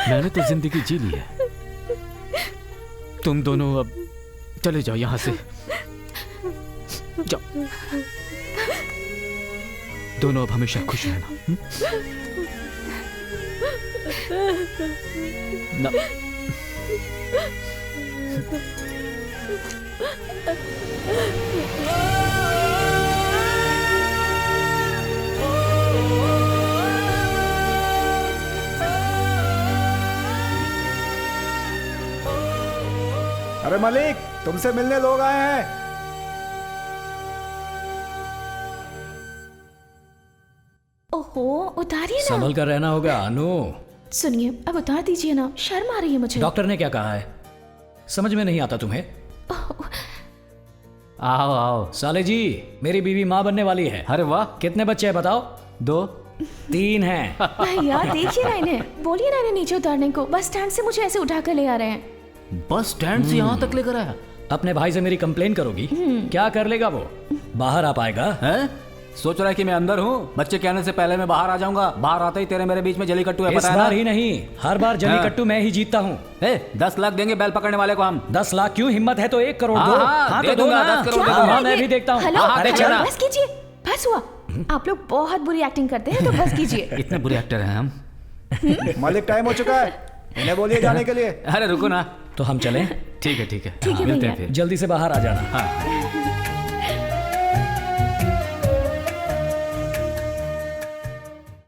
मैंने तो जिंदगी जी ली है। तुम दोनों अब चले जाओ यहां से। जाओ, दोनों अब हमेशा खुश रहना। ना। अरे मलिक, तुमसे मिलने लोग आए हैं। ओहो, उतारिए ना। संभल कर रहना होगा अनु। सुनिए, अब उतार दीजिए ना, शर्म आ रही है मुझे। डॉक्टर ने क्या कहा है? समझ में नहीं आता तुम्हें? आओ आओ। साले जी, मेरी बीवी माँ बनने वाली है। अरे वाह, कितने बच्चे हैं बताओ? 2 3 हैं। भैया देखिए ना इन्हें, बोलिए ना इन्हें नीचे उतारने को। बस स्टैंड से मुझे ऐसे उठा कर ले आ रहे हैं। बस स्टैंड से यहाँ तक लेकर आया? अपने भाई से मेरी कंप्लेन करोगी? क्या कर लेगा वो? बाहर आ पाएगा? हैं? सोच रहा है कि मैं अंदर हूँ, बच्चे के आने से पहले मैं बाहर आ जाऊंगा। बाहर आते ही तेरे मेरे बीच में जलीकट्टू है, पता है ना? इस बार ही नहीं, हर बार जलीकट्टू मैं ही जीतता हूँ। 10 लाख देंगे बैल पकड़ने वाले को हम। 10 लाख क्यों? हिम्मत है तो 1 करोड़ दो। हाँ, तो दो ना। 10 करोड़ दे दूंगा। हाँ, मैं भी देखता हूँ। अरे चला, बस कीजिए, बस हुआ। आप लोग बहुत बुरी एक्टिंग करते हैं, तो बस कीजिए। इतने बुरे एक्टर हैं हम। मालिक, टाइम हो चुका है, इन्हें बोलिए जाने के लिए। अरे रुको ना। तो हम चलें? ठीक है, ठीक है। ठीक है मिलते भैया। हैं फिर। जल्दी से बाहर आ जाना। हाँ।